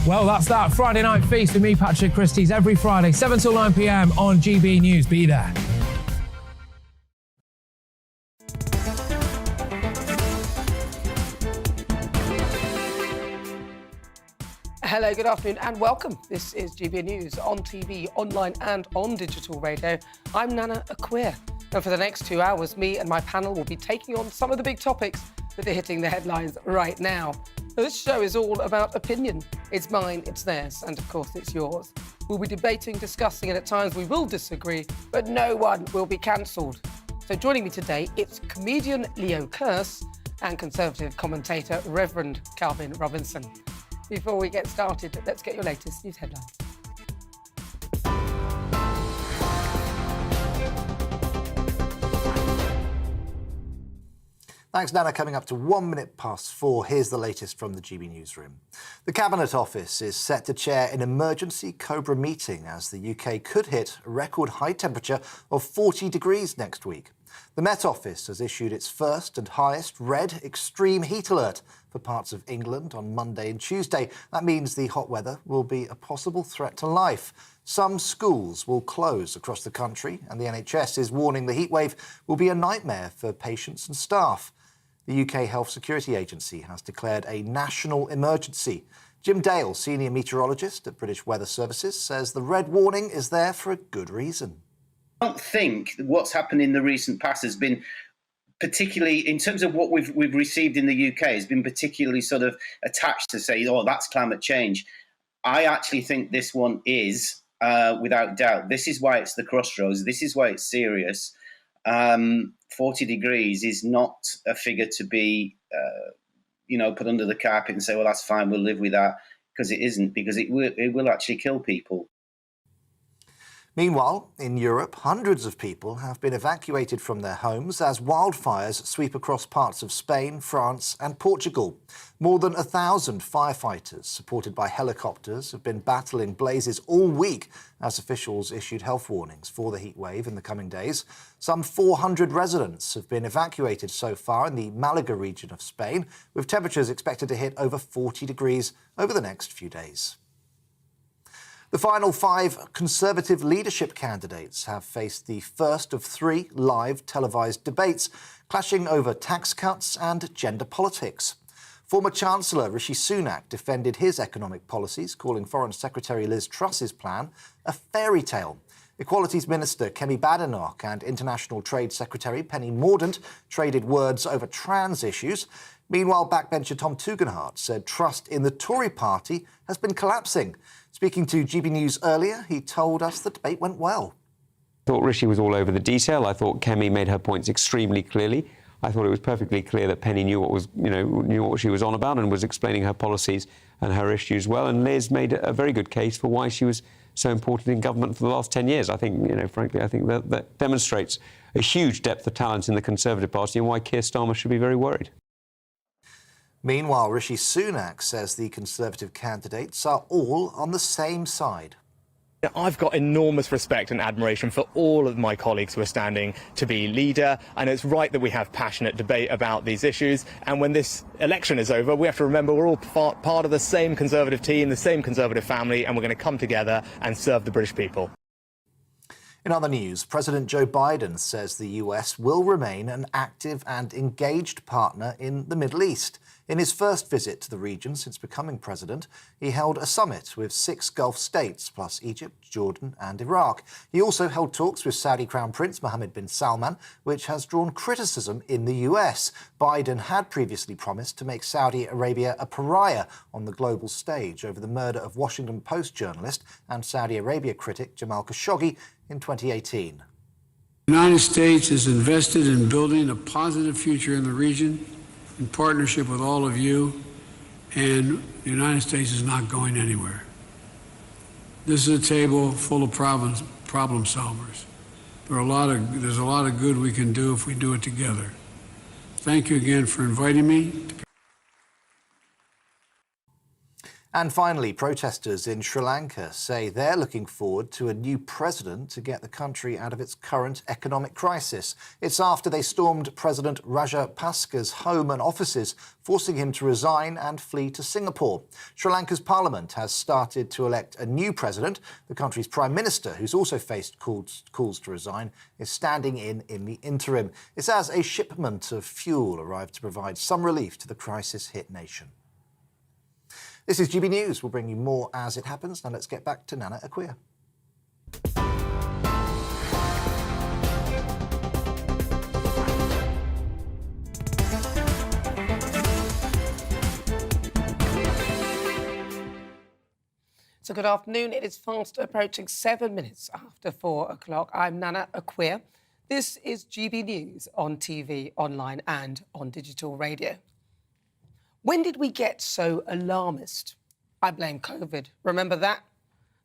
Well, that's that. Friday Night Feast with me, Patrick Christie's, every Friday, 7 till 9 p.m. on GB News. Be there. Hello, good afternoon and welcome. This is GBNews on TV, online and on digital radio. I'm Nana Akua. And for the next 2 hours, me and my panel will be taking on some of the big topics that are hitting the headlines right now. This show is all about opinion. It's mine, it's theirs, and of course it's yours. We'll be debating, discussing, and at times we will disagree, but no one will be cancelled. So joining me today, it's comedian Leo Kearse and Conservative commentator Reverend Calvin Robinson. Before we get started, let's get your latest news headlines. Thanks, Nana. Coming up to 1 minute past 4, here's the latest from the GB newsroom. The Cabinet Office is set to chair an emergency Cobra meeting as the UK could hit a record high temperature of 40 degrees next week. The Met Office has issued its first and highest red extreme heat alert for parts of England on Monday and Tuesday. That means the hot weather will be a possible threat to life. Some schools will close across the country, and the NHS is warning the heatwave will be a nightmare for patients and staff. The UK Health Security Agency has declared a national emergency. Jim Dale, senior meteorologist at British Weather Services, says the red warning is there for a good reason. I don't think what's happened in the recent past has been particularly, in terms of what we've received in the UK, has been particularly sort of attached to say, oh, that's climate change. I actually think this one is, without doubt. This is why it's the crossroads. This is why it's serious. 40 degrees is not a figure to be, put under the carpet and say, well, that's fine, we'll live with that, because it isn't, because it will actually kill people. Meanwhile, in Europe, hundreds of people have been evacuated from their homes as wildfires sweep across parts of Spain, France and Portugal. More than 1,000 firefighters, supported by helicopters, have been battling blazes all week as officials issued health warnings for the heatwave in the coming days. Some 400 residents have been evacuated so far in the Malaga region of Spain, with temperatures expected to hit over 40 degrees over the next few days. The final 5 Conservative leadership candidates have faced the first of 3 live televised debates, clashing over tax cuts and gender politics. Former Chancellor Rishi Sunak defended his economic policies, calling Foreign Secretary Liz Truss's plan a fairy tale. Equalities Minister Kemi Badenoch and International Trade Secretary Penny Mordaunt traded words over trans issues. Meanwhile, backbencher Tom Tugendhat said trust in the Tory party has been collapsing. Speaking to GB News earlier, he told us the debate went well. I thought Rishi was all over the detail. I thought Kemi made her points extremely clearly. I thought it was perfectly clear that Penny knew what she was on about and was explaining her policies and her issues well. And Liz made a very good case for why she was so important in government for the last 10 years. I think, frankly, I think that demonstrates a huge depth of talent in the Conservative Party and why Keir Starmer should be very worried. Meanwhile, Rishi Sunak says the Conservative candidates are all on the same side. I've got enormous respect and admiration for all of my colleagues who are standing to be leader, and it's right that we have passionate debate about these issues. And when this election is over, we have to remember we're all part of the same Conservative team, the same Conservative family, and we're going to come together and serve the British people. In other news, President Joe Biden says the US will remain an active and engaged partner in the Middle East. In his first visit to the region since becoming president, he held a summit with 6 Gulf states, plus Egypt, Jordan and Iraq. He also held talks with Saudi Crown Prince Mohammed bin Salman, which has drawn criticism in the US. Biden had previously promised to make Saudi Arabia a pariah on the global stage over the murder of Washington Post journalist and Saudi Arabia critic Jamal Khashoggi in 2018. The United States is invested in building a positive future in the region in partnership with all of you, and the United States is not going anywhere. This is a table full of problem solvers. There's a lot of good we can do if we do it together. Thank you again for inviting me. And finally, protesters in Sri Lanka say they're looking forward to a new president to get the country out of its current economic crisis. It's after they stormed President Rajapaksa's home and offices, forcing him to resign and flee to Singapore. Sri Lanka's parliament has started to elect a new president. The country's prime minister, who's also faced calls to resign, is standing in the interim. It's as a shipment of fuel arrived to provide some relief to the crisis-hit nation. This is GB News. We'll bring you more as it happens. Now let's get back to Nana Akua. So good afternoon. It is fast approaching 7 minutes after 4 o'clock. I'm Nana Akua. This is GB News on TV, online and on digital radio. When did we get so alarmist? I blame COVID. Remember that?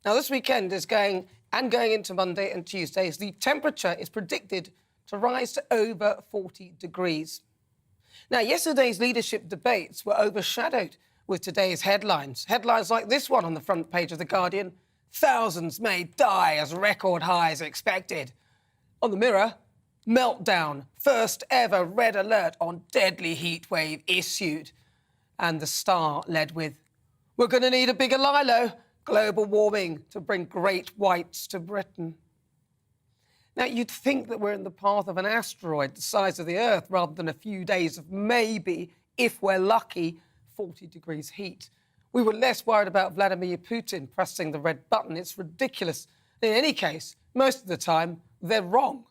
Now, this weekend is going into Monday and Tuesday, the temperature is predicted to rise to over 40 degrees. Now, yesterday's leadership debates were overshadowed with today's headlines. Headlines like this one on the front page of The Guardian: thousands may die as record highs expected. On the Mirror, meltdown, first ever red alert on deadly heat wave issued. And The Star led with, we're going to need a bigger lilo, global warming to bring great whites to Britain. Now, you'd think that we're in the path of an asteroid the size of the Earth rather than a few days of maybe, if we're lucky, 40 degrees heat. We were less worried about Vladimir Putin pressing the red button. It's ridiculous. In any case, most of the time, they're wrong.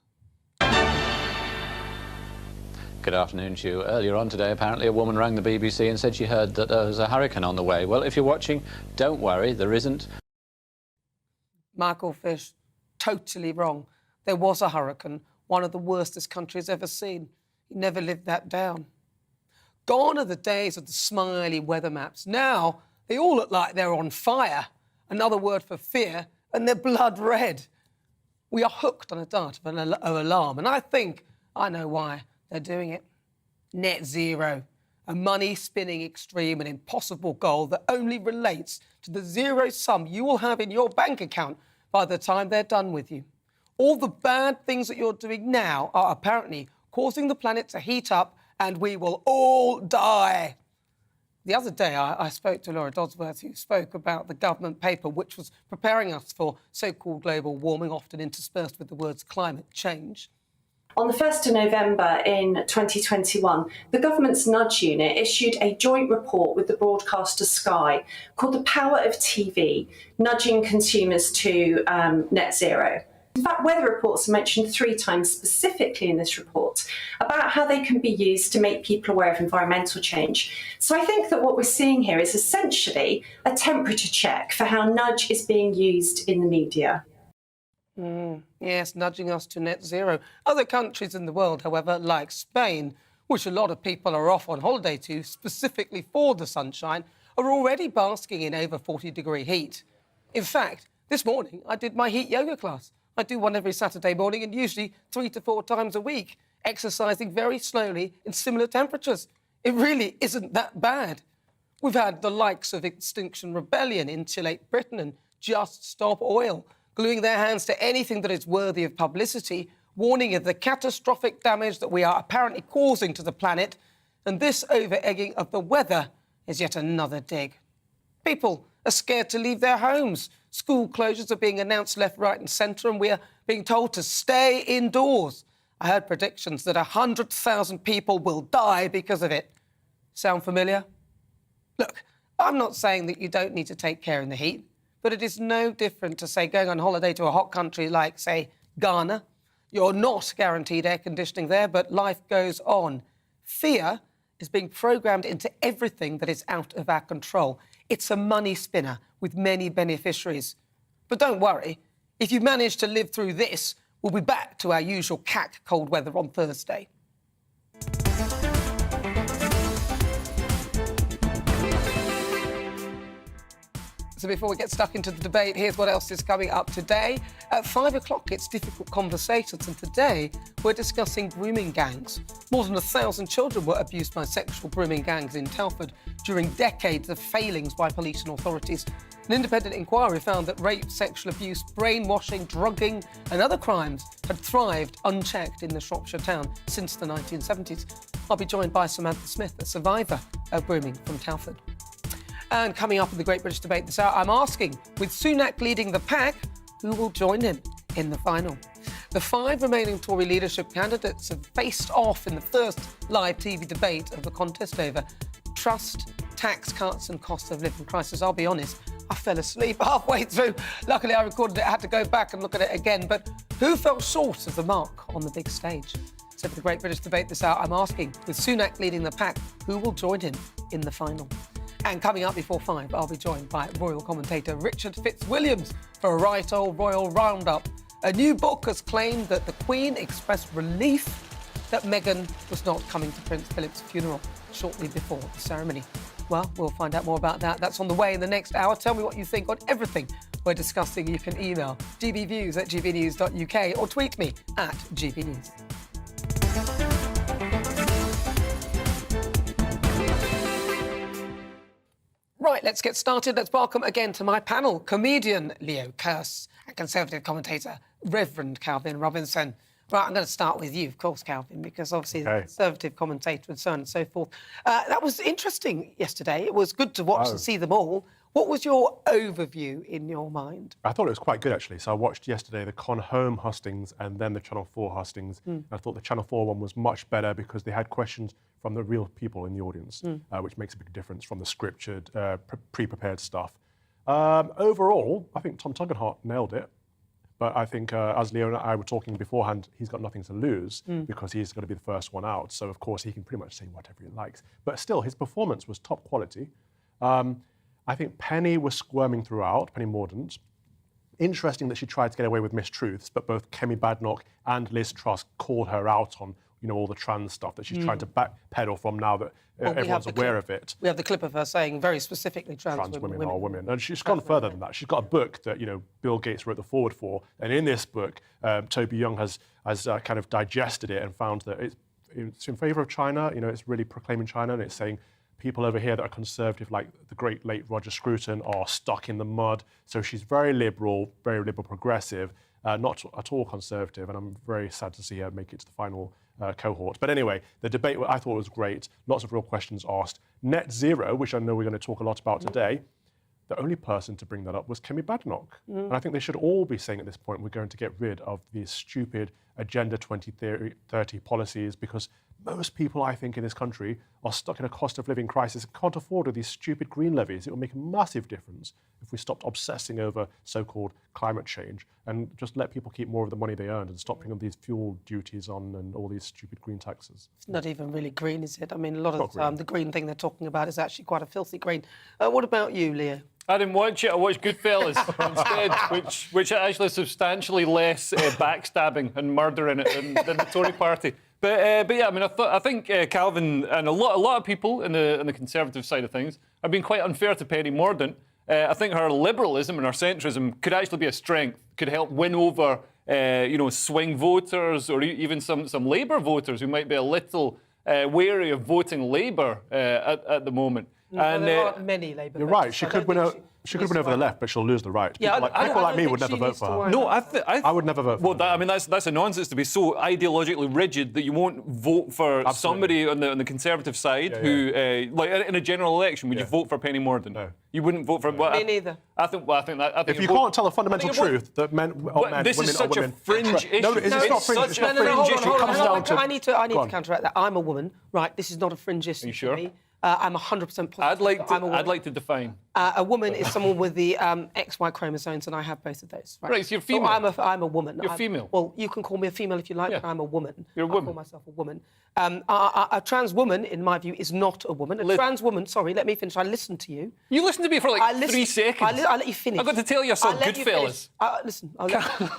Good afternoon to you. Earlier on today, apparently a woman rang the BBC and said she heard that there was a hurricane on the way. Well, if you're watching, don't worry, there isn't. Michael Fish, totally wrong. There was a hurricane, one of the worst this country's ever seen. He never lived that down. Gone are the days of the smiley weather maps. Now, they all look like they're on fire. Another word for fear, and they're blood red. We are hooked on a dart of an alarm, and I think I know why they're doing it. Net zero, a money-spinning extreme and impossible goal that only relates to the zero sum you will have in your bank account by the time they're done with you. All the bad things that you're doing now are apparently causing the planet to heat up and we will all die. The other day, I spoke to Laura Dodsworth, who spoke about the government paper which was preparing us for so-called global warming, often interspersed with the words climate change. On the 1st of November in 2021, the government's Nudge Unit issued a joint report with the broadcaster Sky called The Power of TV, Nudging Consumers to Net Zero. In fact, weather reports are mentioned 3 times specifically in this report about how they can be used to make people aware of environmental change. So I think that what we're seeing here is essentially a temperature check for how nudge is being used in the media. Yes, nudging us to net zero. Other countries in the world, however, like Spain, which a lot of people are off on holiday to specifically for the sunshine, are already basking in over 40-degree heat. In fact, this morning I did my heat yoga class. I do one every Saturday morning and usually 3 to 4 times a week, exercising very slowly in similar temperatures. It really isn't that bad. We've had the likes of Extinction Rebellion insulate Britain and Just Stop Oil, gluing their hands to anything that is worthy of publicity, warning of the catastrophic damage that we are apparently causing to the planet. And this over-egging of the weather is yet another dig. People are scared to leave their homes. School closures are being announced left, right and centre, and we are being told to stay indoors. I heard predictions that 100,000 people will die because of it. Sound familiar? Look, I'm not saying that you don't need to take care in the heat, but it is no different to, say, going on holiday to a hot country like, say, Ghana. You're not guaranteed air conditioning there, but life goes on. Fear is being programmed into everything that is out of our control. It's a money spinner with many beneficiaries. But don't worry, if you manage to live through this, we'll be back to our usual cack cold weather on Thursday. So before we get stuck into the debate, here's what else is coming up today. At 5 o'clock, it's Difficult Conversations, and today we're discussing grooming gangs. More than 1,000 children were abused by sexual grooming gangs in Telford during decades of failings by police and authorities. An independent inquiry found that rape, sexual abuse, brainwashing, drugging and other crimes had thrived unchecked in the Shropshire town since the 1970s. I'll be joined by Samantha Smith, a survivor of grooming from Telford. And coming up in the Great British Debate this hour, I'm asking, with Sunak leading the pack, who will join him in the final? The 5 remaining Tory leadership candidates have faced off in the first live TV debate of the contest over trust, tax cuts and cost of living crisis. I'll be honest, I fell asleep halfway through. Luckily, I recorded it. I had to go back and look at it again. But who fell short of the mark on the big stage? So for the Great British Debate this hour, I'm asking, with Sunak leading the pack, who will join him in the final? And coming up before 5, I'll be joined by royal commentator Richard Fitzwilliams for a right old royal roundup. A new book has claimed that the Queen expressed relief that Meghan was not coming to Prince Philip's funeral shortly before the ceremony. Well, we'll find out more about that. That's on the way in the next hour. Tell me what you think on everything we're discussing. You can email gbviews@gbnews.uk or tweet me at gbnews. Right, let's get started. Let's welcome again to my panel comedian Leo Kearse and Conservative commentator Reverend Calvin Robinson. Right, I'm going to start with you, of course, Calvin, because obviously the Conservative commentator and so on and so forth. That was interesting yesterday. It was good to watch and see them all. What was your overview in your mind? I thought it was quite good, actually. So I watched yesterday the Con Home hustings and then the Channel 4 hustings. I thought the Channel 4 one was much better because they had questions from the real people in the audience, which makes a big difference from the scriptured, pre-prepared stuff. Overall, I think Tom Tugendhat nailed it. But I think, as Leo and I were talking beforehand, he's got nothing to lose because he's going to be the first one out. So, of course, he can pretty much say whatever he likes. But still, his performance was top quality. I think Penny was squirming throughout, Penny Mordaunt. Interesting that she tried to get away with mistruths, but both Kemi Badenoch and Liz Truss called her out on, all the trans stuff that she's trying to backpedal from now that everyone's aware of it. We have the clip of her saying very specifically trans women are women. And she's gone further than that. She's got a book that, Bill Gates wrote the foreword for. And in this book, Toby Young has kind of digested it and found that it's in favour of China. It's really proclaiming China, and it's saying people over here that are conservative, like the great late Roger Scruton, are stuck in the mud. So she's very liberal progressive, not at all conservative. And I'm very sad to see her make it to the final cohort. But anyway, the debate I thought was great. Lots of real questions asked. Net zero, which I know we're going to talk a lot about today, the only person to bring that up was Kemi Badenoch. And I think they should all be saying at this point, we're going to get rid of these stupid Agenda 2030 policies, because most people, I think, in this country are stuck in a cost of living crisis and can't afford all these stupid green levies. It will make a massive difference if we stopped obsessing over so-called climate change and just let people keep more of the money they earned and stop putting these fuel duties on and all these stupid green taxes. It's not even really green, is it? I mean, a lot of the time, the green thing they're talking about is actually quite a filthy green. What about you, Leo? I didn't watch it. I watched Goodfellas instead, which actually is substantially less backstabbing and murder in it than the Tory party. But yeah, I mean, I think Calvin and a lot of people in the Conservative side of things have been quite unfair to Penny Mordaunt. I think her liberalism and her centrism could actually be a strength, could help win over, swing voters or even some Labour voters who might be a little wary of voting Labour at the moment. And there aren't many Labour You're voters, right. She could win over the left, but she'll lose the right. Yeah, people like me would never vote for her. No, I would never vote for her. Well, that's a nonsense to be so ideologically rigid that you won't vote for somebody on the Conservative side who, like in a general election, would you vote for Penny Mordaunt? No. You wouldn't vote for. Me neither. I think if you can't tell a fundamental truth that men are men, this women is such are women. a fringe issue. No, it's not fringe. It's not fringe issue. It comes down to. I need to counteract that. I'm a woman, right? This is not a fringe issue. Are you sure? For me. I'm 100% positive. I'd like to define. A woman is someone with the XY chromosomes, and I have both of those. Right, so you're female. So I'm a woman. You're female. Well, you can call me a female if you like, but I'm a woman. You're a woman. I call myself a woman. A trans woman, in my view, is not a woman. A trans woman, sorry, let me finish. I listened to you. You listened to me for like 3 seconds. I'll let you finish. I've got to tell you, I saw Goodfellas. Listen,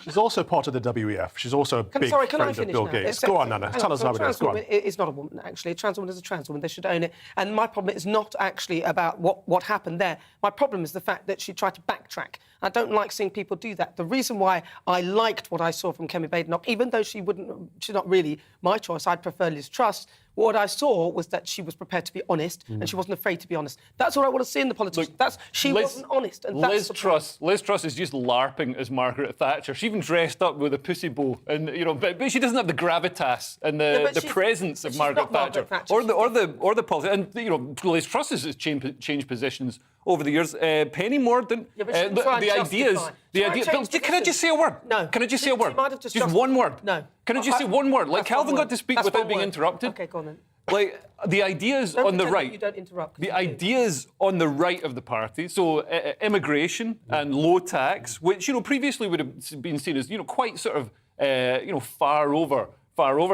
She's also part of the WEF. She's also a big friend of Bill Gates. Go on, Nana. Tell us how it is. Go on. It's not a woman, actually. A trans woman is a trans woman. They should own it. And my problem is not actually about what happened there. My problem is the fact that she tried to backtrack. I don't like seeing people do that. The reason why I liked what I saw from Kemi Badenoch, even though she's not really my choice, I'd prefer Liz Truss, What I saw was that she was prepared to be honest and she wasn't afraid to be honest. That's what I want to see in the politician. She wasn't honest. And Liz Truss is just LARPing as Margaret Thatcher. She even dressed up with a pussy bow, and but she doesn't have the gravitas and the presence of Margaret Thatcher. Or the politics. And Liz Truss has changed positions over the years. Penny Mordaunt, the ideas. Can I just say a word? No. Can I just say a word? Just one word. No. Can I just say one word? Like Calvin got to speak without being interrupted. Okay, go on then. Like the ideas on the right. You don't interrupt. The ideas on the right of the party, so immigration and low tax, which previously would have been seen as quite sort of far over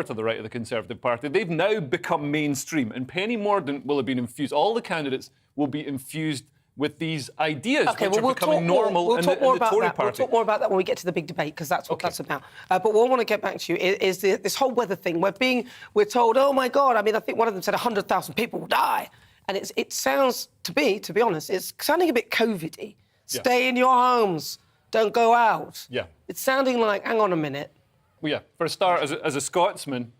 to the right of the Conservative Party, they've now become mainstream. And Penny Mordaunt will have been infused. All the candidates will be infused with these ideas, which are becoming normal in the Tory party. We'll talk more about that when we get to the big debate, because that's what that's about. But what I want to get back to you is this whole weather thing. We're told, oh my God, I mean, I think one of them said 100,000 people will die. And it sounds to me, to be honest, it's sounding a bit COVID-y. Yeah. Stay in your homes, don't go out. Yeah. It's sounding like, hang on a minute. Well, yeah, for a start, as a Scotsman,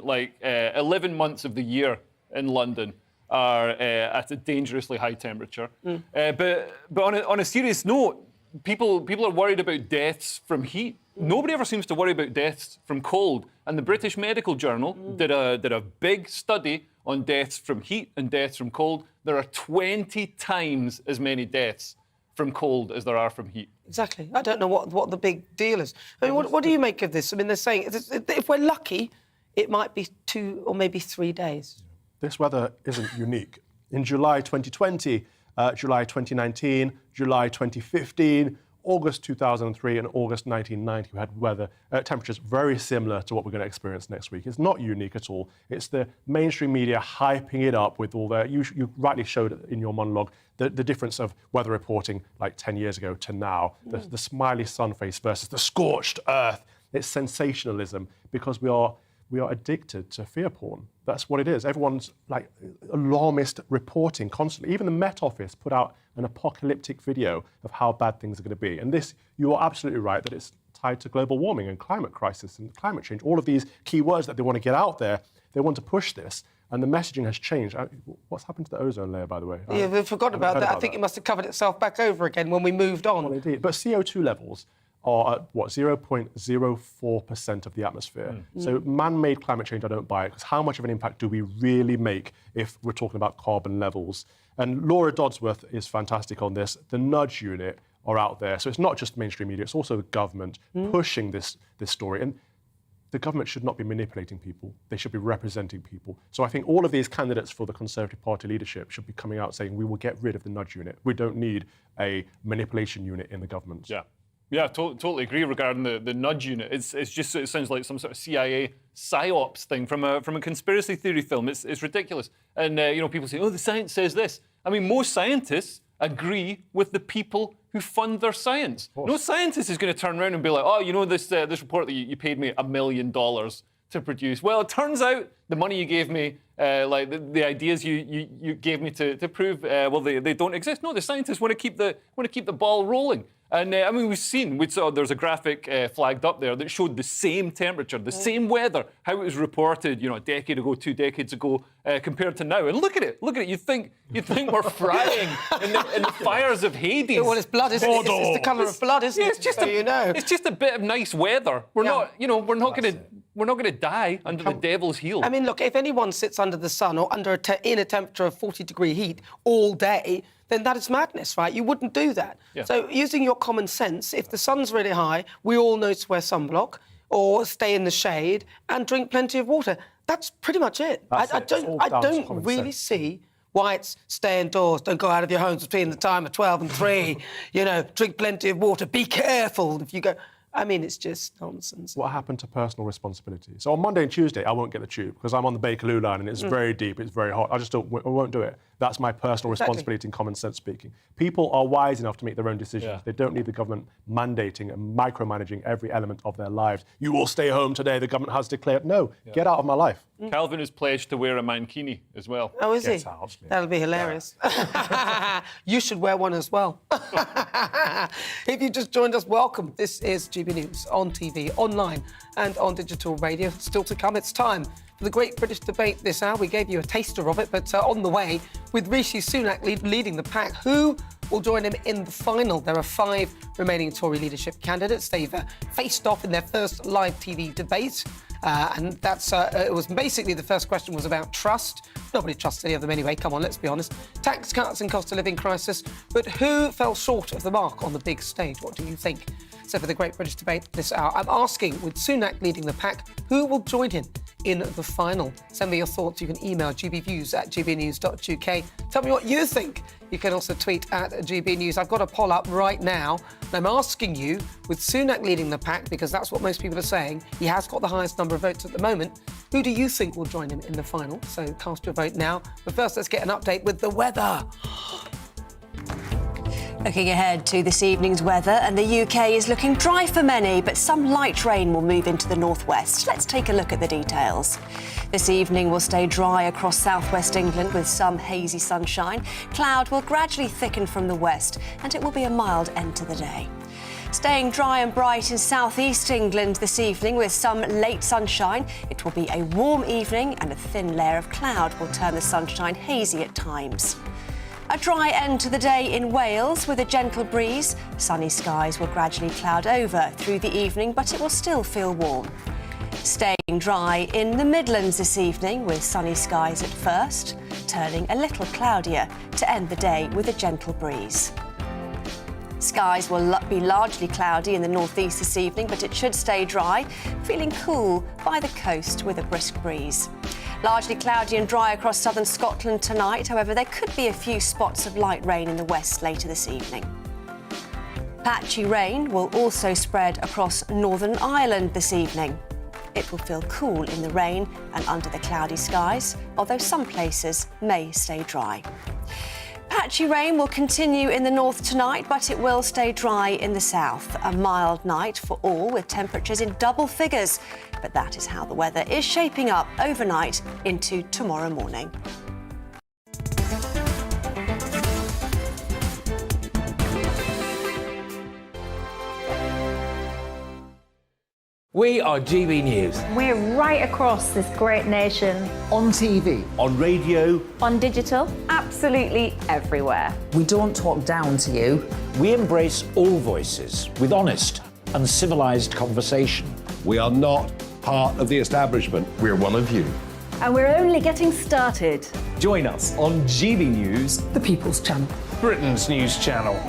like 11 months of the year in London are at a dangerously high temperature. But on a serious note, people are worried about deaths from heat. Nobody ever seems to worry about deaths from cold. And the British Medical Journal did a big study on deaths from heat and deaths from cold. There are 20 times as many deaths from cold as there are from heat. Exactly. I don't know what the big deal is. I mean, what do you make of this? I mean, they're saying if we're lucky, it might be 2 or maybe 3 days. This weather isn't unique. In July 2020, July 2019, July 2015, August 2003 and August 1990, we had weather temperatures very similar to what we're going to experience next week. It's not unique at all. It's the mainstream media hyping it up with all their... You rightly showed in your monologue the difference of weather reporting like 10 years ago to now. The smiley sun face versus the scorched earth. It's sensationalism because we are addicted to fear porn. That's what it is. Everyone's like alarmist reporting constantly. Even the Met Office put out an apocalyptic video of how bad things are going to be. And this, you are absolutely right that it's tied to global warming and climate crisis and climate change. All of these key words that they want to get out there, they want to push this. And the messaging has changed. What's happened to the ozone layer, by the way? Yeah, we forgot about that. I think it must have covered itself back over again when we moved on. Well, indeed. But CO2 levels are at, 0.04% of the atmosphere. So man-made climate change, I don't buy it, because how much of an impact do we really make if we're talking about carbon levels? And Laura Dodsworth is fantastic on this. The nudge unit are out there. So it's not just mainstream media, it's also the government pushing this story. And the government should not be manipulating people. They should be representing people. So I think all of these candidates for the Conservative Party leadership should be coming out saying, we will get rid of the nudge unit. We don't need a manipulation unit in the government. Yeah, totally agree regarding the nudge unit. It sounds like some sort of CIA psyops thing from a conspiracy theory film. It's ridiculous. And people say, oh, the science says this. I mean, most scientists agree with the people who fund their science. No scientist is going to turn around and be like, oh, this report that you paid me $1 million to produce. Well, it turns out the money you gave me, like the ideas you gave me to prove, they don't exist. No, the scientists want to keep the ball rolling. And I mean, we saw there's a graphic flagged up there that showed the same temperature, the same weather, how it was reported, a decade ago, 2 decades ago, compared to now. And look at it. You'd think we're frying in the fires of Hades. Well, it's blood, isn't it? It's the colour of blood, isn't it? It's just a bit of nice weather. We're not going to die under the devil's heel. I mean, look, if anyone sits under the sun or in a temperature of 40-degree heat all day, then that is madness, right? You wouldn't do that. Yeah. So using your common sense, if the sun's really high, we all know to wear sunblock or stay in the shade and drink plenty of water. That's pretty much it. I don't really see why it's stay indoors, don't go out of your homes between the time of 12 and 3, drink plenty of water, be careful if you go... I mean, it's just nonsense. What happened to personal responsibility? So on Monday and Tuesday, I won't get the tube because I'm on the Bakerloo line and it's very deep, it's very hot. I won't do it. That's my personal responsibility and common sense speaking. People are wise enough to make their own decisions. Yeah. They don't need the government mandating and micromanaging every element of their lives. You will stay home today, the government has declared. No, get out of my life. Calvin is pledged to wear a mankini as well. Oh, is he? Out, that'll be hilarious. You should wear one as well. If you just joined us, welcome. This is GB News on TV, online and on digital radio. Still to come, it's time for the Great British Debate this hour. We gave you a taster of it, but on the way, with Rishi Sunak leading the pack, who will join him in the final? There are 5 remaining Tory leadership candidates. They've faced off in their first live TV debate. And that's it was basically the first question was about trust. Nobody trusts any of them anyway, come on, let's be honest. Tax cuts and cost of living crisis. But who fell short of the mark on the big stage? What do you think? So for the Great British Debate this hour, I'm asking, with Sunak leading the pack, who will join him in the final? Send me your thoughts. You can email gbviews@gbnews.uk. Tell me what you think. You can also tweet at GBNews. I've got a poll up right now, and I'm asking you, with Sunak leading the pack, because that's what most people are saying, he has got the highest number of votes at the moment, who do you think will join him in the final? So cast your vote now. But first, let's get an update with the weather. Looking ahead to this evening's weather, and the UK is looking dry for many, but some light rain will move into the northwest. Let's take a look at the details. This evening will stay dry across southwest England with some hazy sunshine. Cloud will gradually thicken from the west, and it will be a mild end to the day. Staying dry and bright in southeast England this evening with some late sunshine. It will be a warm evening, and a thin layer of cloud will turn the sunshine hazy at times. A dry end to the day in Wales with a gentle breeze. Sunny skies will gradually cloud over through the evening, but it will still feel warm. Staying dry in the Midlands this evening with sunny skies at first, turning a little cloudier to end the day with a gentle breeze. Skies will be largely cloudy in the northeast this evening, but it should stay dry, feeling cool by the coast with a brisk breeze. Largely cloudy and dry across southern Scotland tonight. However, there could be a few spots of light rain in the west later this evening. Patchy rain will also spread across Northern Ireland this evening. It will feel cool in the rain and under the cloudy skies, although some places may stay dry. Patchy rain will continue in the north tonight, but it will stay dry in the south. A mild night for all, with temperatures in double figures. But that is how the weather is shaping up overnight into tomorrow morning. We are GB News. We're right across this great nation. On TV. On radio. On digital. Absolutely everywhere. We don't talk down to you. We embrace all voices with honest and civilised conversation. We are not part of the establishment. We're one of you. And we're only getting started. Join us on GB News, the People's Channel, Britain's news channel.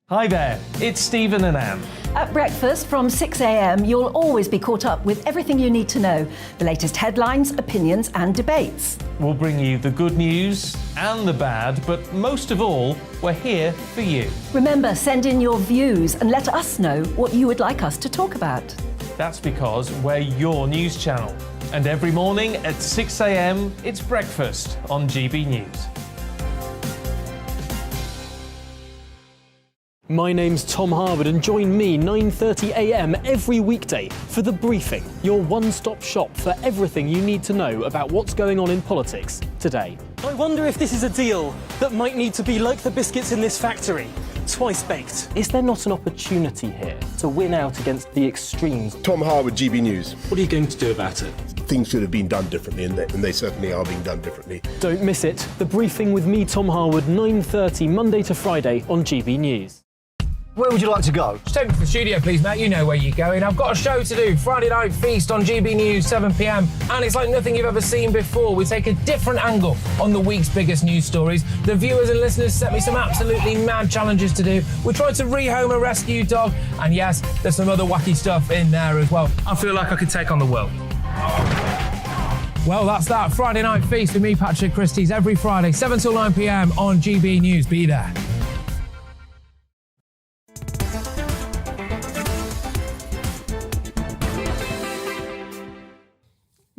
Hi there, it's Stephen and Anne. At breakfast from 6 a.m, you'll always be caught up with everything you need to know, the latest headlines, opinions and debates. We'll bring you the good news and the bad, but most of all, we're here for you. Remember, send in your views and let us know what you would like us to talk about. That's because we're your news channel. And every morning at 6 a.m, it's breakfast on GB News. My name's Tom Harwood, and join me 9:30 a.m. every weekday for The Briefing, your one-stop shop for everything you need to know about what's going on in politics today. I wonder if this is a deal that might need to be like the biscuits in this factory, twice baked. Is there not an opportunity here to win out against the extremes? Tom Harwood, GB News. What are you going to do about it? Things should have been done differently, and they certainly are being done differently. Don't miss it. The Briefing with me, Tom Harwood, 9:30 Monday to Friday on GB News. Where would you like to go? Just take me to the studio, please, Matt. You know where you're going. I've got a show to do. Friday Night Feast on GB News, 7 p.m. And it's like nothing you've ever seen before. We take a different angle on the week's biggest news stories. The viewers and listeners set me some absolutely mad challenges to do. We tried to rehome a rescue dog. And yes, there's some other wacky stuff in there as well. I feel like I could take on the world. Well, that's that. Friday Night Feast with me, Patrick Christie's, every Friday, 7 till 9 p.m. on GB News. Be there.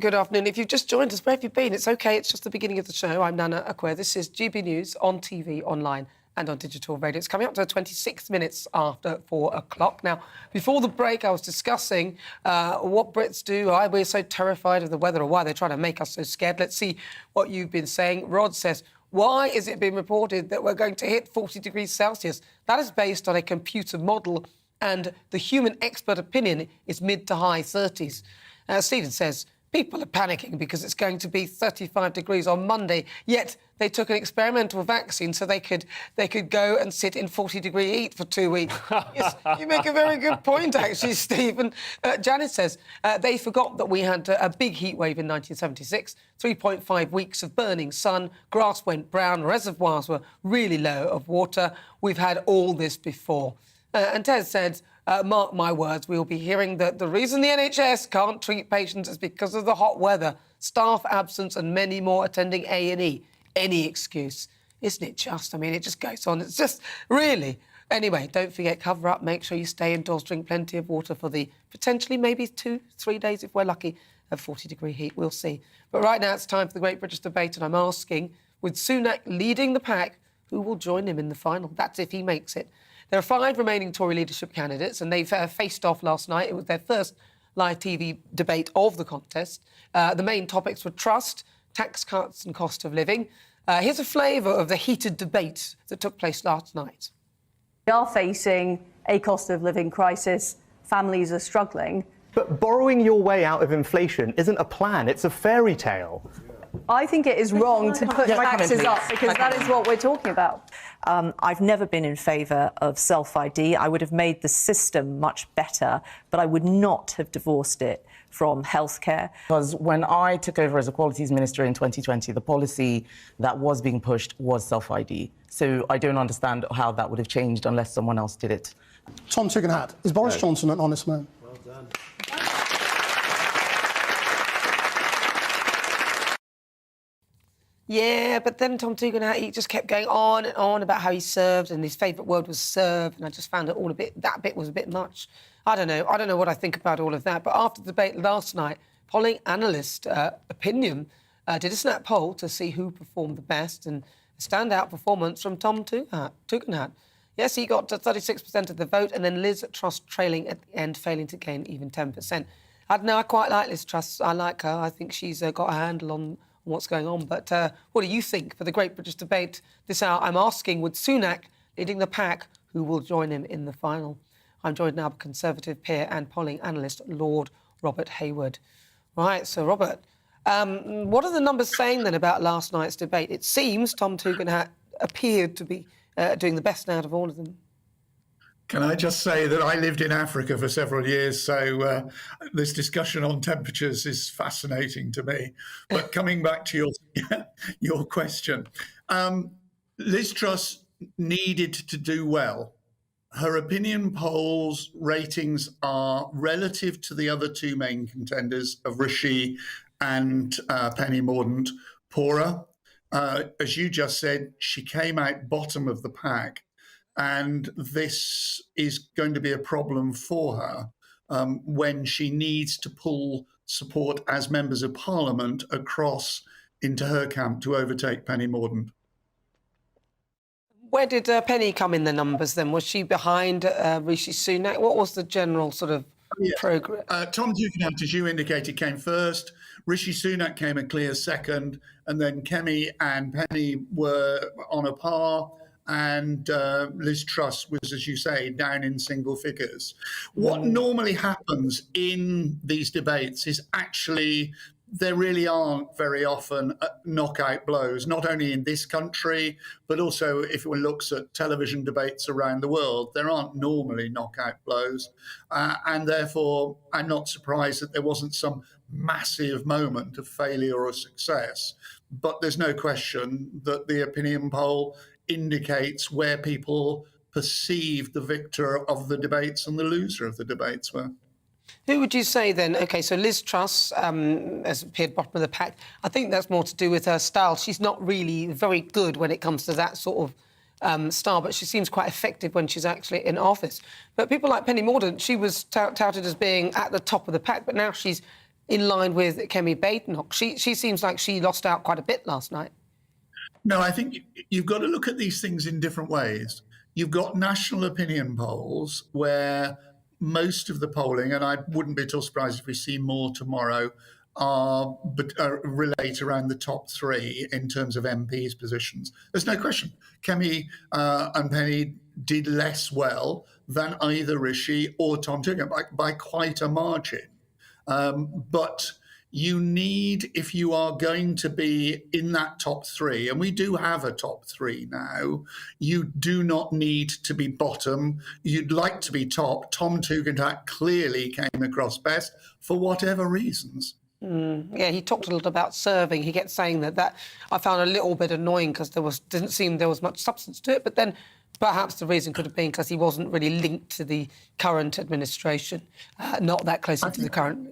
Good afternoon. If you've just joined us, where have you been? It's OK, it's just the beginning of the show. I'm Nana Akua. This is GB News on TV, online and on digital radio. It's coming up to 26 minutes after 4 o'clock. Now, before the break, I was discussing what Brits do, why we're so terrified of the weather or why they're trying to make us so scared. Let's see what you've been saying. Rod says, why is it being reported that we're going to hit 40 degrees Celsius? That is based on a computer model and the human expert opinion is mid to high 30s. Stephen says people are panicking because it's going to be 35 degrees on Monday, yet they took an experimental vaccine so they could go and sit in 40-degree heat for 2 weeks. Yes, you make a very good point, actually, Stephen. Janice says they forgot that we had a big heat wave in 1976, 3.5 weeks of burning sun, grass went brown, reservoirs were really low of water. We've had all this before. And Ted said, mark my words, we'll be hearing that the reason the NHS can't treat patients is because of the hot weather, staff absence and many more attending A&E. Any excuse. Isn't it just? I mean, it just goes on. It's just, really. Anyway, don't forget, cover up, make sure you stay indoors, drink plenty of water for the potentially maybe 2-3 days, if we're lucky, of 40-degree heat. We'll see. But right now it's time for the Great British Debate, and I'm asking, with Sunak leading the pack, who will join him in the final? That's if he makes it. There are 5 remaining Tory leadership candidates, and they've faced off last night. It was their first live TV debate of the contest. The main topics were trust, tax cuts and cost of living. Here's a flavour of the heated debate that took place last night. We are facing a cost of living crisis. Families are struggling. But borrowing your way out of inflation isn't a plan, it's a fairy tale. I think it is wrong to put taxes up because that is what we're talking about. I've never been in favour of self-ID. I would have made the system much better, but I would not have divorced it from healthcare. Because when I took over as Equalities Minister in 2020, the policy that was being pushed was self-ID. So I don't understand how that would have changed unless someone else did it. Tom Tugendhat, is Boris Johnson an honest man? Well done. Yeah, but then Tom Tugendhat, he just kept going on and on about how he served, and his favourite word was serve, and I just found it all that bit was a bit much. I don't know what I think about all of that, but after the debate last night, polling analyst Opinion did a snap poll to see who performed the best, and a standout performance from Tom Tugendhat. Yes, he got to 36% of the vote, and then Liz Truss trailing at the end, failing to gain even 10%. I don't know, I quite like Liz Truss. I like her. I think she's got a handle on what's going on. But what do you think? For the Great British Debate this hour, I'm asking, with Sunak leading the pack, who will join him in the final? I'm joined now by Conservative peer and polling analyst Lord Robert Hayward. Right, so Robert, what are the numbers saying then about last night's debate? It seems Tom Tugendhat appeared to be doing the best out of all of them. Can I just say that I lived in Africa for several years, so this discussion on temperatures is fascinating to me. But coming back to your question, Liz Truss needed to do well. Her opinion polls ratings are relative to the other 2 main contenders of Rishi and Penny Mordaunt poorer. As you just said, she came out bottom of the pack. And this is going to be a problem for her when she needs to pull support as members of Parliament across into her camp to overtake Penny Mordaunt. Where did Penny come in the numbers then? Was she behind Rishi Sunak? What was the general sort of progress? Tom Tugendhat, as you indicated, came first. Rishi Sunak came a clear second. And then Kemi and Penny were on a par. And Liz Truss was, as you say, down in single figures. What normally happens in these debates is actually there really aren't very often knockout blows, not only in this country, but also if one looks at television debates around the world, there aren't normally knockout blows. And therefore, I'm not surprised that there wasn't some massive moment of failure or success. But there's no question that the opinion poll indicates where people perceive the victor of the debates and the loser of the debates were. Who would you say then? OK, so Liz Truss has appeared bottom of the pack. I think that's more to do with her style. She's not really very good when it comes to that sort of style, but she seems quite effective when she's actually in office. But people like Penny Mordaunt, she was touted as being at the top of the pack, but now she's in line with Kemi Badenoch. She seems like she lost out quite a bit last night. No, I think you've got to look at these things in different ways. You've got national opinion polls where most of the polling, and I wouldn't be at all surprised if we see more tomorrow, relate around the top 3 in terms of MPs' positions. There's no question. Kemi and Penny did less well than either Rishi or Tom Tugendhat by quite a margin. But you need, if you are going to be in that top three, and we do have a top three now, you do not need to be bottom. You'd like to be top. Tom Tugendhat clearly came across best for whatever reasons. Yeah, he talked a little about serving. He kept saying that I found a little bit annoying because didn't seem there was much substance to it. But then perhaps the reason could have been because he wasn't really linked to the current administration, not that closely to the current.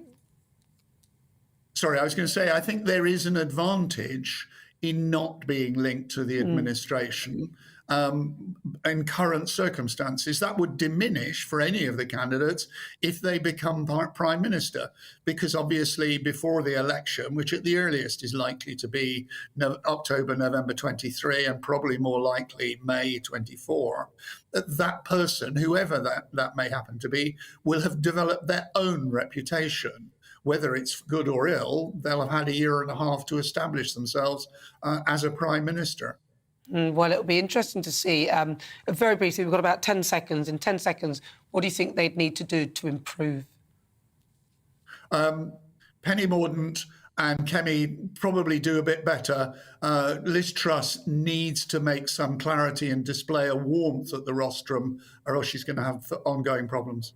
Sorry, I was going to say, I think there is an advantage in not being linked to the administration in current circumstances. That would diminish for any of the candidates if they become Prime Minister, because obviously before the election, which at the earliest is likely to be October, November 23, and probably more likely May 24, that person, whoever that may happen to be, will have developed their own reputation. Whether it's good or ill, they'll have had a year and a half to establish themselves as a Prime Minister. Well, it'll be interesting to see. Very briefly, we've got about 10 seconds. In 10 seconds, what do you think they'd need to do to improve? Penny Mordaunt and Kemi probably do a bit better. Liz Truss needs to make some clarity and display a warmth at the rostrum, or else she's going to have ongoing problems.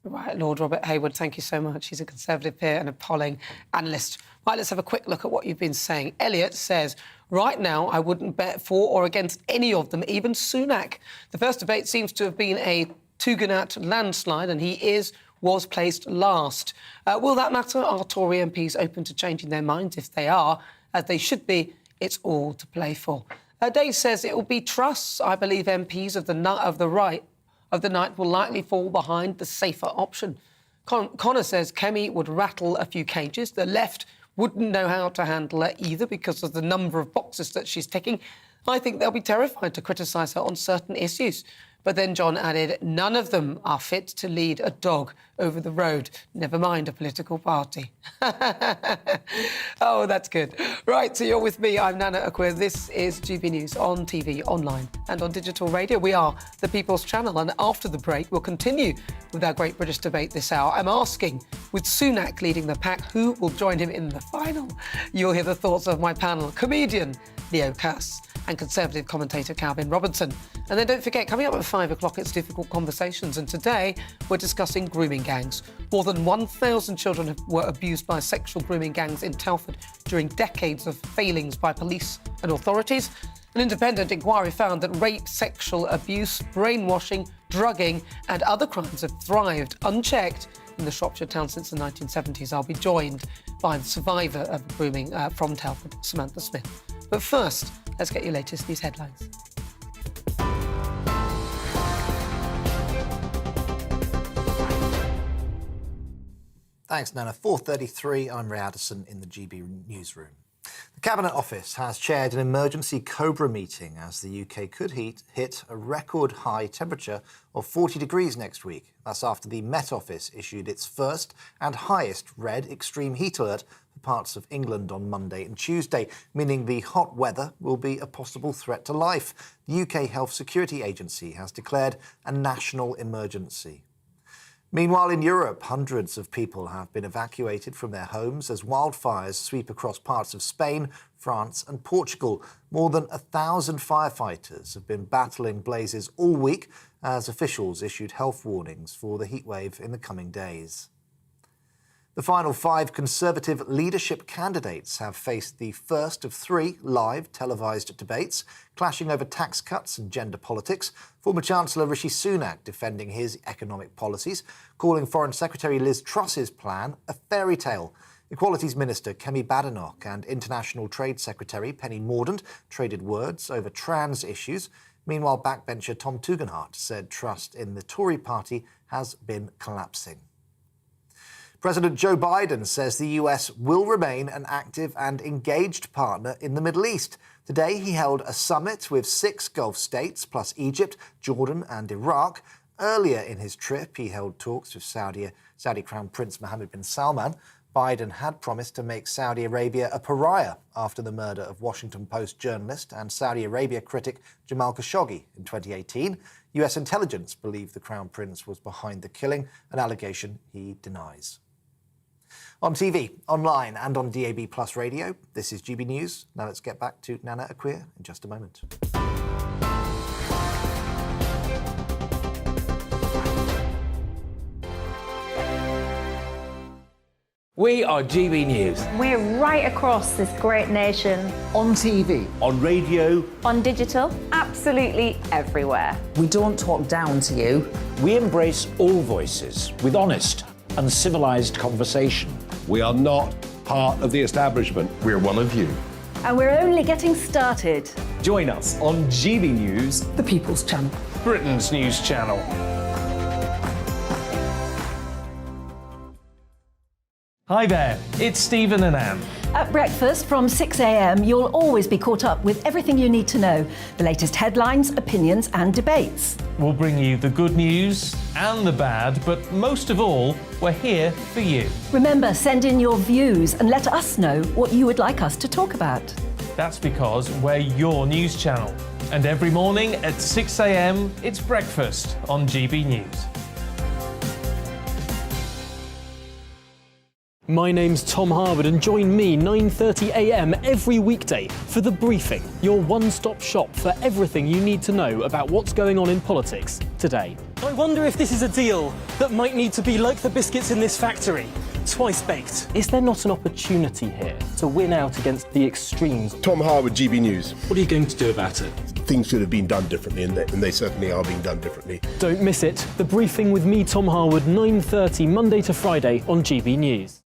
Right, Lord Robert Hayward, thank you so much. He's a Conservative peer and a polling analyst. Right, let's have a quick look at what you've been saying. Elliot says, right now, I wouldn't bet for or against any of them, even Sunak. The first debate seems to have been a Tugendhat landslide, and he was placed last. Will that matter? Are Tory MPs open to changing their minds? If they are, as they should be, it's all to play for. Dave says it will be Truss. I believe MPs of the right of the night will likely fall behind the safer option. Connor says Kemi would rattle a few cages. The left wouldn't know how to handle her either because of the number of boxes that she's ticking. I think they'll be terrified to criticise her on certain issues. But then John added, none of them are fit to lead a dog over the road, never mind a political party. Oh, that's good. Right, so you're with me. I'm Nana Akua. This is GB News on TV, online and on digital radio. We are the People's Channel, and after the break, we'll continue with our Great British Debate this hour. I'm asking, with Sunak leading the pack, who will join him in the final? You'll hear the thoughts of my panel, comedian Leo Cass and Conservative commentator Calvin Robinson. And then don't forget, coming up at 5 o'clock, it's Difficult Conversations. And today, we're discussing grooming gangs. More than 1,000 children were abused by sexual grooming gangs in Telford during decades of failings by police and authorities. An independent inquiry found that rape, sexual abuse, brainwashing, drugging and other crimes have thrived unchecked in the Shropshire town since the 1970s. I'll be joined by the survivor of grooming from Telford, Samantha Smith. But first, let's get your latest news headlines. Thanks, Nana. 4:33, I'm Ray Addison in the GB newsroom. The Cabinet Office has chaired an emergency COBRA meeting as the UK could hit a record high temperature of 40 degrees next week. That's after the Met Office issued its first and highest red extreme heat alert for parts of England on Monday and Tuesday, meaning the hot weather will be a possible threat to life. The UK Health Security Agency has declared a national emergency. Meanwhile, in Europe, hundreds of people have been evacuated from their homes as wildfires sweep across parts of Spain, France and Portugal. More than 1,000 firefighters have been battling blazes all week as officials issued health warnings for the heatwave in the coming days. The final 5 Conservative leadership candidates have faced the first of 3 live televised debates, clashing over tax cuts and gender politics. Former Chancellor Rishi Sunak defending his economic policies, calling Foreign Secretary Liz Truss's plan a fairy tale. Equalities Minister Kemi Badenoch and International Trade Secretary Penny Mordaunt traded words over trans issues. Meanwhile, backbencher Tom Tugendhat said trust in the Tory party has been collapsing. President Joe Biden says the US will remain an active and engaged partner in the Middle East. Today, he held a summit with 6 Gulf states, plus Egypt, Jordan and Iraq. Earlier in his trip, he held talks with Saudi Crown Prince Mohammed bin Salman. Biden had promised to make Saudi Arabia a pariah after the murder of Washington Post journalist and Saudi Arabia critic Jamal Khashoggi in 2018. US intelligence believed the Crown Prince was behind the killing, an allegation he denies. On TV, online and on DAB Plus radio, this is GB News. Now let's get back to Nana Akua in just a moment. We are GB News. We're right across this great nation. On TV. On radio. On digital. Absolutely everywhere. We don't talk down to you. We embrace all voices with honest and civilised conversation. We are not part of the establishment. We're one of you. And we're only getting started. Join us on GB News, The People's Channel. Britain's news channel. Hi there, it's Stephen and Anne. At breakfast from 6 a.m, you'll always be caught up with everything you need to know, the latest headlines, opinions and debates. We'll bring you the good news and the bad, but most of all, we're here for you. Remember, send in your views and let us know what you would like us to talk about. That's because we're your news channel. And every morning at 6 a.m, it's breakfast on GB News. My name's Tom Harwood and join me 9:30 a.m. every weekday for The Briefing, your one-stop shop for everything you need to know about what's going on in politics today. I wonder if this is a deal that might need to be like the biscuits in this factory, twice baked. Is there not an opportunity here to win out against the extremes? Tom Harwood, GB News. What are you going to do about it? Things should have been done differently, and they certainly are being done differently. Don't miss it. The Briefing with me, Tom Harwood, 9:30 Monday to Friday on GB News.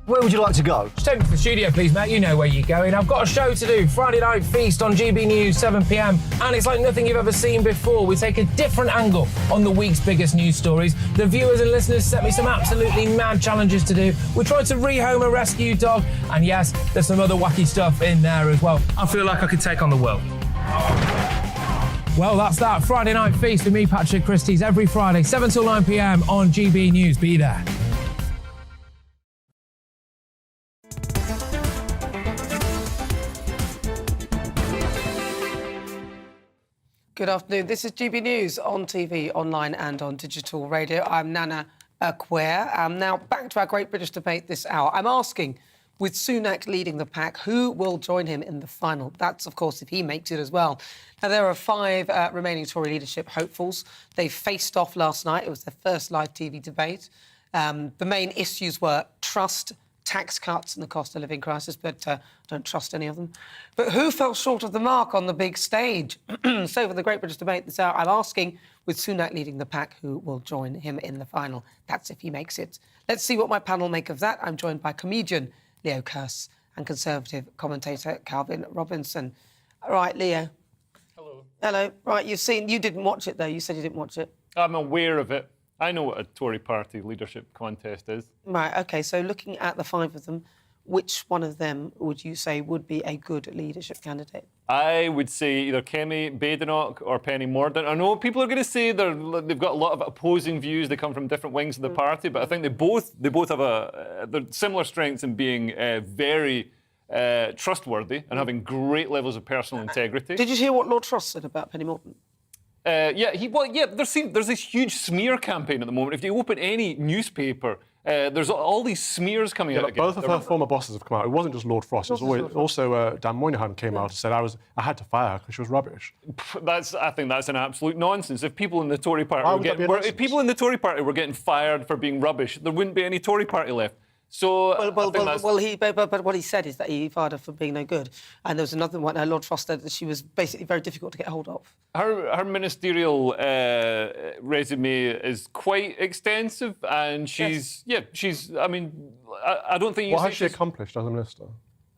Where would you like to go? Just take me to the studio, please, mate. You know where you're going. I've got a show to do. Friday Night Feast on GB News, 7 p.m. And it's like nothing you've ever seen before. We take a different angle on the week's biggest news stories. The viewers and listeners set me some absolutely mad challenges to do. We tried to rehome a rescue dog. And yes, there's some other wacky stuff in there as well. I feel like I could take on the world. Well, that's that. Friday Night Feast with me, Patrick Christie's, every Friday, 7 till 9 p.m. on GB News. Be there. Good afternoon. This is GB News on TV, online and on digital radio. I'm Nana Akua. Now, back to our great British debate this hour. I'm asking, with Sunak leading the pack, who will join him in the final? That's, of course, if he makes it as well. Now, there are 5 remaining Tory leadership hopefuls. They faced off last night. It was their first live TV debate. The main issues were trust, tax cuts and the cost of living crisis, but I don't trust any of them. But who fell short of the mark on the big stage? So for the Great British Debate this hour, I'm asking, with Sunak leading the pack, who will join him in the final? That's if he makes it. Let's see what my panel make of that. I'm joined by comedian Leo Kearse and Conservative commentator Calvin Robinson. All right, Leo. Hello. Hello. Right, you didn't watch it, though. You said you didn't watch it. I'm aware of it. I know what a Tory party leadership contest is. Right, OK, so looking at the 5 of them, which one of them would you say would be a good leadership candidate? I would say either Kemi Badenoch or Penny Mordaunt. I know people are going to say they've got a lot of opposing views. They come from different wings of the party, but I think they both have they're similar strengths in being very trustworthy and having great levels of personal integrity. Did you hear what Lord Truss said about Penny Mordaunt? There's this huge smear campaign at the moment. If you open any newspaper, there's all these smears coming out again. Both of her former bosses have come out. It wasn't just Lord Frost. It was also Dan Moynihan came out and said I had to fire her because she was rubbish. I think that's an absolute nonsense. If people in the Tory party were getting fired for being rubbish, there wouldn't be any Tory party left. So, but what he said is that he fired her for being no good. And there was another one, Lord Frost said that she was basically very difficult to get hold of. Her ministerial resume is quite extensive, and she's. I mean, I don't think. What has she accomplished as a minister?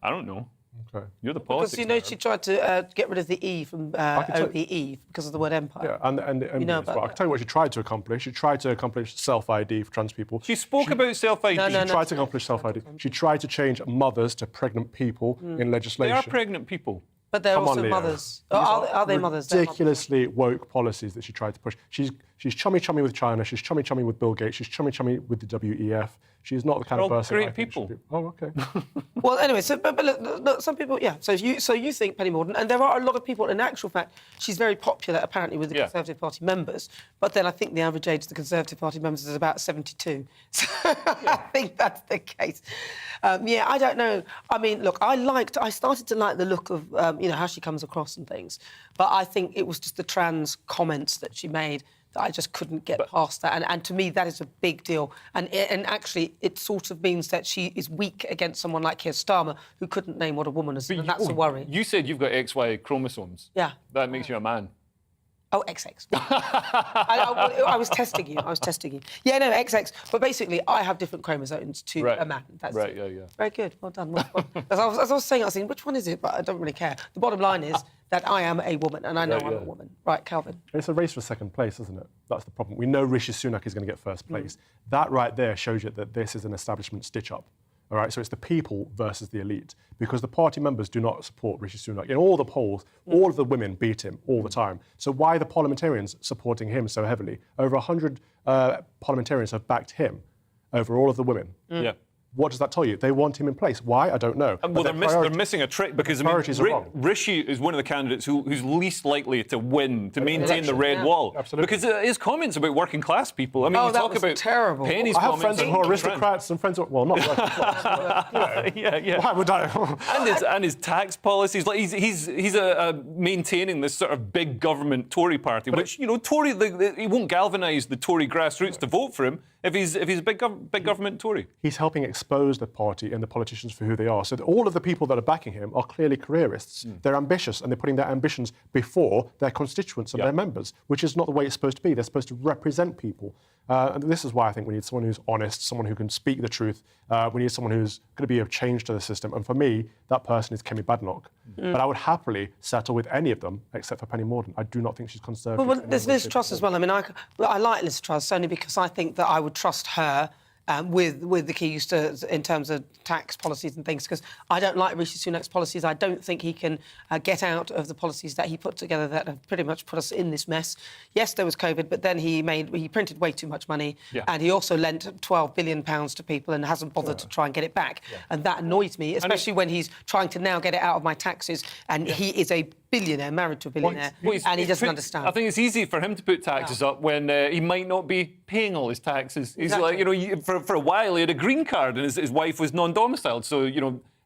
I don't know. Okay. You're the politics. Because, you know, she tried to get rid of the E from OEE because of the word empire. Yeah, and you know about I can tell you what she tried to accomplish. She tried to accomplish self-ID for trans people. She spoke about self-ID. She tried to accomplish self-ID. She tried to change mothers to pregnant people in legislation. They are pregnant people. But they're also mothers. Are they mothers? Ridiculously woke policies that she tried to push. She's chummy with China. She's chummy with Bill Gates. She's chummy with the WEF. She's not the kind of person. Great people. Oh, okay. Well, anyway, so but look, some people, yeah. So you think Penny Mordaunt, and there are a lot of people. In actual fact, she's very popular apparently with the Conservative Party members. But then I think the average age of the Conservative Party members is about 72. So I think that's the case. I don't know. I mean, look, I started to like the look of how she comes across and things. But I think it was just the trans comments that she made that I just couldn't get past that. And to me, that is a big deal. And actually, it sort of means that she is weak against someone like Keir Starmer, who couldn't name what a woman is. And that's a worry. You said you've got XY chromosomes. Yeah. That makes you a man. Oh, XX. I was testing you. Yeah, no, XX. But basically, I have different chromosomes to a man. That's right, yeah. Very good. Well done. As I was saying, I was thinking, which one is it? But I don't really care. The bottom line is that I am a woman, and I know I'm a woman. Right, Calvin? It's a race for second place, isn't it? That's the problem. We know Rishi Sunak is going to get first place. That right there shows you that this is an establishment stitch-up. All right, so it's the people versus the elite, because the party members do not support Rishi Sunak. In all the polls, all of the women beat him all the time. So why are the parliamentarians supporting him so heavily? Over 100 parliamentarians have backed him over all of the women. Yeah. What does that tell you? They want him in place. Why? I don't know. Well, they're missing a trick because Rishi is one of the candidates who's least likely to win, to maintain the red wall. Absolutely. Because his comments about working class people, I mean, you talk about terrible. Penny's I have comments friends who are aristocrats and friends who are, well, not working class. Yeah. Why would I? and his tax policies, like he's maintaining this sort of big government Tory party, which he won't galvanise the Tory grassroots to vote for him if he's a big government Tory. He's helping expose the party and the politicians for who they are. So that all of the people that are backing him are clearly careerists. They're ambitious, and they're putting their ambitions before their constituents and their members, which is not the way it's supposed to be. They're supposed to represent people. And this is why I think we need someone who's honest, someone who can speak the truth. We need someone who's going to be a change to the system. And for me, that person is Kemi Badenoch. But I would happily settle with any of them except for Penny Mordaunt. I do not think she's conservative. Well, there's Liz Truss as well. I mean, I like Liz Truss only because I think that I would trust her with the keys in terms of tax policies and things, because I don't like Rishi Sunak's policies. I don't think he can get out of the policies that he put together that have pretty much put us in this mess. Yes, there was COVID, but then he printed way too much money, and he also lent £12 billion to people and hasn't bothered to try and get it back. And that annoys me, especially when he's trying to now get it out of my taxes, and he is a billionaire, married to a billionaire, and he doesn't understand. I think it's easy for him to put taxes up when he might not be paying all his taxes. He's like, for a while he had a green card and his wife was non-domiciled, so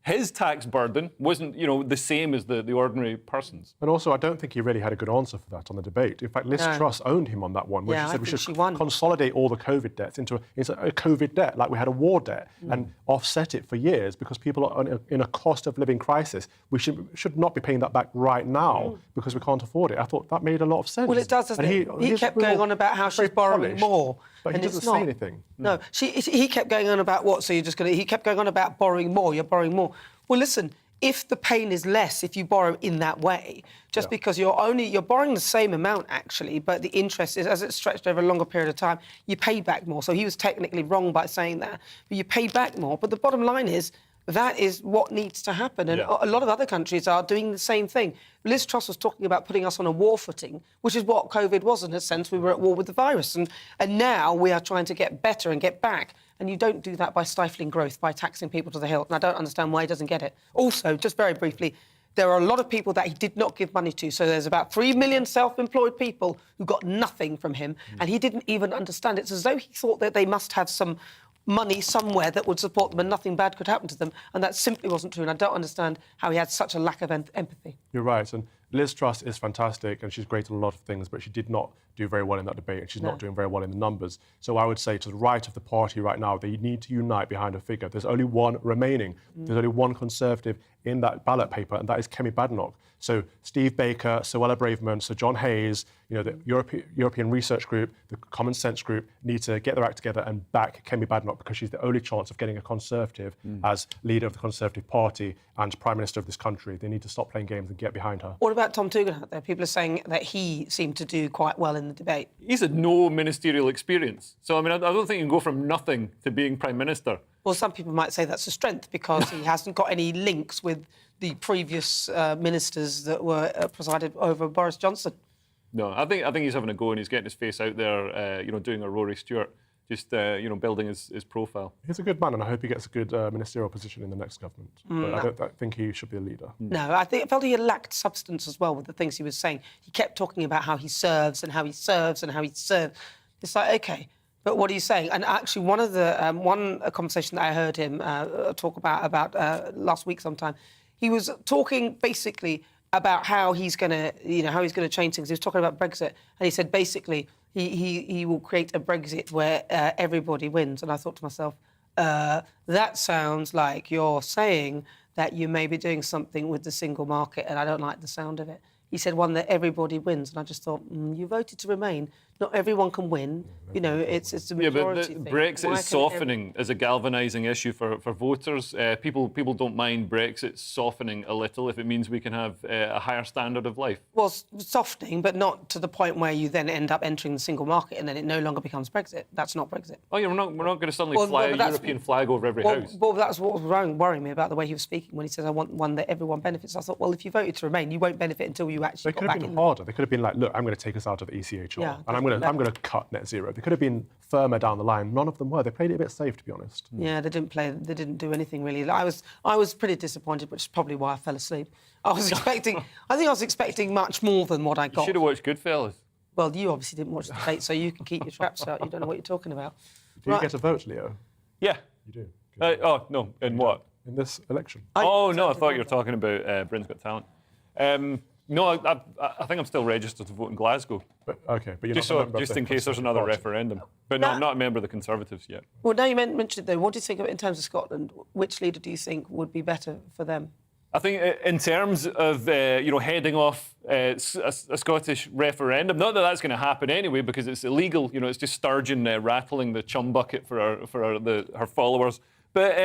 his tax burden wasn't, the same as the ordinary person's. And also, I don't think he really had a good answer for that on the debate. In fact, Liz Truss owned him on that one, where she said we should consolidate all the COVID debts into a COVID debt, like we had a war debt, and offset it for years, because people are in a cost of living crisis. We should not be paying that back right now because we can't afford it. I thought that made a lot of sense. Well, it does, doesn't it? He kept going on about how she's borrowing more. But he doesn't say anything. No, he kept going on about what? So he kept going on about borrowing more. You're borrowing more. Well, listen, if the pain is less if you borrow in that way, just because you're borrowing the same amount actually, but the interest is, as it's stretched over a longer period of time, you pay back more. So he was technically wrong by saying that, but you pay back more. But the bottom line is, that is what needs to happen. And a lot of other countries are doing the same thing. Liz Truss was talking about putting us on a war footing, which is what COVID was in a sense. We were at war with the virus. And now we are trying to get better and get back. And you don't do that by stifling growth, by taxing people to the hilt. And I don't understand why he doesn't get it. Also, just very briefly, there are a lot of people that he did not give money to. So there's about 3 million self-employed people who got nothing from him. And he didn't even understand it. It's as though he thought that they must have some money somewhere that would support them and nothing bad could happen to them. And that simply wasn't true. And I don't understand how he had such a lack of empathy. You're right. And Liz Truss is fantastic and she's great at a lot of things, but she did not do very well in that debate and she's not doing very well in the numbers. So I would say to the right of the party right now, they need to unite behind a figure. There's only one remaining. There's only one Conservative in that ballot paper, and that is Kemi Badenoch. So Steve Baker, Suella Braverman, Sir John Hayes, the European Research Group, the Common Sense Group need to get their act together and back Kemi Badenoch, because she's the only chance of getting a Conservative as leader of the Conservative Party and Prime Minister of this country. They need to stop playing games and get behind her. What about Tom Tugendhat there? People are saying that he seemed to do quite well in the debate. He's had no ministerial experience. So, I don't think you can go from nothing to being Prime Minister. Well, some people might say that's a strength because he hasn't got any links with the previous ministers that were presided over Boris Johnson. No, I think he's having a go and he's getting his face out there, doing a Rory Stewart, just building his profile. He's a good man, and I hope he gets a good ministerial position in the next government. But I don't think he should be a leader. No, I felt he lacked substance as well with the things he was saying. He kept talking about how he serves and how he serves and how he serves. It's like, OK, but what are you saying? And actually, one of the a conversation that I heard him talk about last week sometime, he was talking basically about how he's going to change things. He was talking about Brexit, and he said basically he will create a Brexit where everybody wins. And I thought to myself, that sounds like you're saying that you may be doing something with the single market, and I don't like the sound of it. He said one that everybody wins, and I just thought, you voted to remain. Not everyone can win. It's a majority thing. Brexit is softening as a galvanising issue for voters. People don't mind Brexit softening a little if it means we can have a higher standard of life. Well, softening, but not to the point where you then end up entering the single market and then it no longer becomes Brexit. That's not Brexit. Oh, yeah, we're not going to suddenly fly a European flag over every house. Well, that's what was worrying me about the way he was speaking when he says, I want one that everyone benefits. I thought, well, if you voted to remain, you won't benefit until you actually got back in. They could have been harder. They could have been like, look, I'm going to take us out of the ECHR, and I'm going to cut net zero. They could have been firmer down the line. None of them were. They played it a bit safe, to be honest. Yeah, they didn't do anything really. I was pretty disappointed, which is probably why I fell asleep. I think I was expecting much more than what I got. You should have watched Goodfellas. Well, you obviously didn't watch the debate, so you can keep your traps out. You don't know what you're talking about. Do you get a vote, Leo? Yeah. You do? Oh, no. In what? In this election. I thought you were talking about Britain's Got Talent. No, I think I'm still registered to vote in Glasgow. But you're just not a member just of in the case there's another Party. referendum. But no, I'm not a member of the Conservatives yet. Well, now you mentioned it, though. What do you think of it in terms of Scotland? Which leader do you think would be better for them? I think in terms of heading off a Scottish referendum, not that that's going to happen anyway because it's illegal. It's just Sturgeon rattling the chum bucket for her followers. But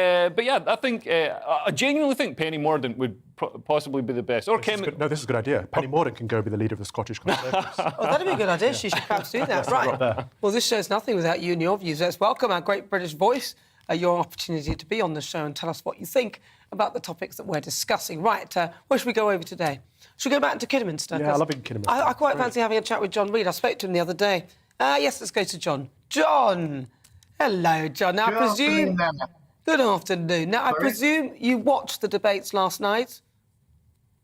yeah, I think I genuinely think Penny Mordaunt would possibly be the best. Or this is a good idea. Penny Mordaunt can go be the leader of the Scottish Conservatives. Oh, that'd be a good idea. She should perhaps do that. Right. Well, this show's nothing without you and your views. Let's welcome our great British voice, your opportunity to be on the show and tell us what you think about the topics that we're discussing. Right, where should we go over today? Should we go back to Kidderminster? Yeah, I love it in Kidderminster. I quite fancy having a chat with John Reid. I spoke to him the other day. Yes, let's go to John. John! Hello, John. Now, I presume... Good afternoon. Now, I presume you watched the debates last night?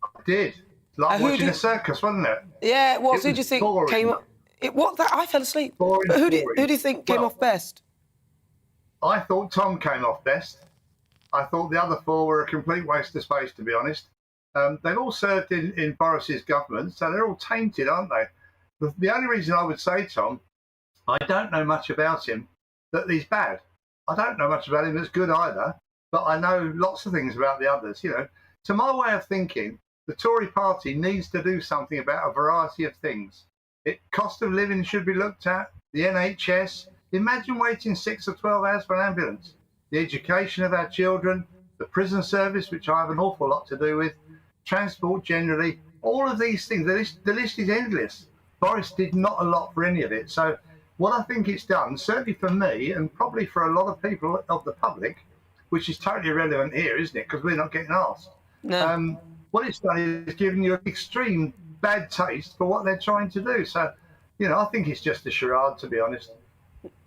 I did. Like watching a circus, wasn't it? Yeah, who do you think came up? I fell asleep. Boring, but who do you think came off best? I thought Tom came off best. I thought the other four were a complete waste of space, to be honest. They've all served in Boris's government, so they're all tainted, aren't they? The only reason I would say, Tom, I don't know much about him, that he's bad. I don't know much about him that's good either, but I know lots of things about the others. To my way of thinking, the Tory party needs to do something about a variety of things. Cost of living should be looked at, the NHS. Imagine waiting 6 or 12 hours for an ambulance. The education of our children, the prison service, which I have an awful lot to do with, transport generally, all of these things. The list is endless. Boris did not a lot for any of it. So what I think it's done, certainly for me and probably for a lot of people of the public, which is totally irrelevant here, isn't it? Because we're not getting asked. No. What it's done is given you an extreme bad taste for what they're trying to do. So, I think it's just a charade, to be honest.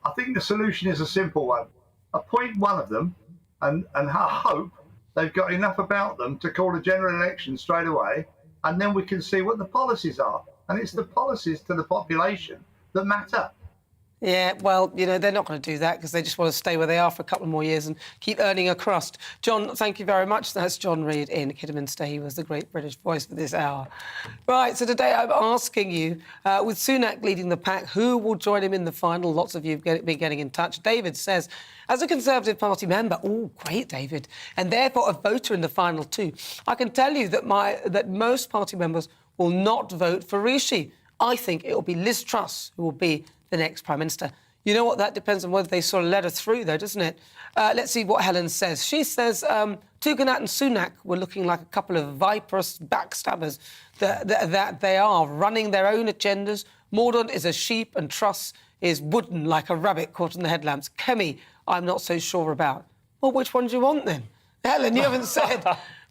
I think the solution is a simple one. Appoint one of them and I hope they've got enough about them to call a general election straight away, and then we can see what the policies are. And it's the policies to the population that matter. Yeah, well, they're not going to do that because they just want to stay where they are for a couple more years and keep earning a crust. John, thank you very much. That's John Reid in Kidderminster. He was the great British voice for this hour. Right, so today I'm asking you, with Sunak leading the pack, who will join him in the final? Lots of you have been getting in touch. David says, as a Conservative Party member, oh, great, David, and therefore a voter in the final too, I can tell you that most party members will not vote for Rishi. I think it will be Liz Truss who will be the next Prime Minister. You know what? That depends on whether they sort of let her through, though, doesn't it? Let's see what Helen says. She says Tugendhat and Sunak were looking like a couple of viperous backstabbers that they are, running their own agendas. Mordaunt is a sheep and Truss is wooden like a rabbit caught in the headlamps. Kemi, I'm not so sure about. Well, which one do you want, then? Helen, you haven't said.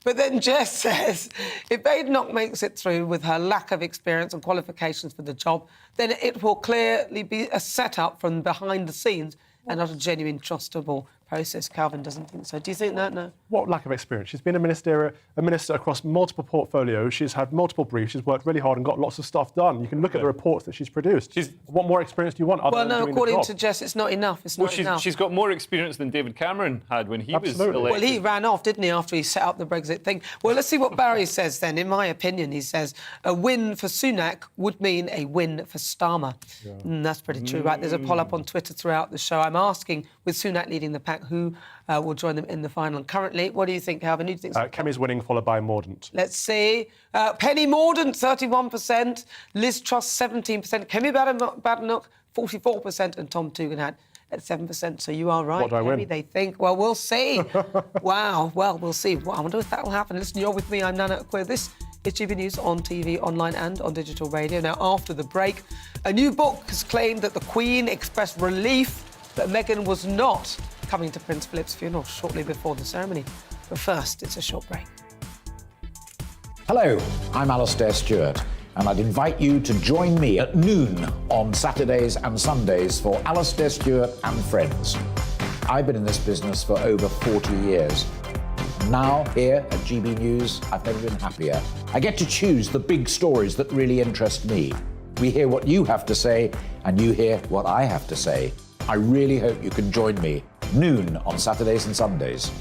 But then Jess says, if Badenoch makes it through with her lack of experience and qualifications for the job, then it will clearly be a setup from behind the scenes and not a genuine, trustable process. Calvin doesn't think so. Do you think that? No. What lack of experience? She's been a minister across multiple portfolios. She's had multiple briefs. She's worked really hard and got lots of stuff done. You can look at the reports that she's produced. What more experience do you want? Well, no, according to Jess, it's not enough. It's not enough. She's got more experience than David Cameron had when he was elected. Well, he ran off, didn't he, after he set up the Brexit thing? Well, let's see what Barry says then. In my opinion, he says a win for Sunak would mean a win for Starmer. Yeah. That's pretty true, right? There's a poll up on Twitter throughout the show. I'm asking, with Sunak leading the pack, who will join them in the final? And currently, what do you think, Calvin? Who do you think? Kemi's winning, followed by Mordaunt. Let's see. Penny Mordaunt, 31%. Liz Truss, 17%. Kemi Badenoch, 44%. And Tom Tugendhat at 7%. So you are right, what do I Kemi, win? they think. Well, we'll see. Wow. Well, we'll see. Well, I wonder if that will happen. Listen, you're with me. I'm Nana Akua. This is GB News on TV, online and on digital radio. Now, after the break, a new book has claimed that the Queen expressed relief that Meghan was not coming to Prince Philip's funeral shortly before the ceremony. But first, it's a short break. Hello, I'm Alastair Stewart, and I'd invite you to join me at noon on Saturdays and Sundays for Alastair Stewart and Friends. I've been in this business for over 40 years. Now, here at GB News, I've never been happier. I get to choose the big stories that really interest me. We hear what you have to say, and you hear what I have to say. I really hope you can join me, noon on Saturdays and Sundays.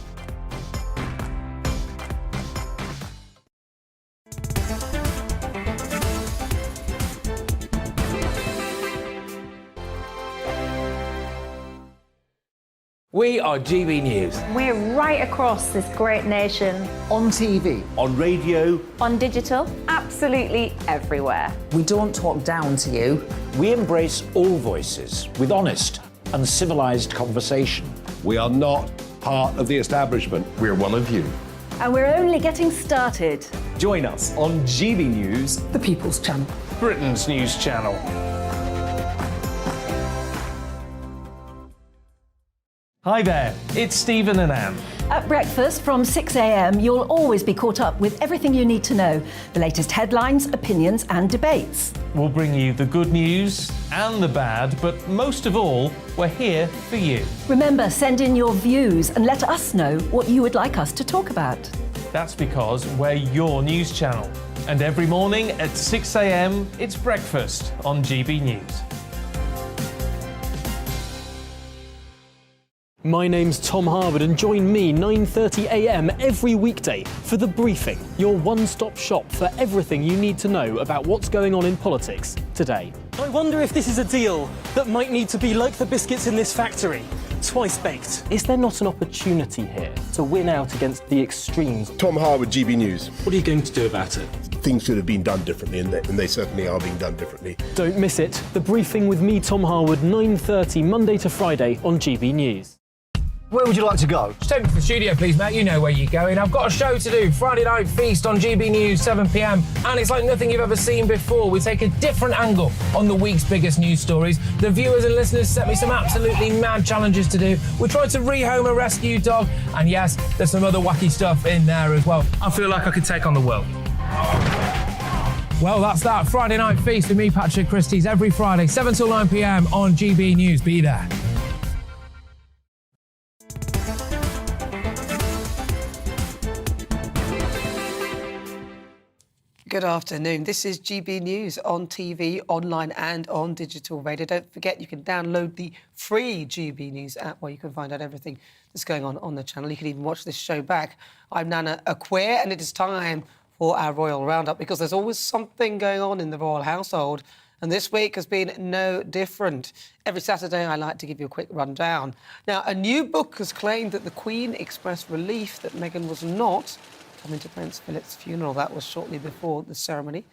We are GB News. We're right across this great nation. On TV. On radio. On digital. Absolutely everywhere. We don't talk down to you. We embrace all voices with honest and civilised conversation. We are not part of the establishment. We're one of you. And we're only getting started. Join us on GB News, The People's Channel. Britain's news channel. Hi there, it's Stephen and Anne. At breakfast from 6 a.m, you'll always be caught up with everything you need to know, the latest headlines, opinions and debates. We'll bring you the good news and the bad, but most of all, we're here for you. Remember, send in your views and let us know what you would like us to talk about. That's because we're your news channel. And every morning at 6 a.m, it's breakfast on GB News. My name's Tom Harwood, and join me 9:30 a.m. every weekday for The Briefing, your one-stop shop for everything you need to know about what's going on in politics today. I wonder if this is a deal that might need to be like the biscuits in this factory, twice baked. Is there not an opportunity here to win out against the extremes? Tom Harwood, GB News. What are you going to do about it? Things should have been done differently, and they certainly are being done differently. Don't miss it. The Briefing with me, Tom Harwood, 9:30 Monday to Friday on GB News. Where would you like to go? Just take me to the studio, please, mate. You know where you're going. I've got a show to do. Friday Night Feast on GB News, 7 p.m. And it's like nothing you've ever seen before. We take a different angle on the week's biggest news stories. The viewers and listeners set me some absolutely mad challenges to do. We tried to rehome a rescue dog. And yes, there's some other wacky stuff in there as well. I feel like I could take on the world. Well, that's that. Friday Night Feast with me, Patrick Christie's, every Friday, 7 till 9 p.m. on GB News. Be there. Good afternoon. This is GB News on TV, online and on digital radio. Don't forget you can download the free GB News app where you can find out everything that's going on the channel. You can even watch this show back. I'm Nana Akua, and it is time for our Royal Roundup because there's always something going on in the royal household, and this week has been no different. Every Saturday I like to give you a quick rundown. Now, a new book has claimed that the Queen expressed relief that Meghan was not coming to Prince Philip's funeral. That was shortly before the ceremony.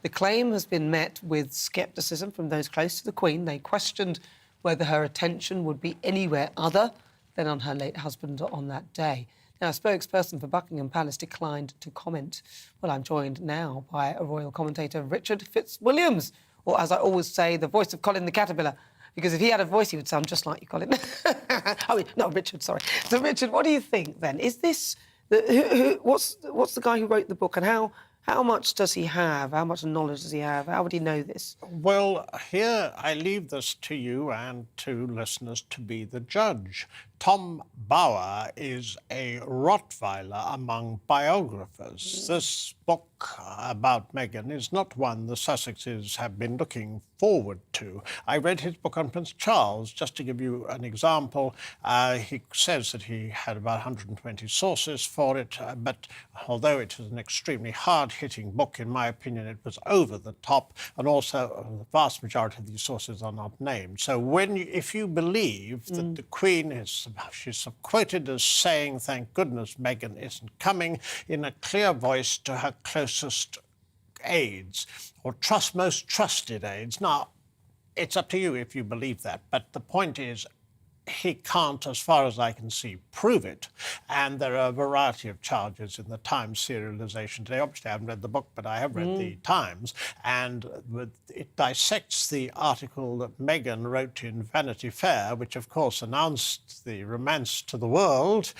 The claim has been met with scepticism from those close to the Queen. They questioned whether her attention would be anywhere other than on her late husband on that day. Now, a spokesperson for Buckingham Palace declined to comment. Well, I'm joined now by a royal commentator, Richard Fitzwilliams, or as I always say, the voice of Colin the Caterpillar, because if he had a voice, he would sound just like you, Colin. I mean, no, Richard, sorry. So, Richard, what do you think, then? Is this What's the guy who wrote the book, and how much does he have? How much knowledge does he have? How would he know this? Well, here I leave this to you and to listeners to be the judge. Tom Bauer is a Rottweiler among biographers. This book about Meghan is not one the Sussexes have been looking forward to. I read his book on Prince Charles, just to give you an example. He says that he had about 120 sources for it, but although it is an extremely hard-hitting book, in my opinion, it was over the top, and also the vast majority of these sources are not named. So if you believe that the Queen she's quoted as saying, "Thank goodness Meghan isn't coming," in a clear voice to her closest aides, or most trusted aides. Now, it's up to you if you believe that, but the point is, he can't, as far as I can see, prove it. And there are a variety of charges in the Times serialization today. Obviously, I haven't read the book, but I have read the Times. And it dissects the article that Meghan wrote in Vanity Fair, which, of course, announced the romance to the world.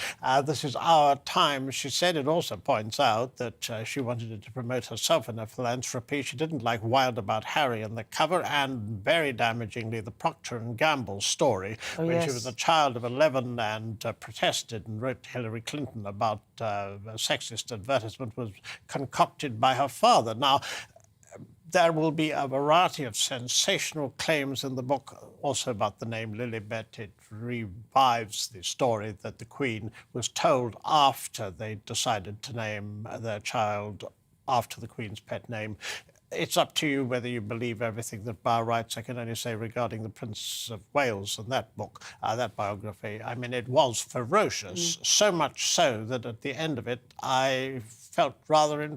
This is our time, she said. It also points out that she wanted to promote herself in her philanthropy. She didn't like Wild About Harry on the cover, and very damagingly, the Procter & Gamble story, when she was a child of 11 and protested and wrote to Hillary Clinton about a sexist advertisement, was concocted by her father. Now, there will be a variety of sensational claims in the book, also about the name Lilibet. It revives the story that the Queen was told after they decided to name their child after the Queen's pet name. It's up to you whether you believe everything that Bauer writes. I can only say regarding the Prince of Wales and that book, that biography, I mean, it was ferocious, so much so that at the end of it, I felt rather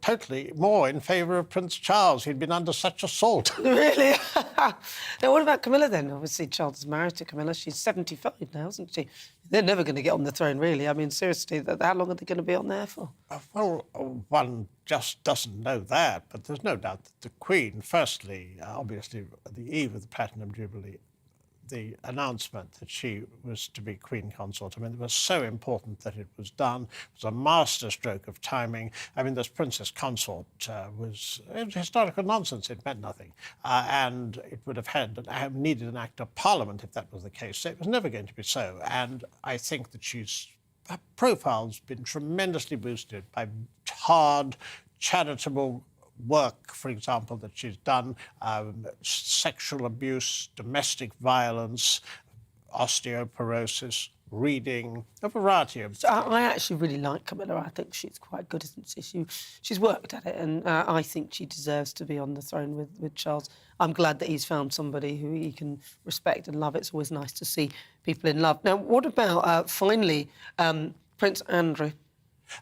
totally more in favour of Prince Charles. He'd been under such assault. Really? Now, what about Camilla then? Obviously, Charles is married to Camilla. She's 75 now, isn't she? They're never going to get on the throne, really. I mean, seriously, how long are they going to be on there for? Well, one just doesn't know that, but there's no doubt that the Queen, firstly, obviously, at the eve of the Platinum Jubilee, the announcement that she was to be Queen Consort, I mean, it was so important that it was done. It was a masterstroke of timing. I mean, this Princess Consort it was historical nonsense. It meant nothing. And it would have needed an act of Parliament if that was the case. So it was never going to be so. And I think that her profile's been tremendously boosted by hard, charitable work, for example, that she's done, sexual abuse, domestic violence, osteoporosis, reading, a variety of... So I actually really like Camilla. I think she's quite good, isn't she? She's worked at it, and I think she deserves to be on the throne with Charles. I'm glad that he's found somebody who he can respect and love. It's always nice to see people in love. Now, what about, finally, Prince Andrew?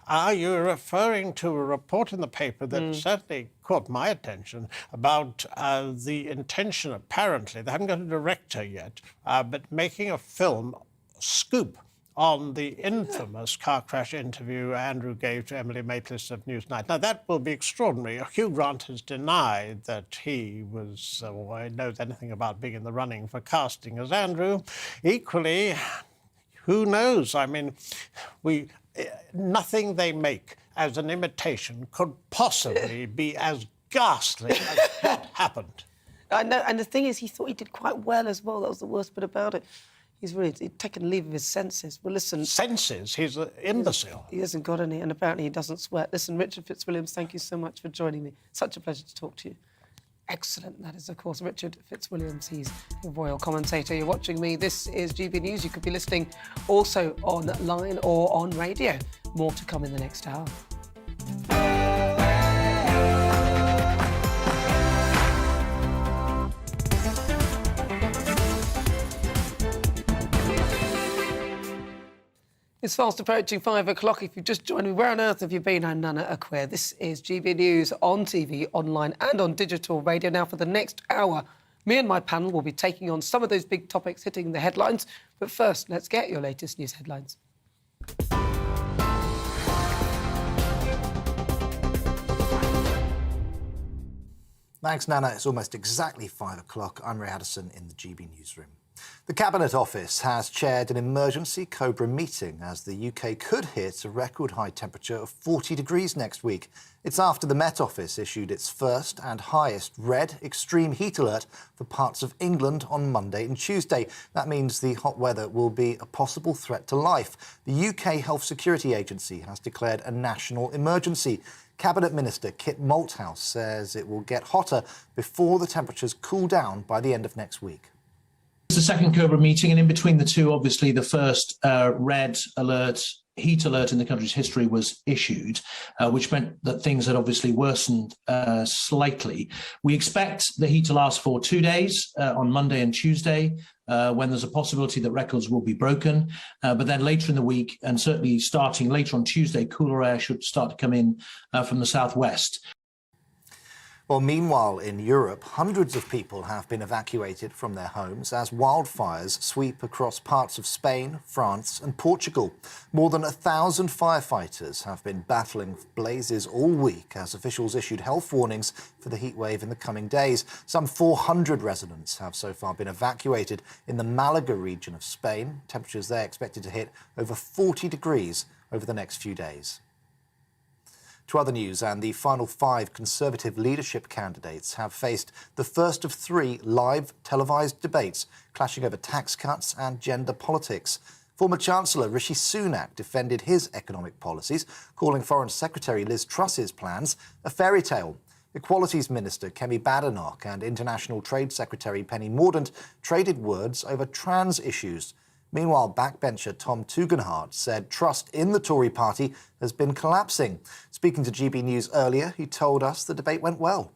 Are you referring to a report in the paper that certainly caught my attention about the intention, apparently, they haven't got a director yet, but making a film scoop on the infamous car crash interview Andrew gave to Emily Maitlis of Newsnight. Now, that will be extraordinary. Hugh Grant has denied that he was, or knows anything about being in the running for casting as Andrew. Equally, who knows? I mean, nothing they make as an imitation could possibly be as ghastly as what happened. I know, and the thing is, he thought he did quite well as well. That was the worst bit about it. He'd taken leave of his senses. Well, listen... Senses? He's an imbecile. He hasn't got any, and apparently he doesn't sweat. Listen, Richard Fitzwilliams, thank you so much for joining me. Such a pleasure to talk to you. Excellent. That is, of course, Richard Fitzwilliams. He's a royal commentator. You're watching me. This is GB News. You could be listening also online or on radio. More to come in the next hour. It's fast approaching 5 o'clock. If you've just joined me, where on earth have you been? I'm Nana Akua. This is GB News on TV, online and on digital radio. Now, for the next hour, me and my panel will be taking on some of those big topics hitting the headlines. But first, let's get your latest news headlines. Thanks, Nana. It's almost exactly 5 o'clock. I'm Ray Addison in the GB newsroom. The Cabinet Office has chaired an emergency Cobra meeting as the UK could hit a record high temperature of 40 degrees next week. It's after the Met Office issued its first and highest red extreme heat alert for parts of England on Monday and Tuesday. That means the hot weather will be a possible threat to life. The UK Health Security Agency has declared a national emergency. Cabinet Minister Kit Malthouse says it will get hotter before the temperatures cool down by the end of next week. It's the second Cobra meeting, and in between the two, obviously, the first red alert, heat alert in the country's history was issued, which meant that things had obviously worsened slightly. We expect the heat to last for 2 days on Monday and Tuesday, when there's a possibility that records will be broken. But then later in the week, and certainly starting later on Tuesday, cooler air should start to come in from the southwest. Well, meanwhile, in Europe, hundreds of people have been evacuated from their homes as wildfires sweep across parts of Spain, France and Portugal. More than 1,000 firefighters have been battling blazes all week as officials issued health warnings for the heatwave in the coming days. Some 400 residents have so far been evacuated in the Malaga region of Spain. Temperatures there expected to hit over 40 degrees over the next few days. To other news, and the final 5 Conservative leadership candidates have faced the first of 3 live televised debates, clashing over tax cuts and gender politics. Former Chancellor Rishi Sunak defended his economic policies, calling Foreign Secretary Liz Truss's plans a fairy tale. Equalities Minister Kemi Badenoch and International Trade Secretary Penny Mordaunt traded words over trans issues. Meanwhile, backbencher Tom Tugendhat said trust in the Tory party has been collapsing. Speaking to GB News earlier, he told us the debate went well.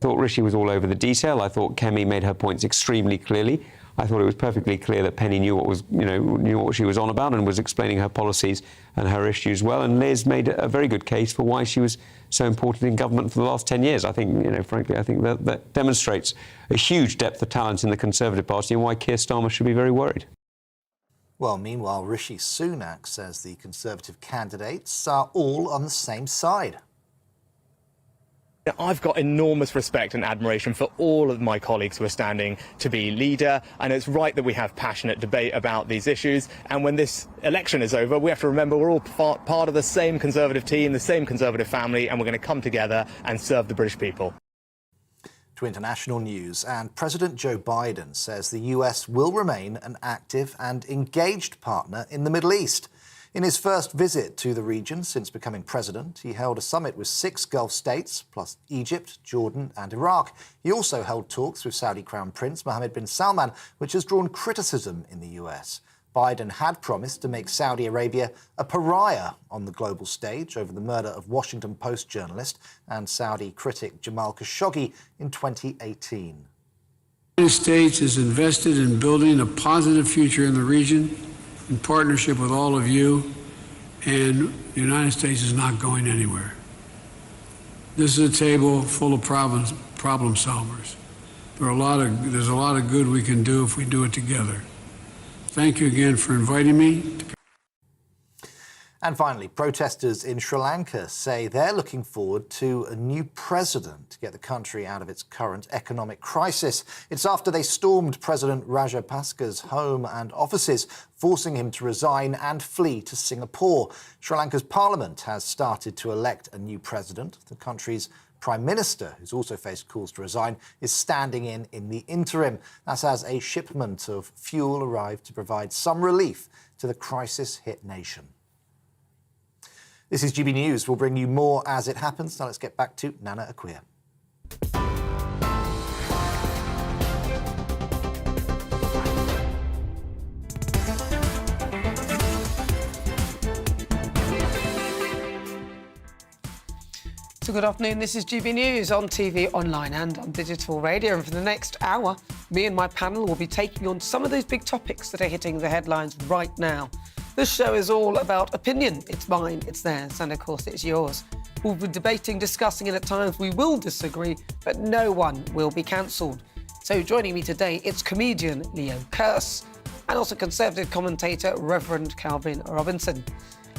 I thought Rishi was all over the detail. I thought Kemi made her points extremely clearly. I thought it was perfectly clear that Penny knew what she was on about and was explaining her policies and her issues well. And Liz made a very good case for why she was so important in government for the last 10 years. I think, frankly, I think that demonstrates a huge depth of talent in the Conservative Party and why Keir Starmer should be very worried. Well, meanwhile, Rishi Sunak says the Conservative candidates are all on the same side. I've got enormous respect and admiration for all of my colleagues who are standing to be leader, and it's right that we have passionate debate about these issues. And when this election is over, we have to remember we're all part of the same Conservative team, the same Conservative family, and we're going to come together and serve the British people. To international news, and President Joe Biden says the US will remain an active and engaged partner in the Middle East. In his first visit to the region since becoming president, he held a summit with 6 Gulf states, plus Egypt, Jordan and Iraq. He also held talks with Saudi Crown Prince Mohammed bin Salman, which has drawn criticism in the US. Biden had promised to make Saudi Arabia a pariah on the global stage over the murder of Washington Post journalist and Saudi critic Jamal Khashoggi in 2018. The United States is invested in building a positive future in the region in partnership with all of you, and the United States is not going anywhere. This is a table full of problem solvers. There's a lot of good we can do if we do it together. Thank you again for inviting me. And finally, protesters in Sri Lanka say they're looking forward to a new president to get the country out of its current economic crisis. It's after they stormed President Rajapaksa's home and offices, forcing him to resign and flee to Singapore. Sri Lanka's parliament has started to elect a new president. The country's Prime Minister, who's also faced calls to resign, is standing in the interim. That's as a shipment of fuel arrived to provide some relief to the crisis-hit nation. This is GB News. We'll bring you more as it happens. Now let's get back to Nana Akua. So good afternoon, this is GB News on TV, online and on digital radio. And for the next hour, me and my panel will be taking on some of those big topics that are hitting the headlines right now. This show is all about opinion. It's mine, it's theirs, and of course it's yours. We'll be debating, discussing, and at times we will disagree, but no one will be cancelled. So joining me today, it's comedian Leo Kearse and also Conservative commentator Reverend Calvin Robinson.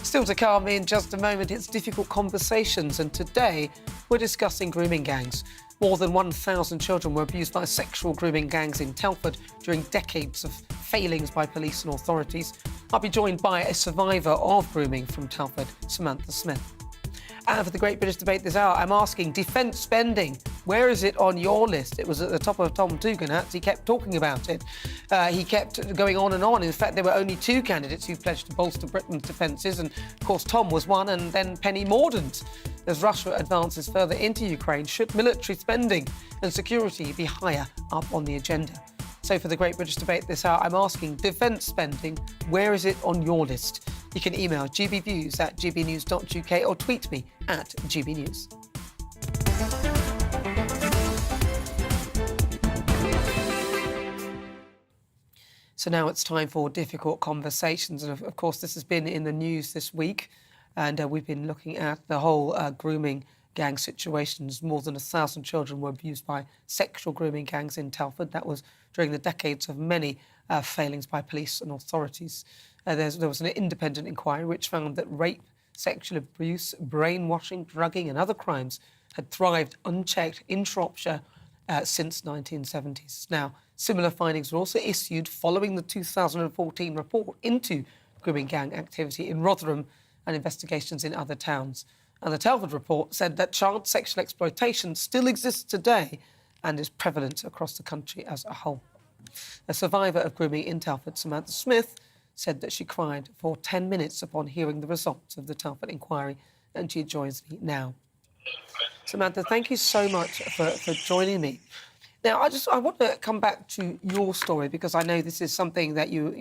Still to come in just a moment, it's difficult conversations, and today we're discussing grooming gangs. More than 1,000 children were abused by sexual grooming gangs in Telford during decades of failings by police and authorities. I'll be joined by a survivor of grooming from Telford, Samantha Smith. And for the Great British Debate this hour, I'm asking defence spending. Where is it on your list? It was at the top of Tom Tugendhat's. He kept talking about it. He kept going on and on. In fact, there were only two candidates who pledged to bolster Britain's defences, and of course Tom was one, and then Penny Mordaunt. As Russia advances further into Ukraine, should military spending and security be higher up on the agenda? So for the Great British Debate this hour, I'm asking defence spending, where is it on your list? You can email gbviews@gbnews.uk or tweet me at gbnews. So now it's time for difficult conversations. And of course, this has been in the news this week. And we've been looking at the whole grooming gang situations. More than 1,000 children were abused by sexual grooming gangs in Telford. That was during the decades of many failings by police and authorities. There was an independent inquiry which found that rape, sexual abuse, brainwashing, drugging and other crimes had thrived unchecked in Shropshire since 1970s. Now, similar findings were also issued following the 2014 report into grooming gang activity in Rotherham and investigations in other towns. And the Telford report said that child sexual exploitation still exists today and is prevalent across the country as a whole. A survivor of grooming in Telford, Samantha Smith, said that she cried for 10 minutes upon hearing the results of the Telford inquiry, and she joins me now. Samantha, thank you so much for joining me. Now, I want to come back to your story because I know this is something that you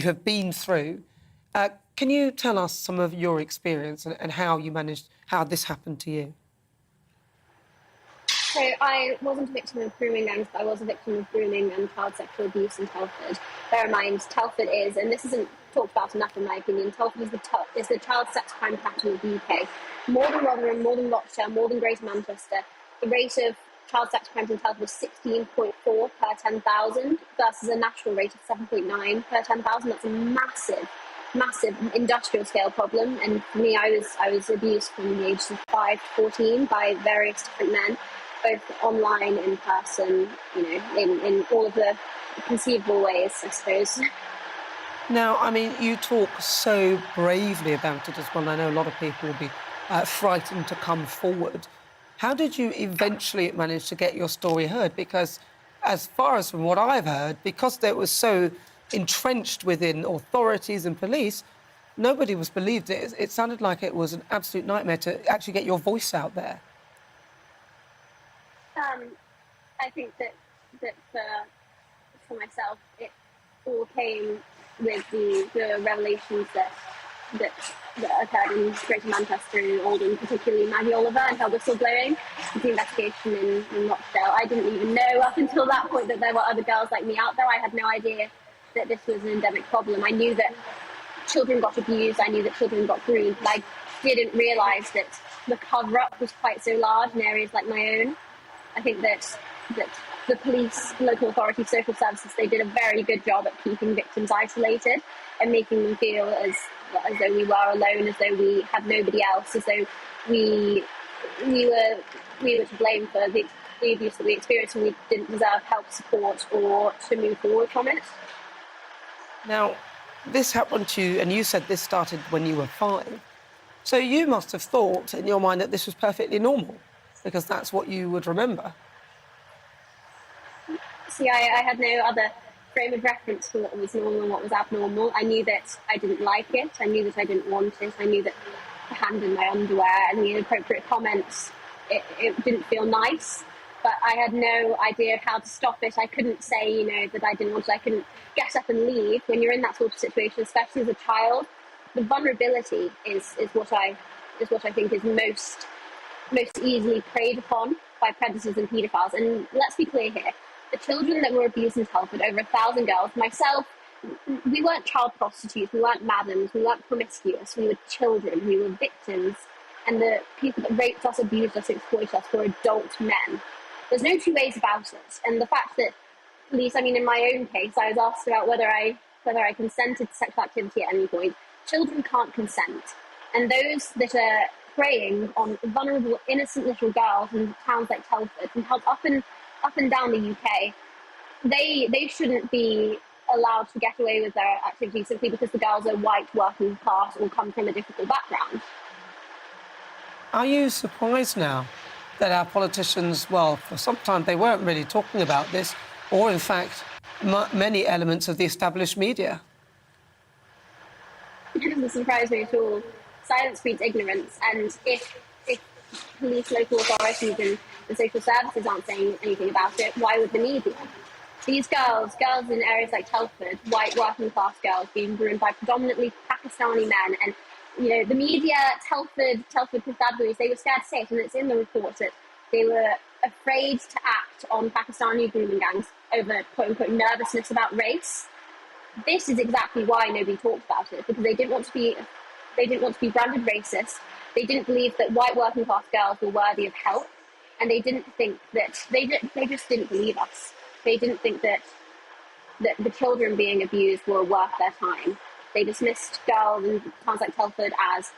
have been through. Can you tell us some of your experience and how this happened to you? So I wasn't a victim of grooming gangs, but I was a victim of grooming and child sexual abuse in Telford. Bear in mind, Telford is, and this isn't talked about enough in my opinion, Telford is the child sex crime capital of the UK. More than Rotherham, more than Rochdale, more than Greater Manchester. The rate of child sex crimes in Telford was 16.4 per 10,000 versus a national rate of 7.9 per 10,000. That's a massive industrial scale problem. And for me, I was abused from the ages of 5 to 14 by various different men, both online, in person, in all of the conceivable ways, I suppose. Now, I mean, you talk so bravely about it as well. I know a lot of people will be frightened to come forward. How did you eventually manage to get your story heard? Because as far as from what I've heard, because it was so entrenched within authorities and police, nobody was believed it. It sounded like it was an absolute nightmare to actually get your voice out there. I think that for myself, it all came with the revelations that occurred in Greater Manchester and Oldham, particularly Maggie Oliver and her whistleblowing, the investigation in Rochdale. I didn't even know up until that point that there were other girls like me out there. I had no idea that this was an endemic problem. I knew that children got abused, I knew that children got groomed, but I didn't realise that the cover-up was quite so large in areas like my own. I think that the police, local authorities, social services, they did a very good job at keeping victims isolated and making them feel as though we were alone, as though we had nobody else, as though we were to blame for the abuse that we experienced and we didn't deserve help, support, or to move forward from it. Now, this happened to you, and you said this started when you were 5. So you must have thought in your mind that this was perfectly normal, because that's what you would remember. See, I had no other frame of reference for what was normal and what was abnormal. I knew that I didn't like it. I knew that I didn't want it. I knew that the hand in my underwear and the inappropriate comments, it didn't feel nice. But I had no idea of how to stop it. I couldn't say, that I didn't want it. I couldn't get up and leave. When you're in that sort of situation, especially as a child, the vulnerability is what I think is most easily preyed upon by predators and paedophiles. And let's be clear here. The children that were abused in Telford, over 1,000 girls, myself, we weren't child prostitutes, we weren't madams, we weren't promiscuous, we were children, we were victims. And the people that raped us, abused us, exploited us were adult men. There's no two ways about it. And the fact that police, in my own case, I was asked about whether I consented to sexual activity at any point. Children can't consent. And those that are preying on vulnerable, innocent little girls in towns like Telford and up and down the UK, they shouldn't be allowed to get away with their activities simply because the girls are white, working class, or come from a difficult background. Are you surprised now that our politicians, well, for some time they weren't really talking about this, or in fact, many elements of the established media? It doesn't surprise me at all. Silence breeds ignorance, and if police, local authorities and the social services aren't saying anything about it, why would the media? These girls in areas like Telford, white working class girls being groomed by predominantly Pakistani men, and the media, Telford constabularies, they were scared to say it, and it's in the report that they were afraid to act on Pakistani grooming gangs over quote-unquote nervousness about race. This is exactly why nobody talked about it, because they didn't want to be branded racist. They didn't believe that white working class girls were worthy of help, and they didn't think that they just didn't believe us. They didn't think that the children being abused were worth their time. They dismissed girls in towns like Telford as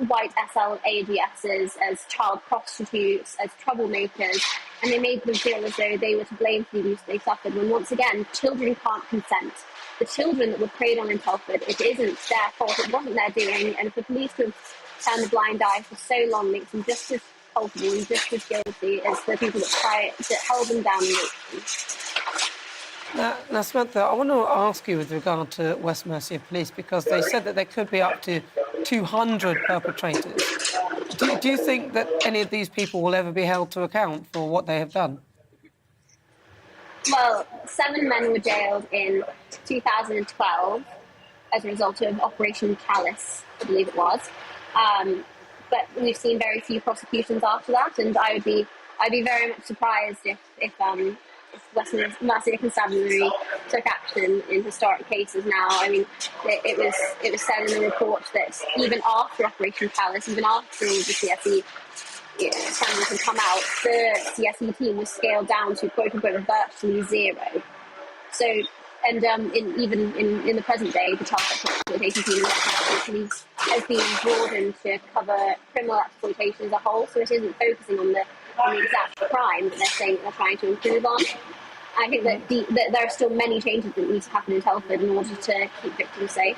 white SLADSs, as child prostitutes, as troublemakers, and they made them feel as though they were to blame for the abuse they suffered, when once again, children can't consent. The children that were preyed on in Telford, it isn't their fault, it wasn't their doing, and for police to have turned a blind eye for so long makes them just as culpable and just as guilty as the people that held them down and raped them. Now, Samantha, I want to ask you with regard to West Mercia Police, because they said that there could be up to 200 perpetrators. Do you think that any of these people will ever be held to account for what they have done? Well, 7 men were jailed in 2012 as a result of Operation Chalice, I believe it was. But we've seen very few prosecutions after that, and I'd be very much surprised if West Mercia Constabulary took action in historic cases now. I mean, it was said in the report that even after Operation Chalice, even after all the CSE scandals had come out, the CSE team was scaled down to quote-unquote virtually zero. So, and even in the present day, the child exploitation team police has been broadened to cover criminal exploitation as a whole, so it isn't focusing on the exact crime that they're saying that they're trying to improve on. I think that there are still many changes that need to happen in Telford in order to keep victims safe.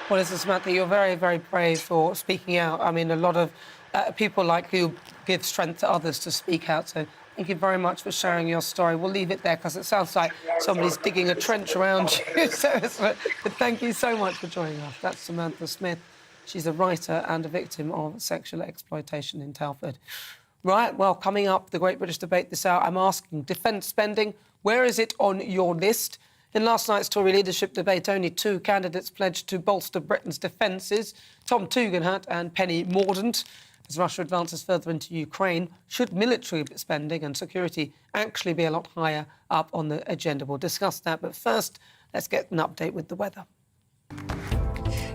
Well, listen, Samantha, you're very, very brave for speaking out. I mean, a lot of people like you give strength to others to speak out, so thank you very much for sharing your story. We'll leave it there because it sounds like somebody's digging a trench around you. But thank you so much for joining us. That's Samantha Smith. She's a writer and a victim of sexual exploitation in Telford. Right, well, coming up, the Great British Debate this hour, I'm asking, defence spending, where is it on your list? In last night's Tory leadership debate, only 2 candidates pledged to bolster Britain's defences, Tom Tugendhat and Penny Mordaunt. As Russia advances further into Ukraine, should military spending and security actually be a lot higher up on the agenda? We'll discuss that, but first, let's get an update with the weather.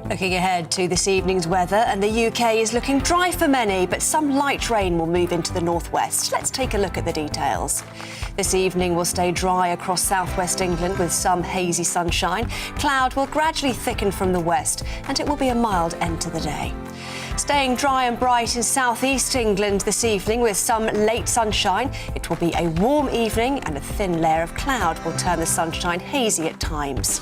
Looking ahead to this evening's weather, and the UK is looking dry for many, but some light rain will move into the northwest. Let's take a look at the details. This evening will stay dry across southwest England with some hazy sunshine. Cloud will gradually thicken from the west, and it will be a mild end to the day. Staying dry and bright in southeast England this evening with some late sunshine. It will be a warm evening, and a thin layer of cloud will turn the sunshine hazy at times.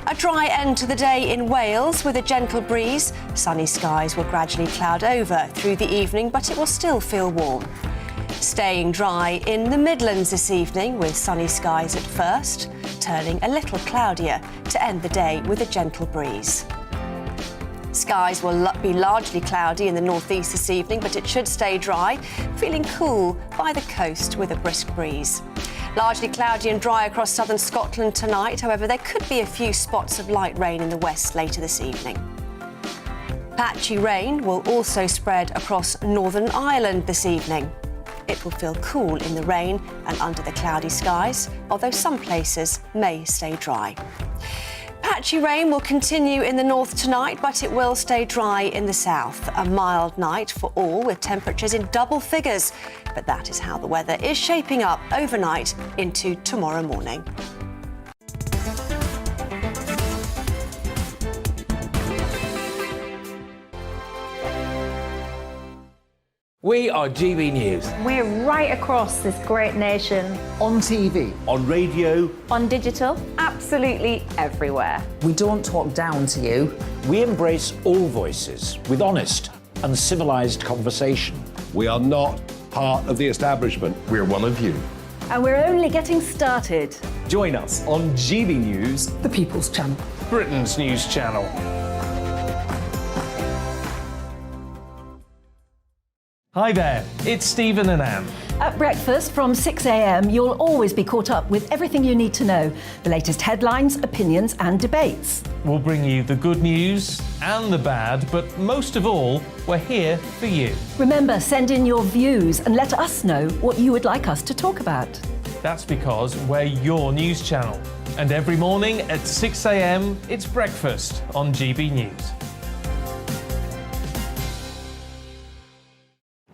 A dry end to the day in Wales with a gentle breeze. Sunny skies will gradually cloud over through the evening, but it will still feel warm. Staying dry in the Midlands this evening with sunny skies at first, turning a little cloudier to end the day with a gentle breeze. Skies will be largely cloudy in the northeast this evening, but it should stay dry, feeling cool by the coast with a brisk breeze. Largely cloudy and dry across southern Scotland tonight. However, there could be a few spots of light rain in the west later this evening. Patchy rain will also spread across Northern Ireland this evening. It will feel cool in the rain and under the cloudy skies, although some places may stay dry. Patchy rain will continue in the north tonight, but it will stay dry in the south. A mild night for all, with temperatures in double figures. But that is how the weather is shaping up overnight into tomorrow morning. We are GB News. We're right across this great nation. On TV. On radio. On digital, absolutely everywhere. We don't talk down to you. We embrace all voices with honest and civilised conversation. We are not part of the establishment. We're one of you. And we're only getting started. Join us on GB News, The People's Channel. Britain's news channel. Hi there, it's Stephen and Anne. At breakfast from 6 a.m, you'll always be caught up with everything you need to know, the latest headlines, opinions and debates. We'll bring you the good news and the bad, but most of all, we're here for you. Remember, send in your views and let us know what you would like us to talk about. That's because we're your news channel. And every morning at 6 a.m, it's breakfast on GB News.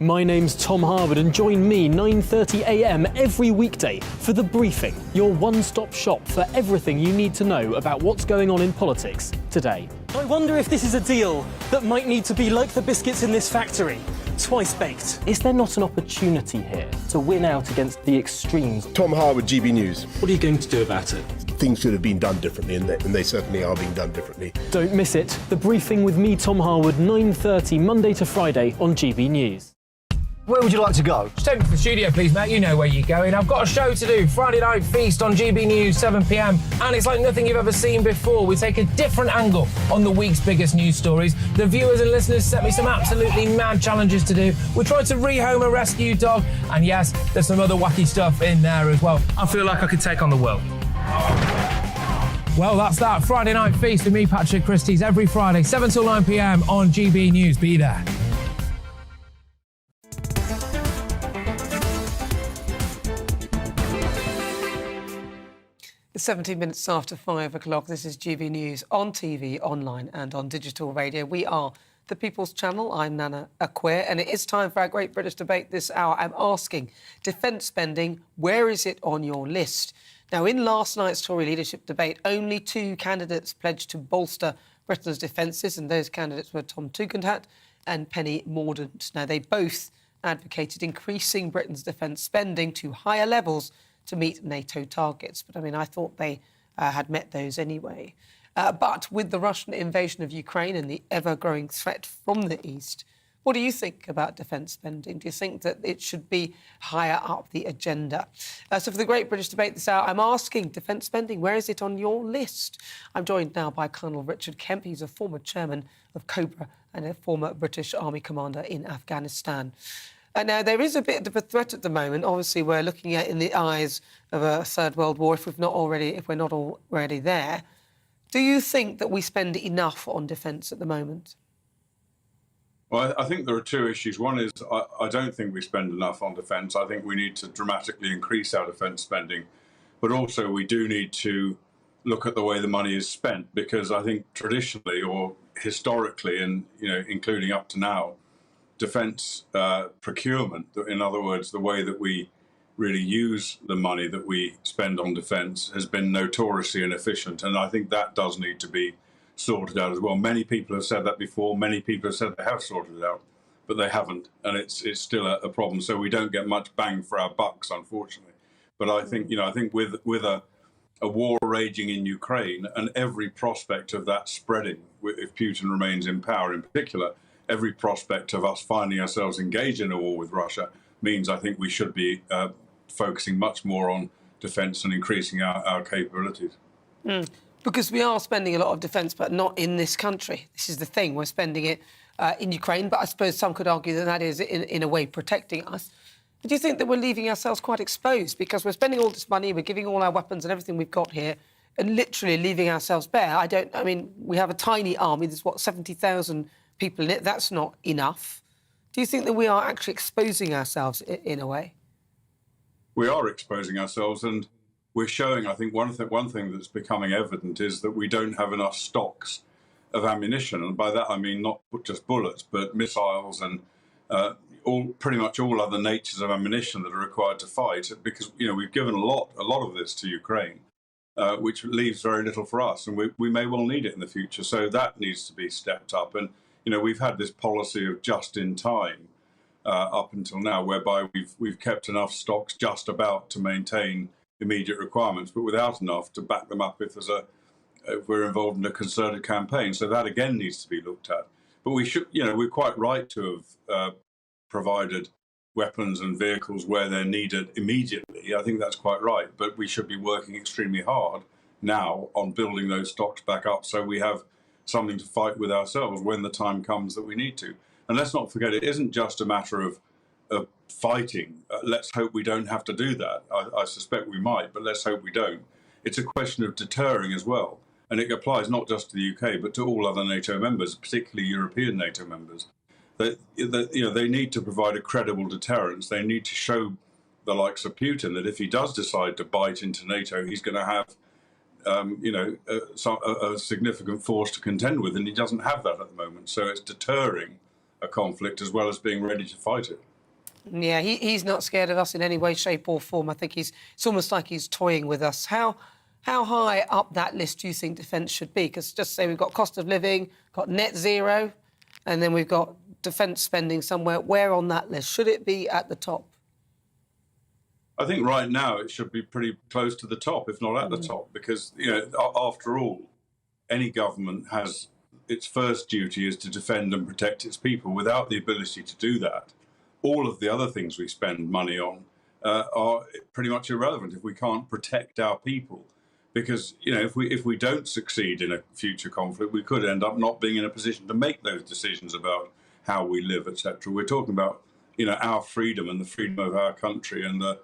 My name's Tom Harwood and join me 9:30 a.m. every weekday for The Briefing, your one-stop shop for everything you need to know about what's going on in politics today. I wonder if this is a deal that might need to be like the biscuits in this factory, twice baked. Is there not an opportunity here to win out against the extremes? Tom Harwood, GB News. What are you going to do about it? Things should have been done differently, and they certainly are being done differently. Don't miss it. The Briefing with me, Tom Harwood, 9:30 Monday to Friday on GB News. Where would you like to go? Just take me to the studio, please, mate. You know where you're going. I've got a show to do. Friday Night Feast on GB News, 7 p.m. And it's like nothing you've ever seen before. We take a different angle on the week's biggest news stories. The viewers and listeners set me some absolutely mad challenges to do. We tried to rehome a rescue dog. And yes, there's some other wacky stuff in there as well. I feel like I could take on the world. Well, that's that. Friday Night Feast with me, Patrick Christie's, every Friday, 7 till 9 p.m. on GB News. Be there. It's 17 minutes after 5 o'clock. This is GB News on TV, online and on digital radio. We are The People's Channel. I'm Nana Akua, and it is time for our Great British Debate this hour. I'm asking, defence spending, where is it on your list? Now, in last night's Tory leadership debate, only two candidates pledged to bolster Britain's defences, and those candidates were Tom Tugendhat and Penny Mordaunt. Now, they both advocated increasing Britain's defence spending to higher levels to meet NATO targets. But, I mean, I thought they had met those anyway. But with the Russian invasion of Ukraine and the ever-growing threat from the east, what do you think about defence spending? Do you think that it should be higher up the agenda? So for the Great British Debate this hour, I'm asking, defence spending, where is it on your list? I'm joined now by Colonel Richard Kemp. He's a former chairman of Cobra and a former British Army commander in Afghanistan. Now, there is a bit of a threat at the moment. Obviously, we're looking at in the eyes of a Third World War, if we're not already there. Do you think that we spend enough on defence at the moment? Well, I think there are two issues. One is I don't think we spend enough on defence. I think we need to dramatically increase our defence spending. But also we do need to look at the way the money is spent, because I think traditionally or historically, and including up to now, defence procurement, in other words, the way that we really use the money that we spend on defence, has been notoriously inefficient. And I think that does need to be sorted out as well. Many people have said that before. Many people have said they have sorted it out, but they haven't. And it's still a problem. So we don't get much bang for our bucks, unfortunately. But I think, with a war raging in Ukraine and every prospect of that spreading, if Putin remains in power in particular, every prospect of us finding ourselves engaged in a war with Russia means I think we should be focusing much more on defence and increasing our capabilities. Because we are spending a lot of defence, but not in this country. This is the thing. We're spending it in Ukraine, but I suppose some could argue that that is, in a way, protecting us. But do you think that we're leaving ourselves quite exposed? Because we're spending all this money, we're giving all our weapons and everything we've got here, and literally leaving ourselves bare. We have a tiny army. There's, 70,000 people in it. That's not enough. Do you think that we are actually exposing ourselves in a way? We are exposing ourselves, and we're showing, I think, one thing that's becoming evident is that we don't have enough stocks of ammunition. And by that, I mean not just bullets, but missiles and pretty much all other natures of ammunition that are required to fight. Because, we've given a lot of this to Ukraine, which leaves very little for us. And we may well need it in the future. So that needs to be stepped up. And, we've had this policy of just in time, up until now, whereby we've kept enough stocks just about to maintain immediate requirements, but without enough to back them up if we're involved in a concerted campaign. So that again needs to be looked at. But we should, we're quite right to have provided weapons and vehicles where they're needed immediately. I think that's quite right. But we should be working extremely hard now on building those stocks back up so we have something to fight with ourselves when the time comes that we need to. And let's not forget, it isn't just a matter of fighting. Let's hope we don't have to do that. I suspect we might, but let's hope we don't. It's a question of deterring as well. And it applies not just to the UK, but to all other NATO members, particularly European NATO members. That they need to provide a credible deterrence. They need to show the likes of Putin that if he does decide to bite into NATO, he's going to have a significant force to contend with, and he doesn't have that at the moment. So it's deterring a conflict as well as being ready to fight it. Yeah, he's not scared of us in any way, shape or form. I think it's almost like he's toying with us. How high up that list do you think defence should be? Because just say we've got cost of living, got net zero, and then we've got defence spending somewhere. Where on that list? Should it be at the top? I think right now it should be pretty close to the top, if not at the top, because, after all, any government has its first duty is to defend and protect its people. Without the ability to do that, all of the other things we spend money on are pretty much irrelevant if we can't protect our people. Because, if we don't succeed in a future conflict, we could end up not being in a position to make those decisions about how we live, etc. We're talking about, our freedom and the freedom of our country and the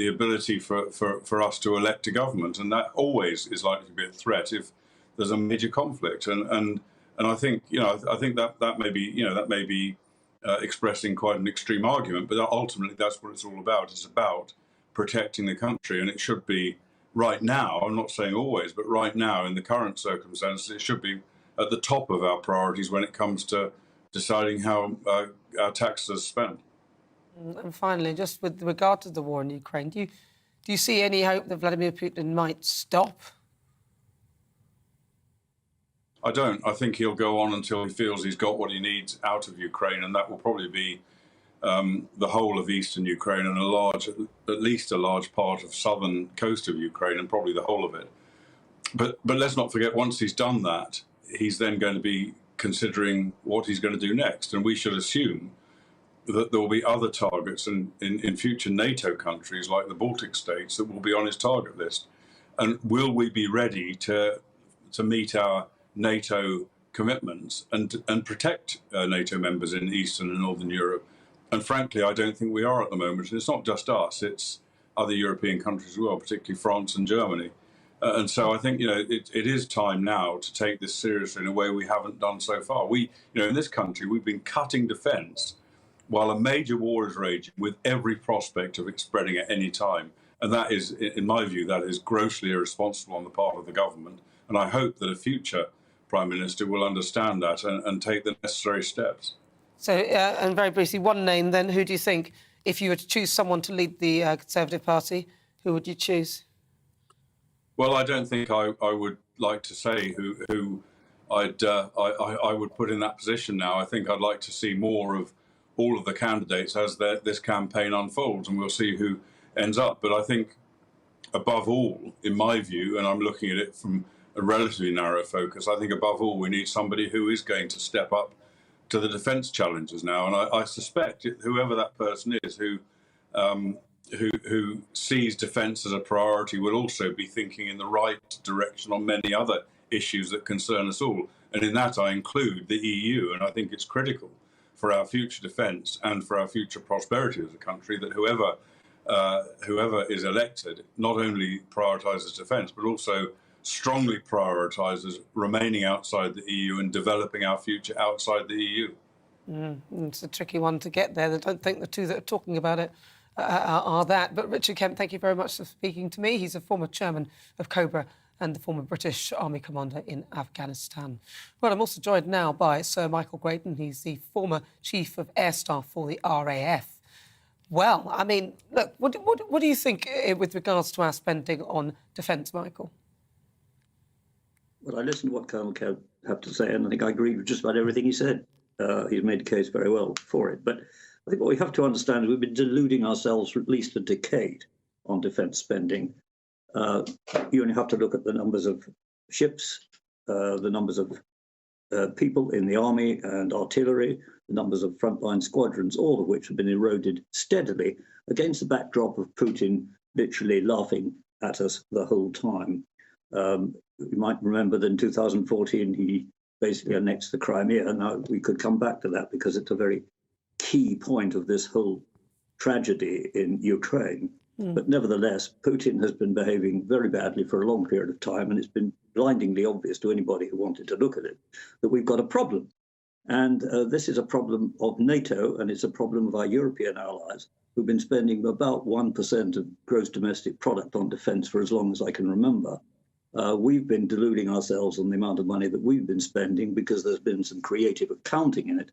ability for us to elect a government, and that always is likely to be a threat if there's a major conflict. And I think that may be expressing quite an extreme argument, but ultimately that's what it's all about. It's about protecting the country, and it should be right now. I'm not saying always, but right now in the current circumstances, it should be at the top of our priorities when it comes to deciding how our taxes are spent. And finally, just with regard to the war in Ukraine, do you see any hope that Vladimir Putin might stop? I don't. I think he'll go on until he feels he's got what he needs out of Ukraine, and that will probably be the whole of eastern Ukraine and at least a large part of southern coast of Ukraine, and probably the whole of it. But let's not forget, once he's done that, he's then going to be considering what he's going to do next, and we should assume that there will be other targets in future NATO countries like the Baltic states that will be on his target list. And will we be ready to meet our NATO commitments and protect NATO members in Eastern and Northern Europe? And frankly, I don't think we are at the moment. And it's not just us, it's other European countries as well, particularly France and Germany. And so I think, it is time now to take this seriously in a way we haven't done so far. In this country, we've been cutting defence while a major war is raging with every prospect of it spreading at any time. And that is, in my view, that is grossly irresponsible on the part of the government. And I hope that a future Prime Minister will understand that and take the necessary steps. So, and very briefly, one name then, who do you think, if you were to choose someone to lead the Conservative Party, who would you choose? Well, I don't think I would like to say who I would put in that position now. I think I'd like to see more of all of the candidates as this campaign unfolds, and we'll see who ends up. But I think, above all, in my view, and I'm looking at it from a relatively narrow focus, I think above all we need somebody who is going to step up to the defence challenges now. And I suspect whoever that person is who sees defence as a priority will also be thinking in the right direction on many other issues that concern us all. And in that I include the EU, and I think it's critical for our future defence and for our future prosperity as a country that whoever is elected not only prioritises defence, but also strongly prioritises remaining outside the EU and developing our future outside the EU. It's a tricky one to get there. I don't think the two that are talking about it are that. But Richard Kemp, thank you very much for speaking to me. He's a former chairman of COBRA and the former British Army commander in Afghanistan. Well, I'm also joined now by Sir Michael Graydon. He's the former Chief of Air Staff for the RAF. Well, I mean, look, what do you think with regards to our spending on defence, Michael? Well, I listened to what Colonel Kemp had to say, and I think I agree with just about everything he said. He's made a case very well for it. But I think what we have to understand is we've been deluding ourselves for at least a decade on defence spending. You only have to look at the numbers of ships, the numbers of people in the army and artillery, the numbers of frontline squadrons, all of which have been eroded steadily against the backdrop of Putin literally laughing at us the whole time. You might remember that in 2014, he basically annexed the Crimea. Now, we could come back to that because it's a very key point of this whole tragedy in Ukraine. But nevertheless, Putin has been behaving very badly for a long period of time, and it's been blindingly obvious to anybody who wanted to look at it that we've got a problem. And this is a problem of NATO, and it's a problem of our European allies, who've been spending about 1% of gross domestic product on defence for as long as I can remember. We've been deluding ourselves on the amount of money that we've been spending because there's been some creative accounting in it.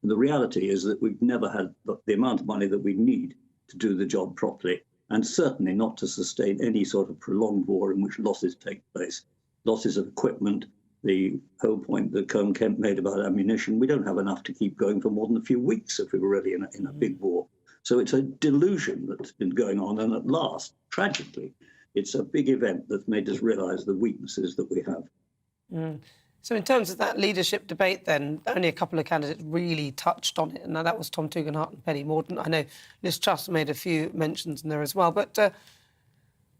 And the reality is that we've never had the amount of money that we need to do the job properly, and certainly not to sustain any sort of prolonged war in which losses take place. Losses of equipment, the whole point that Colonel Kemp made about ammunition, we don't have enough to keep going for more than a few weeks if we were really in a big war. So it's a delusion that's been going on, and at last, tragically, it's a big event that's made us realise the weaknesses that we have. So in terms of that leadership debate then, only a couple of candidates really touched on it. And now that was Tom Tugendhat and Penny Mordaunt. I know Liz Truss made a few mentions in there as well. But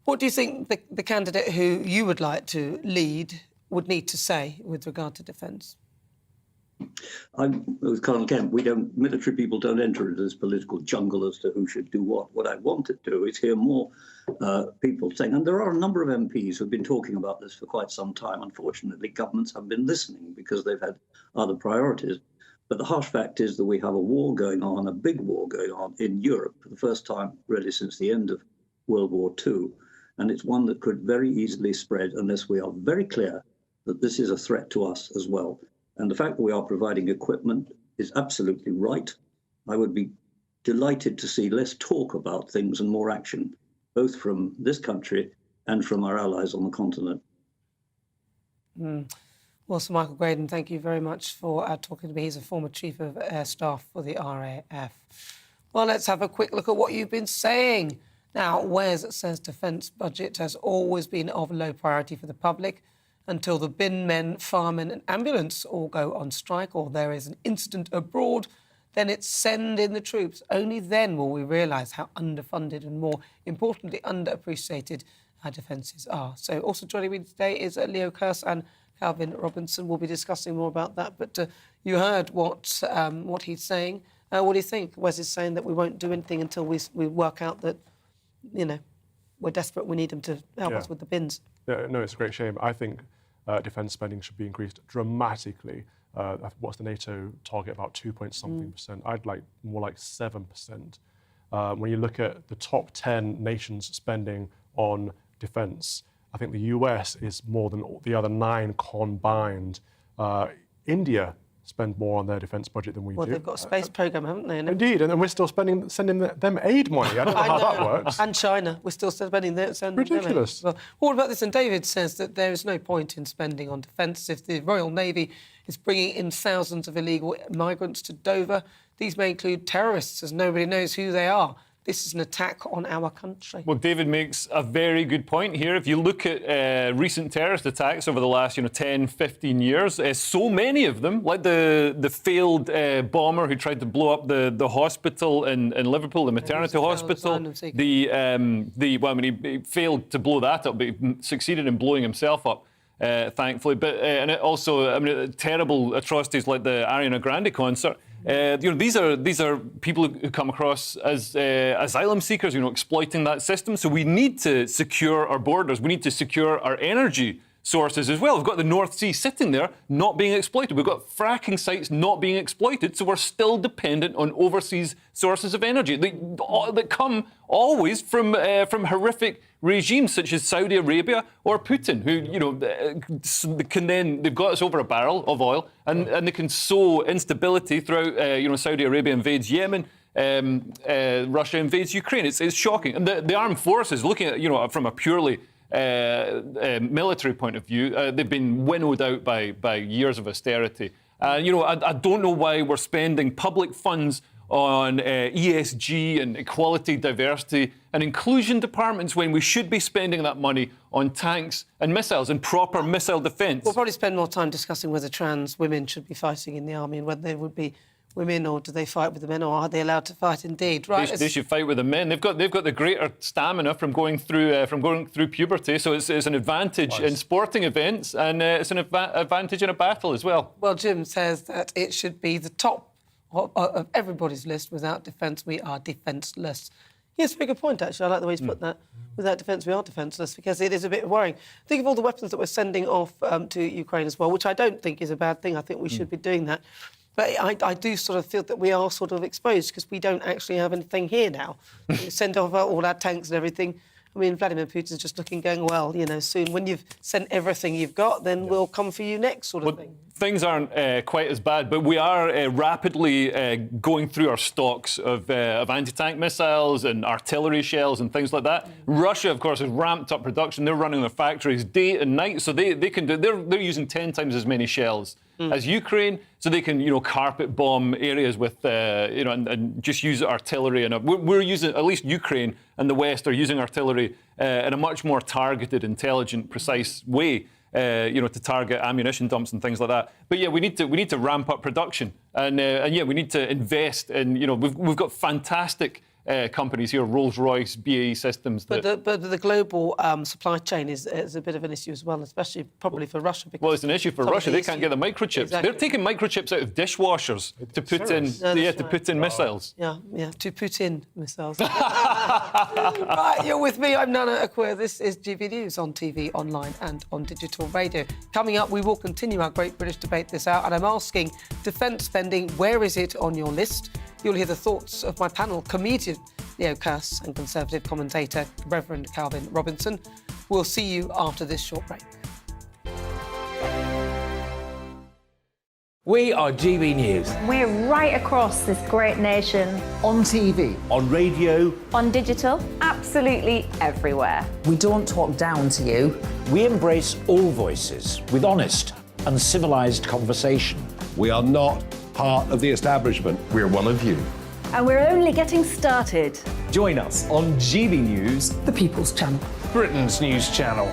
what do you think the candidate who you would like to lead would need to say with regard to defence? I'm with Colonel Kemp. Military people don't enter into this political jungle as to who should do what. What I want to do is hear more people saying, and there are a number of MPs who've been talking about this for quite some time. Unfortunately, governments have been listening because they've had other priorities. But the harsh fact is that we have a war going on, a big war going on in Europe for the first time really since the end of World War II. And it's one that could very easily spread unless we are very clear that this is a threat to us as well. And the fact that we are providing equipment is absolutely right. I would be delighted to see less talk about things and more action, both from this country and from our allies on the continent. Well, Sir Michael Graydon, thank you very much for talking to me. He's a former Chief of Air Staff for the RAF. Well, let's have a quick look at what you've been saying. Now, Wes says defence budget has always been of low priority for the public until the bin men, firemen and ambulance all go on strike or there is an incident abroad, then it's send in the troops. Only then will we realise how underfunded and, more importantly, underappreciated our defences are. So also joining me today is Leo Kearse and Calvin Robinson. We'll be discussing more about that. But you heard what he's saying. What do you think? Wes is saying that we won't do anything until we work out that, you know, we're desperate, we need them to help us with the bins. Yeah, no, it's a great shame. I think defence spending should be increased dramatically. What's the NATO target? About 2-point-something%. I'd like more like 7%. When you look at the top 10 nations spending on defence, I think the US is more than the other 9 combined. India spend more on their defence budget than we do. Well, they've got a space programme, haven't they? Indeed, and we're still sending them aid money. I don't know how that works. And China, we're still spending their... Ridiculous. Well, what about this? And David says that there is no point in spending on defence if the Royal Navy is bringing in thousands of illegal migrants to Dover. These may include terrorists, as nobody knows who they are. This is an attack on our country. Well, David makes a very good point here. If you look at recent terrorist attacks over the last 10, 15 years, so many of them, like the failed bomber who tried to blow up the hospital in Liverpool, the maternity hospital. He failed to blow that up, but he succeeded in blowing himself up. Thankfully, but and it also, terrible atrocities like the Ariana Grande concert. These are people who come across as asylum seekers, exploiting that system. So we need to secure our borders. We need to secure our energy sources as well. We've got the North Sea sitting there not being exploited. We've got fracking sites not being exploited, so we're still dependent on overseas sources of energy that come always from horrific regimes such as Saudi Arabia or Putin, who they've got us over a barrel of oil and they can sow instability throughout. Saudi Arabia invades Yemen. Russia invades Ukraine. It's shocking. And the armed forces, looking at from a purely military point of view, they've been winnowed out by years of austerity I don't know why we're spending public funds on ESG and equality, diversity and inclusion departments when we should be spending that money on tanks and missiles and proper missile defence. We'll probably spend more time discussing whether trans women should be fighting in the army and whether they would be women, or do they fight with the men, or are they allowed to fight indeed? Right? They should fight with the men. They've got the greater stamina from going through puberty, so it's an advantage in sporting events, and it's an advantage in a battle as well. Well, Jim says that it should be the top of everybody's list. Without defence, we are defenceless. Yes, very good point, actually. I like the way he's put that. Without defence, we are defenceless, because it is a bit worrying. Think of all the weapons that we're sending off to Ukraine as well, which I don't think is a bad thing. I think we should be doing that. But I do sort of feel that we are sort of exposed because we don't actually have anything here now. We send off all our tanks and everything. I mean, Vladimir Putin's just looking, going, well, you know, soon when you've sent everything you've got, then we'll come for you next, sort of thing. Things aren't quite as bad, but we are rapidly going through our stocks of anti-tank missiles and artillery shells and things like that. Russia, of course, has ramped up production. They're running their factories day and night, so they're using 10 times as many shells as Ukraine, so they can, carpet bomb areas with, and just use artillery. And we're using, at least Ukraine and the West are using artillery in a much more targeted, intelligent, precise way. To target ammunition dumps and things like that. But yeah, we need to ramp up production, and we need to invest in. We've got fantastic companies here, Rolls-Royce, BAE Systems. But the global supply chain is a bit of an issue as well, especially probably for Russia. Well, it's an issue for Russia. They can't get the microchips. Exactly. They're taking microchips out of dishwashers to put in missiles. Yeah, to put in missiles. Right, you're with me. I'm Nana Akua. This is GBNews on TV, online and on digital radio. Coming up, we will continue our Great British Debate this hour, and I'm asking defence spending, where is it on your list? You'll hear the thoughts of my panel, comedian Leo Cass and Conservative commentator Reverend Calvin Robinson. We'll see you after this short break. We are GB News. We're right across this great nation. On TV. On radio. On digital. Absolutely everywhere. We don't talk down to you. We embrace all voices with honest and civilised conversation. We are not part of the establishment. We're one of you. And we're only getting started. Join us on GB News, the People's Channel, Britain's news channel.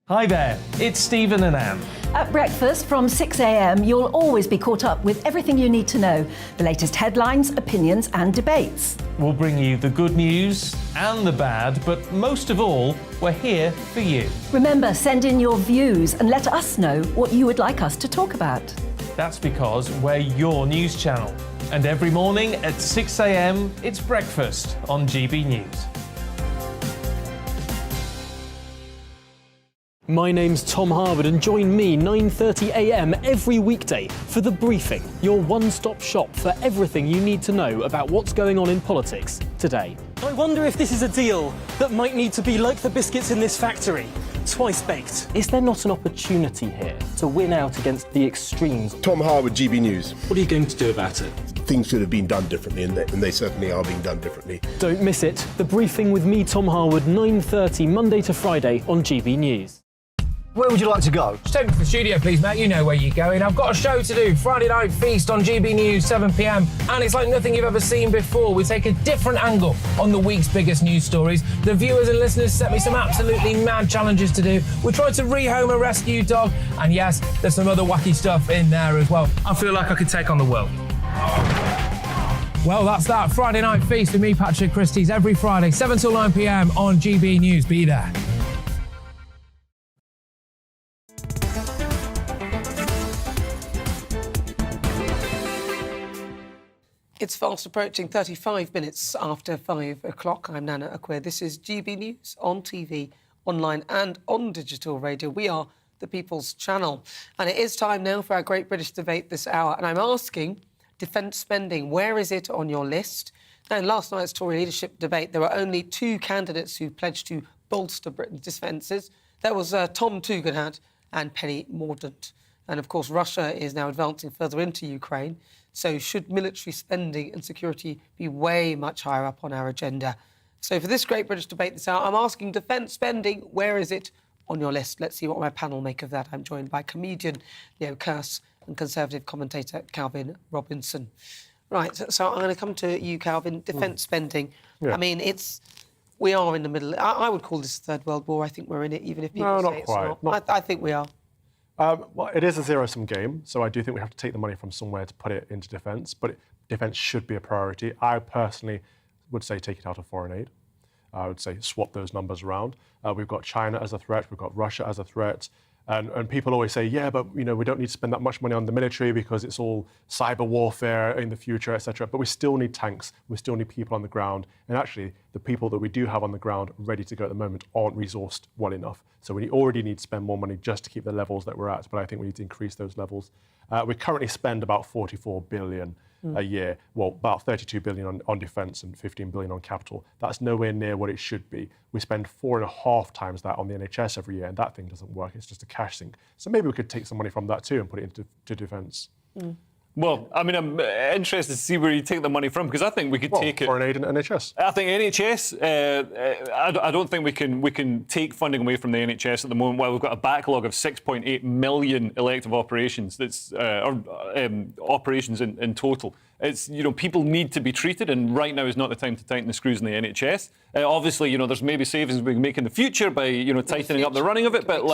Hi there, it's Stephen and Anne. At breakfast from 6 a.m, you'll always be caught up with everything you need to know, the latest headlines, opinions and debates. We'll bring you the good news and the bad, but most of all, we're here for you. Remember, send in your views and let us know what you would like us to talk about. That's because we're your news channel. And every morning at 6 a.m, it's breakfast on GB News. My name's Tom Harwood, and join me 9:30 a.m. every weekday for The Briefing, your one-stop shop for everything you need to know about what's going on in politics today. I wonder if this is a deal that might need to be like the biscuits in this factory, twice baked. Is there not an opportunity here to win out against the extremes? Tom Harwood, GB News. What are you going to do about it? Things should have been done differently, and they certainly are being done differently. Don't miss it. The Briefing with me, Tom Harwood, 9:30 Monday to Friday on GB News. Where would you like to go? Just take me to the studio, please, mate. You know where you're going. I've got a show to do. Friday Night Feast on GB News, 7 p.m. And it's like nothing you've ever seen before. We take a different angle on the week's biggest news stories. The viewers and listeners set me some absolutely mad challenges to do. We tried to rehome a rescue dog. And yes, there's some other wacky stuff in there as well. I feel like I could take on the world. Well, that's that. Friday Night Feast with me, Patrick Christie's, every Friday, 7 till 9 p.m. on GB News. Be there. It's fast approaching 35 minutes after 5 o'clock. I'm Nana Akua. This is GB News on TV, online and on digital radio. We are the People's Channel. And it is time now for our Great British Debate this hour. And I'm asking, defence spending, where is it on your list? Now, in last night's Tory leadership debate, there were only two candidates who pledged to bolster Britain's defences. That was Tom Tugendhat and Penny Mordaunt. And, of course, Russia is now advancing further into Ukraine. So should military spending and security be way much higher up on our agenda? So for this Great British Debate this hour, I'm asking defence spending, where is it on your list. Let's see what my panel make of that. I'm joined by comedian Leo Kearse and Conservative commentator Calvin Robinson. Right, so I'm going to come to you, Calvin. Defence spending. Yeah. I mean, we are in the middle. I would call this a Third World War. I think we're in it, even if people say it's not. I think we are. Well, it is a zero-sum game, so I do think we have to take the money from somewhere to put it into defence, but defence should be a priority. I personally would say take it out of foreign aid. I would say swap those numbers around. We've got China as a threat, we've got Russia as a threat, and people always say, yeah, but we don't need to spend that much money on the military because it's all cyber warfare in the future, etc. But we still need tanks, we still need people on the ground, and actually the people that we do have on the ground ready to go at the moment aren't resourced well enough. So we already need to spend more money just to keep the levels that we're at, but I think we need to increase those levels. We currently spend about 44 billion a year, well, about 32 billion on defence and 15 billion on capital. That's nowhere near what it should be. We spend 4.5 times that on the NHS every year, and that thing doesn't work. It's just a cash sink. So maybe we could take some money from that too and put it into defence. Well, I mean, I'm interested to see where you take the money from, because I think we could take it. Foreign aid and NHS. I think NHS. I don't think we can take funding away from the NHS at the moment. While we've got a backlog of 6.8 million elective operations, that's operations in total. It's people need to be treated, and right now is not the time to tighten the screws in the NHS. Obviously, there's maybe savings we can make in the future by tightening up the running of it, but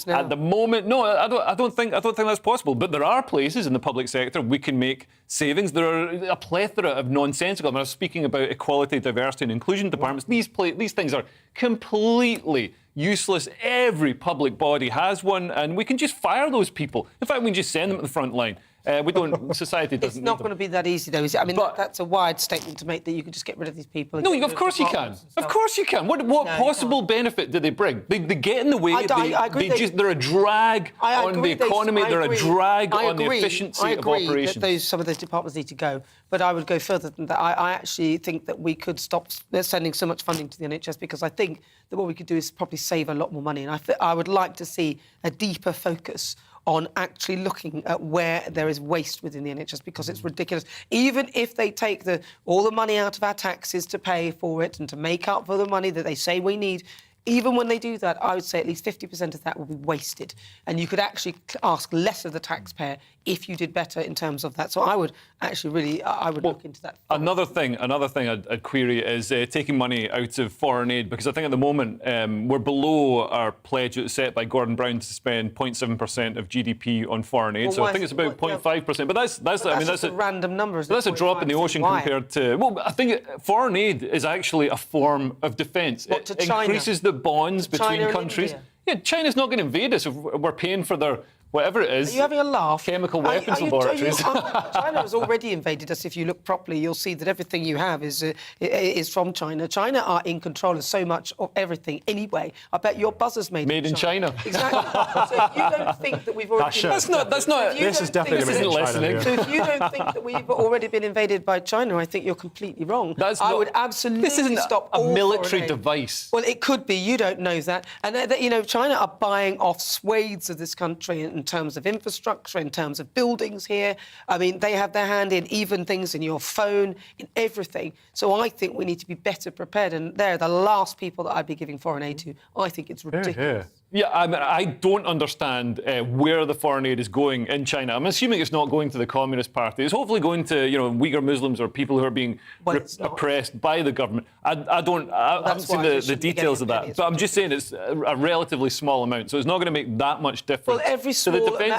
at the moment, no, I don't think that's possible. But there are places in the public sector we can make savings. There are a plethora of nonsensical. I was speaking about equality, diversity, and inclusion departments. These things are completely useless. Every public body has one, and we can just fire those people. In fact, we can just send them to the front line. We don't. Society doesn't. It's not going to be that easy, though, is it? I mean, that's a wide statement to make, that you could just get rid of these people. No, of course you can. Of course you can. What possible benefit do they bring? They get in the way. I agree. They're a drag on the economy. They're a drag on the efficiency of operations. That some of those departments need to go. But I would go further than that. I actually think that we could stop sending so much funding to the NHS, because I think that what we could do is probably save a lot more money. And I would like to see a deeper focus on actually looking at where there is waste within the NHS, because it's ridiculous. Even if they take all the money out of our taxes to pay for it and to make up for the money that they say we need, even when they do that, I would say at least 50% of that will be wasted. And you could actually ask less of the taxpayer if you did better in terms of that. So I would actually look into that. Another thing I'd query is taking money out of foreign aid, because I think at the moment we're below our pledge that's set by Gordon Brown to spend 0.7% of GDP on foreign aid. So I think it's about 0.5%. But that's a random number. That's a drop in the ocean compared to. Well, I think foreign aid is actually a form of defence. It increases the bonds between countries. Yeah, China's not going to invade us if we're paying for their whatever it is. Are you having a laugh? Chemical weapons laboratories. China has already invaded us. If you look properly, you'll see that everything you have is from China. China are in control of so much of everything anyway. I bet your buzzer's made in China. Exactly. So if you don't think that we've already That's not. This is definitely made in China. So if you don't think that we've already been invaded by China, I think you're completely wrong. I would absolutely stop a military device. Well, it could be. You don't know that. And China are buying off swathes of this country in terms of infrastructure, in terms of buildings here. I mean, they have their hand in even things in your phone, in everything. So I think we need to be better prepared, and they're the last people that I'd be giving foreign aid to. I think it's ridiculous. Yeah, I mean, I don't understand where the foreign aid is going in China. I'm assuming it's not going to the Communist Party. It's hopefully going to, Uyghur Muslims or people who are being oppressed by the government. I haven't seen the details of that, but I'm just saying it's a relatively small amount, so it's not going to make that much difference. Well,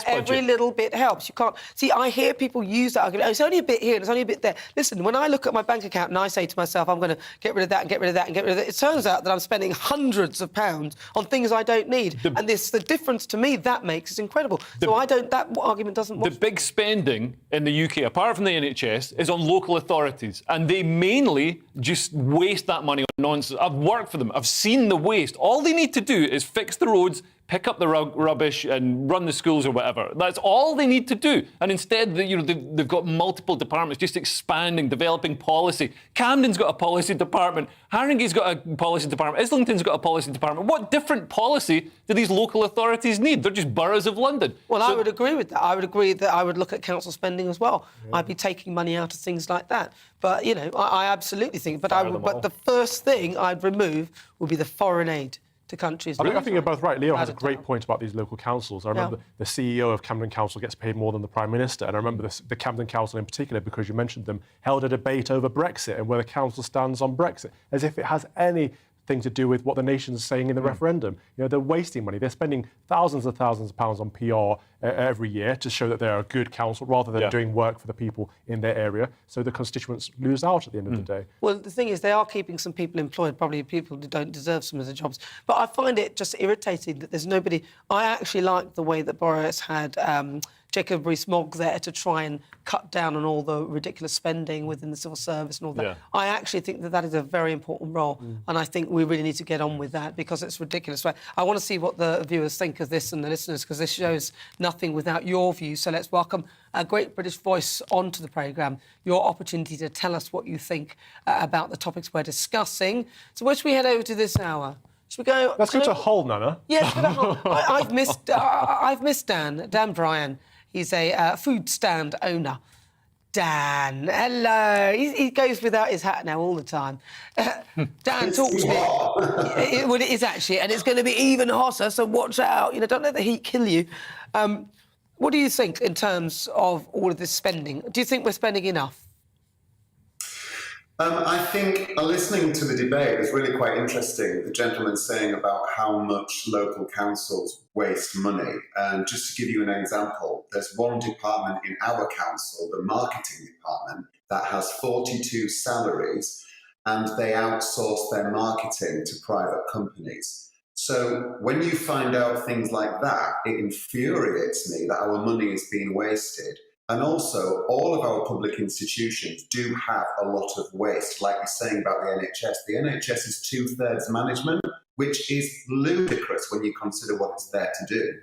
every little bit helps. You can't see. I hear people use that argument. Oh, it's only a bit here and it's only a bit there. Listen, when I look at my bank account and I say to myself, I'm going to get rid of that and get rid of that and get rid of that, it turns out that I'm spending hundreds of pounds on things I don't need. And the difference to me that makes is incredible. That argument doesn't work. The big spending in the UK, apart from the NHS, is on local authorities, and they mainly just waste that money on nonsense. I've worked for them. I've seen the waste. All they need to do is fix the roads, pick up the rubbish and run the schools or whatever. That's all they need to do. And instead, they've got multiple departments just expanding, developing policy. Camden's got a policy department. Haringey's got a policy department. Islington's got a policy department. What different policy do these local authorities need? They're just boroughs of London. Well, I would agree with that. I would agree that I would look at council spending as well. Yeah. I'd be taking money out of things like that. But, I absolutely think... But the first thing I'd remove would be the foreign aid. to countries. I think you're both right. Leo has a great point about these local councils. I remember the CEO of Camden Council gets paid more than the Prime Minister, and I remember the Camden Council in particular, because you mentioned them, held a debate over Brexit and where the council stands on Brexit, as if it has anything to do with what the nation's saying in the referendum. You know, they're wasting money. They're spending thousands of pounds on PR every year to show that they're a good council rather than doing work for the people in their area. So the constituents lose out at the end of the day. Well, the thing is, they are keeping some people employed, probably people who don't deserve some of the jobs. But I find it just irritating that there's nobody... I actually like the way that Boris had Jacob Rees-Mogg there to try and cut down on all the ridiculous spending within the civil service and all that. Yeah. I actually think that that is a very important role, and I think we really need to get on with that because it's ridiculous. I want to see what the viewers think of this and the listeners, because this shows nothing without your view. So let's welcome a great British voice onto the programme, your opportunity to tell us what you think about the topics we're discussing. So where should we head over to this hour? Should we go... Let's go to Hull, Nana. Yeah, let's go to Hull. I've missed Dan Bryan. He's a food stand owner. Dan, hello. He goes without his hat now all the time. Dan, talk to me. Well, it is actually, and it's going to be even hotter, so watch out. You know, don't let the heat kill you. What do you think in terms of all of this spending? Do you think we're spending enough? I think listening to the debate was really quite interesting. The gentleman saying about how much local councils waste money. And just to give you an example, there's one department in our council, the marketing department, that has 42 salaries, and they outsource their marketing to private companies. So when you find out things like that, it infuriates me that our money is being wasted. And also, all of our public institutions do have a lot of waste, like you're saying about the NHS. The NHS is 2/3 management, which is ludicrous when you consider what it's there to do.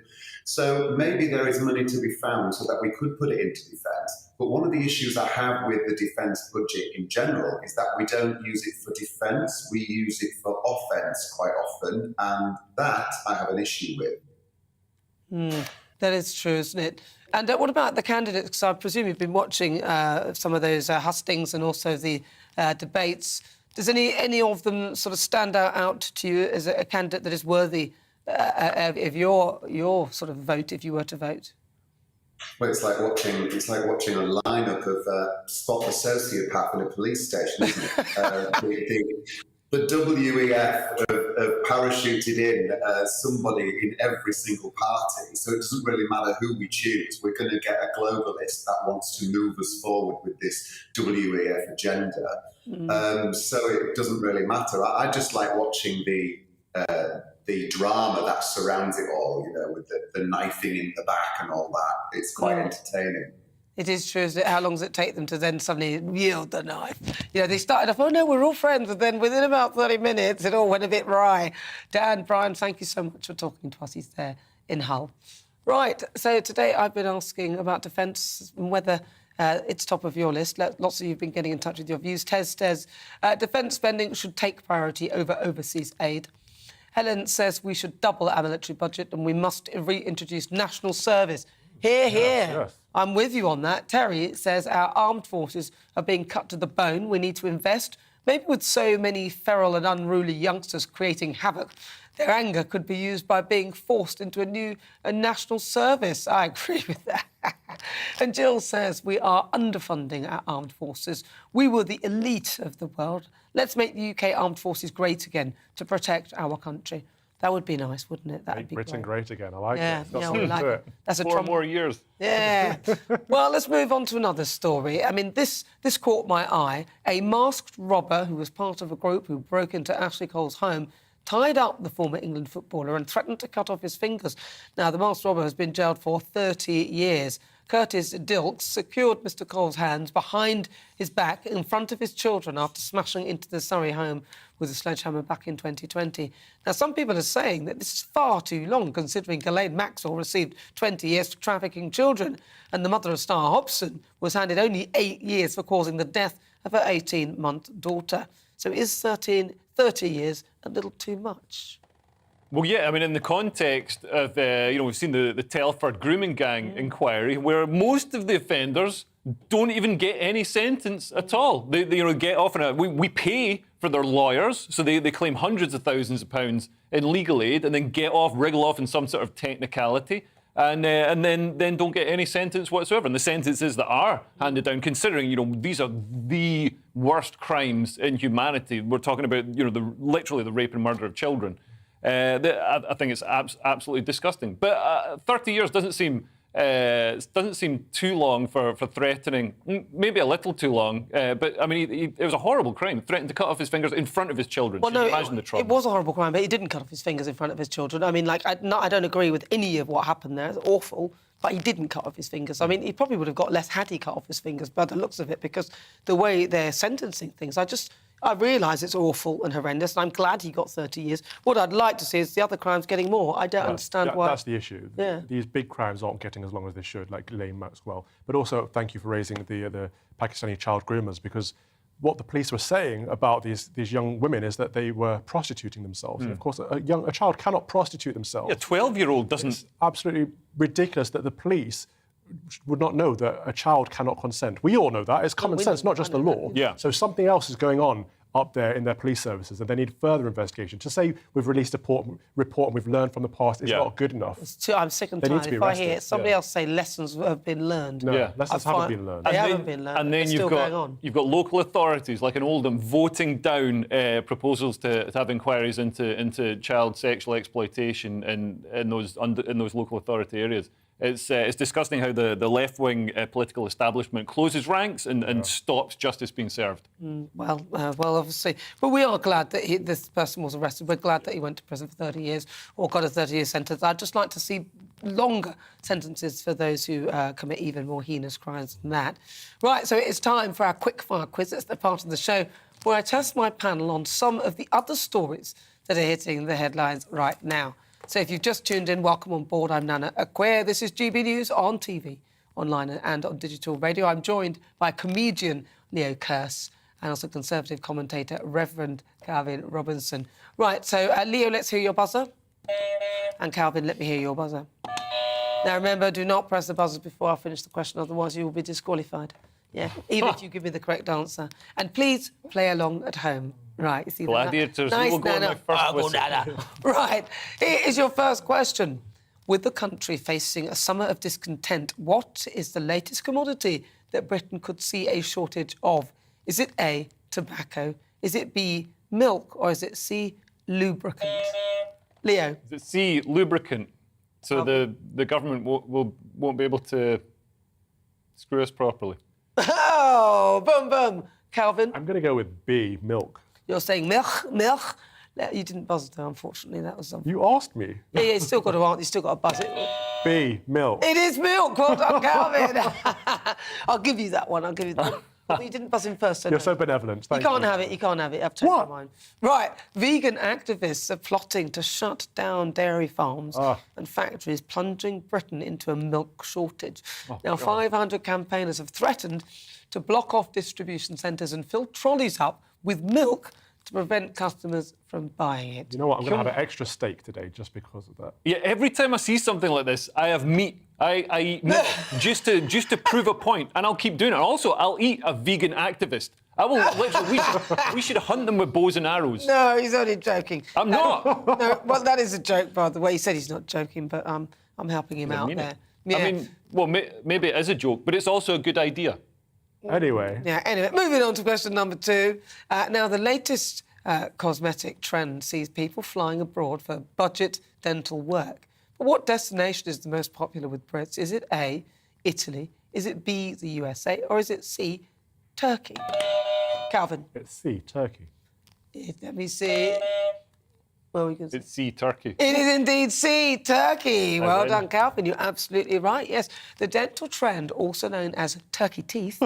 So maybe there is money to be found so that we could put it into defence. But one of the issues I have with the defence budget in general is that we don't use it for defence, we use it for offence quite often, and that I have an issue with. That is true, isn't it? And what about the candidates? Because I presume you've been watching some of those hustings and also the debates. Does any of them sort of stand out to you as a candidate that is worthy of your sort of vote if you were to vote? Well, it's like watching a lineup of spot the sociopath in a police station, isn't it? The WEF have parachuted in somebody in every single party, so it doesn't really matter who we choose. We're going to get a globalist that wants to move us forward with this WEF agenda. So it doesn't really matter. I just like watching the drama that surrounds it all, you know, with the knifing in the back and all that. It's quite entertaining. It is true, isn't it? How long does it take them to then suddenly wield the knife? You know, they started off, oh no, we're all friends, and then within about 30 minutes, it all went a bit wry. Dan Bryan, thank you so much for talking to us. He's there in Hull. Right, so today I've been asking about defence and whether it's top of your list. Lots of you have been getting in touch with your views. Tez says defence spending should take priority over overseas aid. Helen says we should double our military budget and we must reintroduce national service. Hear, hear. Yes. I'm with you on that. Terry says our armed forces are being cut to the bone. We need to invest. Maybe with so many feral and unruly youngsters creating havoc, their anger could be used by being forced into a national service. I agree with that. And Jill says we are underfunding our armed forces. We were the elite of the world. Let's make the UK armed forces great again to protect our country. That would be nice, wouldn't it? That would be Britain great again. I like that. Yeah, we like it. That's a 4 more years. Yeah. Well, let's move on to another story. I mean, this caught my eye. A masked robber who was part of a group who broke into Ashley Cole's home tied up the former England footballer and threatened to cut off his fingers. Now, the masked robber has been jailed for 30 years. Curtis Dilks secured Mr Cole's hands behind his back in front of his children after smashing into the Surrey home with a sledgehammer back in 2020. Now, some people are saying that this is far too long, considering Ghislaine Maxwell received 20 years for trafficking children, and the mother of Star Hobson was handed only 8 years for causing the death of her 18-month daughter. So is 30 years a little too much? Well, yeah, I mean, in the context of, we've seen the Telford grooming gang inquiry, where most of the offenders don't even get any sentence at all. They get off on we pay for their lawyers, so they claim hundreds of thousands of pounds in legal aid and then wriggle off in some sort of technicality. And then don't get any sentence whatsoever. And the sentences that are handed down, considering, these are the worst crimes in humanity. We're talking about, literally the rape and murder of children. I think it's absolutely disgusting. But 30 years doesn't seem too long for threatening. Maybe a little too long. But I mean, it was a horrible crime. Threatened to cut off his fingers in front of his children. Well, no, imagine the trauma. it was a horrible crime, but he didn't cut off his fingers in front of his children. I mean, I don't agree with any of what happened there. It's awful. But he didn't cut off his fingers. I mean, he probably would have got less had he cut off his fingers by the looks of it, because the way they're sentencing things, I realise it's awful and horrendous, and I'm glad he got 30 years. What I'd like to see is the other crimes getting more. I don't understand why... That's the issue. Yeah. These big crimes aren't getting as long as they should, like Elaine Maxwell. But also, thank you for raising the Pakistani child groomers, because what the police were saying about these young women is that they were prostituting themselves. And of course, a child cannot prostitute themselves. A 12-year-old doesn't... It's absolutely ridiculous that the police would not know that a child cannot consent. We all know that. It's common sense, not just the law. Yeah. So something else is going on up there in their police services, and they need further investigation. To say we've released a report and we've learned from the past is not good enough. I'm sick and tired. If I hear somebody else say lessons have been learned... No, lessons haven't been learned. They haven't been learned. And then you've got local authorities, like in Oldham, voting down proposals to have inquiries into child sexual exploitation in those local authority areas. It's disgusting how the left-wing political establishment closes ranks and stops justice being served. Well, obviously. But we are glad that this person was arrested. We're glad that he went to prison for 30 years or got a 30-year sentence. I'd just like to see longer sentences for those who commit even more heinous crimes than that. Right, so it's time for our quick-fire quiz. It's the part of the show where I test my panel on some of the other stories that are hitting the headlines right now. So if you've just tuned in, welcome on board. I'm Nana Akua. This is GB News on TV, online and on digital radio. I'm joined by comedian Leo Kearse and also Conservative commentator Reverend Calvin Robinson. Right, so Leo, let's hear your buzzer. And Calvin, let me hear your buzzer. Now remember, do not press the buzzers before I finish the question, otherwise you will be disqualified. Yeah, even if you give me the correct answer. And please play along at home. Right, you see Gladiators, nice, will go on my first whistle. Right, here is your first question. With the country facing a summer of discontent, what is the latest commodity that Britain could see a shortage of? Is it A, tobacco? Is it B, milk? Or is it C, lubricant? Leo? Is it C, lubricant? So the government won't be able to screw us properly. Oh, boom, boom. Calvin? I'm going to go with B, milk. You're saying milk? You didn't buzz it, unfortunately. That was something. You asked me. Yeah, you still got to answer. You still got to buzz it. B, milk. It is milk. Well done, Calvin. I'll give you that one. I'll give you that one. But you didn't buzz in first. So You're so benevolent. Thank you can't have it. You can't have it. I've changed my mind. Right. Vegan activists are plotting to shut down dairy farms and factories, plunging Britain into a milk shortage. Now, 500 campaigners have threatened to block off distribution centres and fill trolleys up with milk to prevent customers from buying it. You know what? I'm going to have an extra steak today just because of that. Yeah, every time I see something like this, I have meat. I eat meat just to prove a point, and I'll keep doing it. Also, I'll eat a vegan activist. I will literally. We should hunt them with bows and arrows. No, he's only joking. I'm not. No, well, that is a joke, by the way. He said he's not joking, but I'm helping him out there. Yeah. I mean, well, maybe it is a joke, but it's also a good idea. Anyway. Yeah, anyway, moving on to question number 2. Now, the latest cosmetic trend sees people flying abroad for budget dental work. But what destination is the most popular with Brits? Is it A, Italy? Is it B, the USA? Or is it C, Turkey? Calvin? It's C, Turkey. Let me see. Well, we can It's C, Turkey. It is indeed C, Turkey. Well done, Calvin. You're absolutely right. Yes, the dental trend, also known as turkey teeth,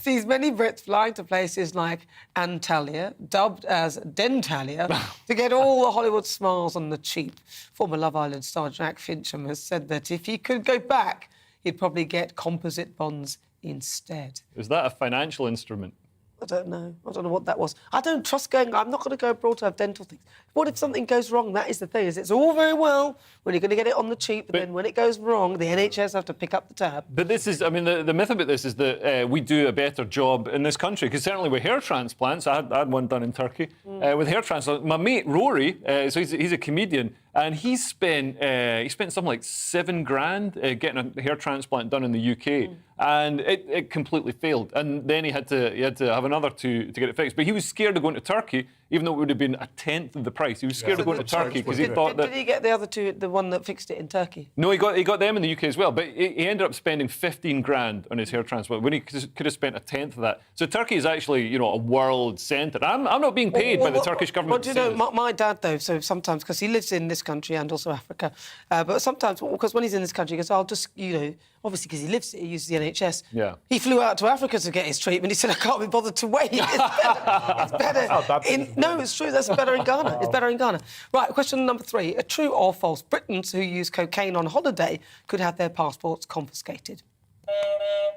sees many Brits flying to places like Antalya, dubbed as Dentalia, to get all the Hollywood smiles on the cheap. Former Love Island star Jack Fincham has said that if he could go back, he'd probably get composite bonds instead. Is that a financial instrument? I don't know. I don't know what that was. I don't trust going... I'm not going to go abroad to have dental things. What if something goes wrong? That is the thing, is it's all very well when you're going to get it on the cheap, but then when it goes wrong, the NHS have to pick up the tab. But this is, I mean, the myth about this is that we do a better job in this country, because certainly with hair transplants, I had one done in Turkey, with hair transplants, my mate Rory, so he's a comedian, and he spent something like $7,000 getting a hair transplant done in the UK, and it completely failed. And then he had to have another to get it fixed. But he was scared of going to Turkey, even though it would have been a tenth of the price. He was scared of going to Turkey because he thought that. Did he get the other two, the one that fixed it in Turkey? No, he got them in the UK as well. But he ended up spending $15,000 on his hair transplant when he could have spent a tenth of that. So Turkey is actually, you know, a world centre. I'm not being paid by the Turkish government. Well, do you know, my dad though? So sometimes, because he lives in this country and also Africa, but sometimes because when he's in this country, he goes, "I'll just, you know." Obviously, because he lives here, he uses the NHS. Yeah. He flew out to Africa to get his treatment. He said, I can't be bothered to wait. It's better. No, it's true. That's better in Ghana. It's better in Ghana. Right, question number 3. A true or false? Britons who use cocaine on holiday could have their passports confiscated.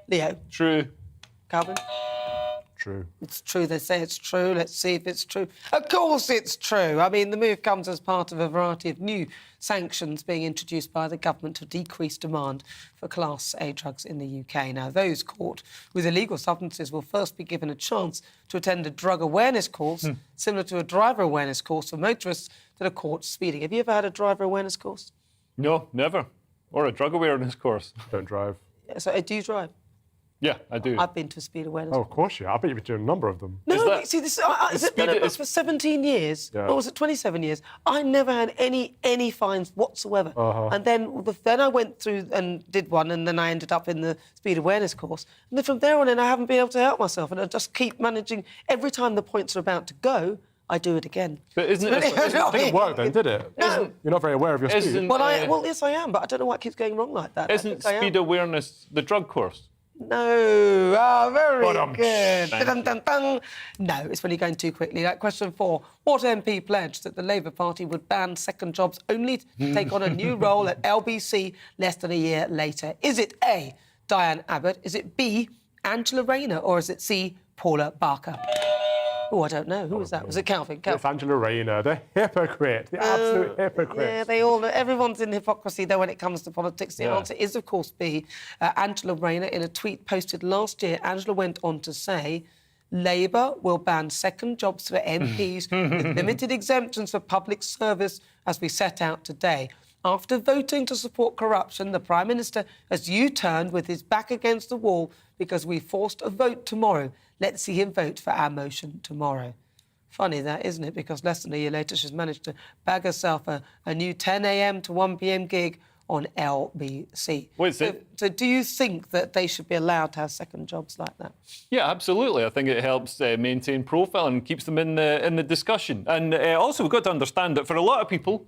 Leo? True. Calvin? True. It's true. They say it's true. Let's see if it's true. Of course it's true. I mean, the move comes as part of a variety of new sanctions being introduced by the government to decrease demand for Class A drugs in the UK. Now, those caught with illegal substances will first be given a chance to attend a drug awareness course, similar to a driver awareness course for motorists that are caught speeding. Have you ever had a driver awareness course? No, never. Or a drug awareness course. Don't drive. Yeah, so, do you drive? Yeah, I do. I've been to a speed awareness. Oh, of course, yeah. I bet you've been doing a number of them. No, but see, this for 17 years, or was it 27 years? I never had any fines whatsoever. And then I went through and did one, and then I ended up in the speed awareness course. And then from there on in, I haven't been able to help myself, and I just keep managing. Every time the points are about to go, I do it again. But isn't it? It didn't work then, did it? No. You're not very aware of your speed. Well, yes, I am, but I don't know why it keeps going wrong like that. Isn't speed awareness the drug course? No. Ah, very good. Dun-dun-dun-dun. No, it's when you're going too quickly. Like question 4. What MP pledged that the Labour Party would ban second jobs only to take on a new role at LBC less than a year later? Is it A, Diane Abbott? Is it B, Angela Rayner? Or is it C, Paula Barker? Oh, I don't know. Who was that? Was it Calvin? It's Angela Rayner, the hypocrite, the absolute hypocrite. Yeah, they all know. Everyone's in hypocrisy, though, when it comes to politics. The answer is, of course, B. Angela Rayner, in a tweet posted last year, Angela went on to say, Labour will ban second jobs for MPs with limited exemptions for public service as we set out today. After voting to support corruption, the Prime Minister has U-turned with his back against the wall because we forced a vote tomorrow. Let's see him vote for our motion tomorrow. Funny that, isn't it? Because less than a year later, she's managed to bag herself a new 10 a.m. to 1 p.m. gig on LBC. So do you think that they should be allowed to have second jobs like that? Yeah, absolutely. I think it helps maintain profile and keeps them in the discussion. And also, we've got to understand that for a lot of people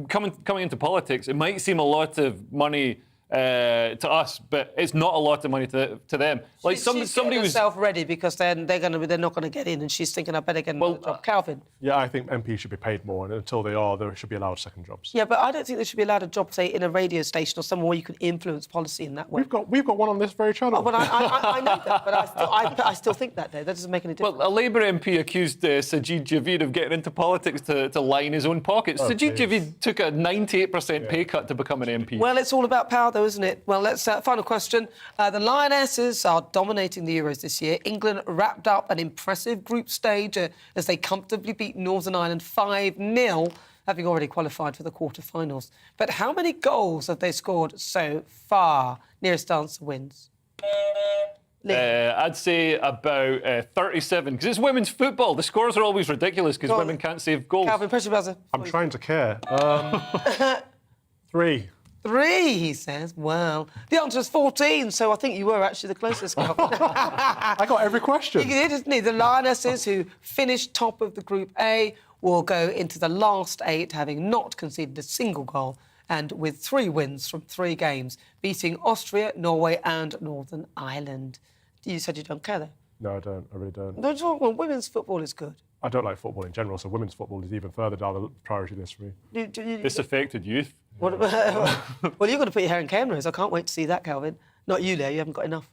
coming into politics, it might seem a lot of money to us, but it's not a lot of money to them. Like she's getting herself ready because then they're not going to get in, and she's thinking I better get another job. Calvin. Yeah, I think MPs should be paid more, and until they are, they should be allowed second jobs. Yeah, but I don't think they should be allowed a job, say, in a radio station or somewhere where you can influence policy in that way. We've got one on this very channel. Oh, but I know that, but I still think that though. That doesn't make any difference. Well, a Labour MP accused Sajid Javid of getting into politics to line his own pockets. Sajid Javid took a 98% pay cut to become an MP. Well, it's all about power, though, isn't it? Well, let's final question. The Lionesses are dominating the Euros this year. England wrapped up an impressive group stage as they comfortably beat Northern Ireland 5-0, having already qualified for the quarter-finals. But how many goals have they scored so far? Nearest answer wins. I'd say about 37, because it's women's football. The scores are always ridiculous because women can't save goals. Calvin, press your buzzer. I'm trying to care. 3. 3, he says. Well, the answer is 14, so I think you were actually the closest, Calvin. I got every question. He did, didn't he? The Lionesses, who finished top of the Group A, will go into the last 8, having not conceded a single goal, and with 3 wins from 3 games, beating Austria, Norway and Northern Ireland. You said you don't care, though? No, I don't. I really don't. Don't you know, well, women's football is good. I don't like football in general, so women's football is even further down the priority list for me. Disaffected youth. Well, you're going to put your hair in cameras. I can't wait to see that, Calvin. Not you, Leo. You haven't got enough.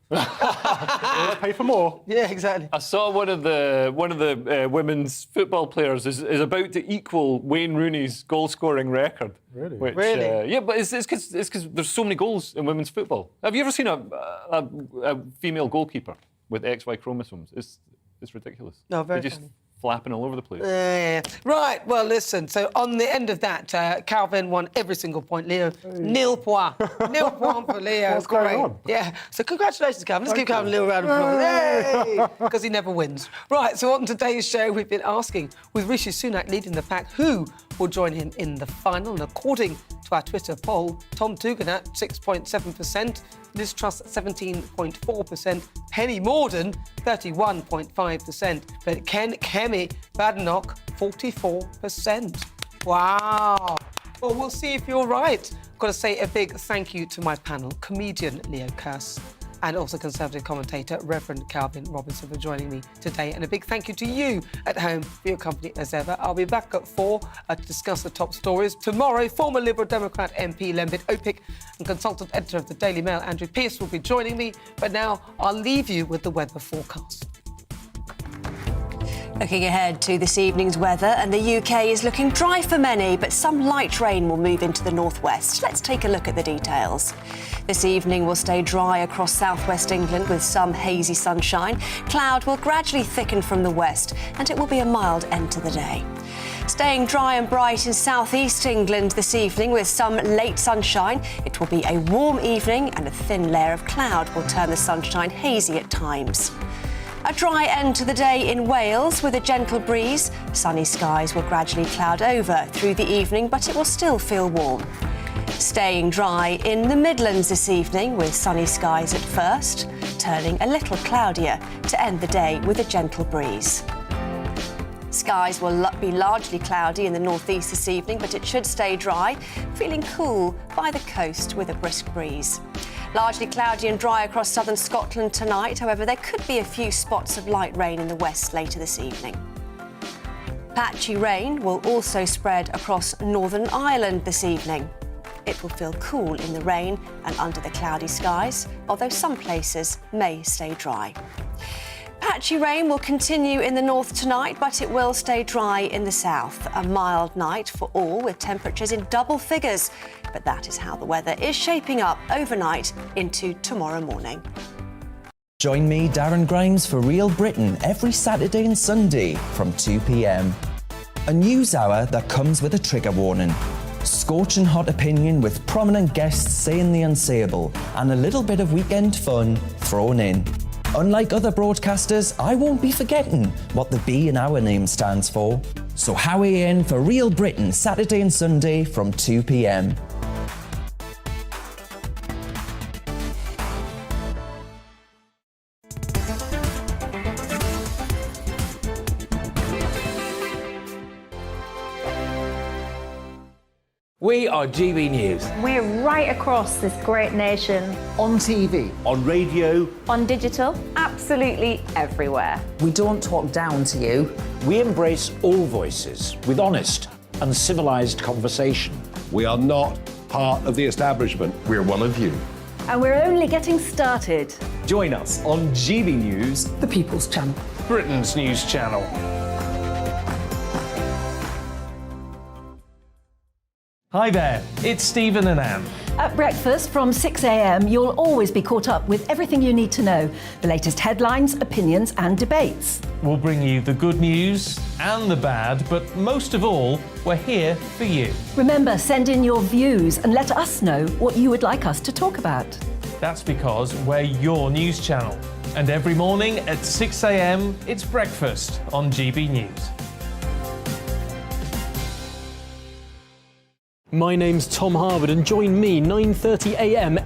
Pay for more. Yeah, exactly. I saw one of the women's football players is about to equal Wayne Rooney's goal-scoring record. Really? Which, Really? yeah, but it's because there's so many goals in women's football. Have you ever seen a female goalkeeper with XY chromosomes? It's ridiculous. No, very They're just funny. flapping all over the place. Right, well, listen, so on the end of that, Calvin won every single point. Leo, nil point. Nil point for Leo. What's going on? Yeah, so congratulations, Calvin. Let's give Calvin a little round of applause. Because he never wins. Right, so on today's show, we've been asking, with Rishi Sunak leading the pack, who will join him in the final? And according to our Twitter poll, Tom Dugan at 6.7%, Liz Truss 17.4%, Penny Mordaunt 31.5%, but Kemi Badenoch 44%. Wow. Well, we'll see if you're right. Got to say a big thank you to my panel, comedian Leo Kearse, and also Conservative commentator Reverend Calvin Robinson for joining me today. And a big thank you to you at home for your company as ever. I'll be back at 4 to discuss the top stories. Tomorrow, former Liberal Democrat MP Lembit Opik and consultant editor of the Daily Mail, Andrew Pearce, will be joining me. But now I'll leave you with the weather forecast. Looking ahead to this evening's weather, and the UK is looking dry for many, but some light rain will move into the northwest. Let's take a look at the details. This evening will stay dry across southwest England with some hazy sunshine. Cloud will gradually thicken from the west, and it will be a mild end to the day. Staying dry and bright in southeast England this evening with some late sunshine. It will be a warm evening, and a thin layer of cloud will turn the sunshine hazy at times. A dry end to the day in Wales with a gentle breeze. Sunny skies will gradually cloud over through the evening, but it will still feel warm. Staying dry in the Midlands this evening with sunny skies at first, turning a little cloudier to end the day with a gentle breeze. Skies will be largely cloudy in the northeast this evening, but it should stay dry, feeling cool by the coast with a brisk breeze. Largely cloudy and dry across southern Scotland tonight. However, there could be a few spots of light rain in the west later this evening. Patchy rain will also spread across Northern Ireland this evening. It will feel cool in the rain and under the cloudy skies, although some places may stay dry. Patchy rain will continue in the north tonight, but it will stay dry in the south. A mild night for all, with temperatures in double figures. But that is how the weather is shaping up overnight into tomorrow morning. Join me, Darren Grimes, for Real Britain every Saturday and Sunday from 2 p.m. A news hour that comes with a trigger warning. Scorching hot opinion with prominent guests saying the unsayable, and a little bit of weekend fun thrown in. Unlike other broadcasters, I won't be forgetting what the B in our name stands for. So Howie in for Real Britain Saturday and Sunday from 2 p.m. We are GB News. We're right across this great nation. On TV. On radio. On digital, absolutely everywhere. We don't talk down to you. We embrace all voices with honest and civilised conversation. We are not part of the establishment. We're one of you. And we're only getting started. Join us on GB News, The People's Channel. Britain's news channel. Hi there, it's Stephen and Anne. At breakfast from 6 a.m, you'll always be caught up with everything you need to know, the latest headlines, opinions and debates. We'll bring you the good news and the bad, but most of all, we're here for you. Remember, send in your views and let us know what you would like us to talk about. That's because we're your news channel. And every morning at 6 a.m, it's breakfast on GB News. My name's Tom Harwood, and join me 9:30 a.m.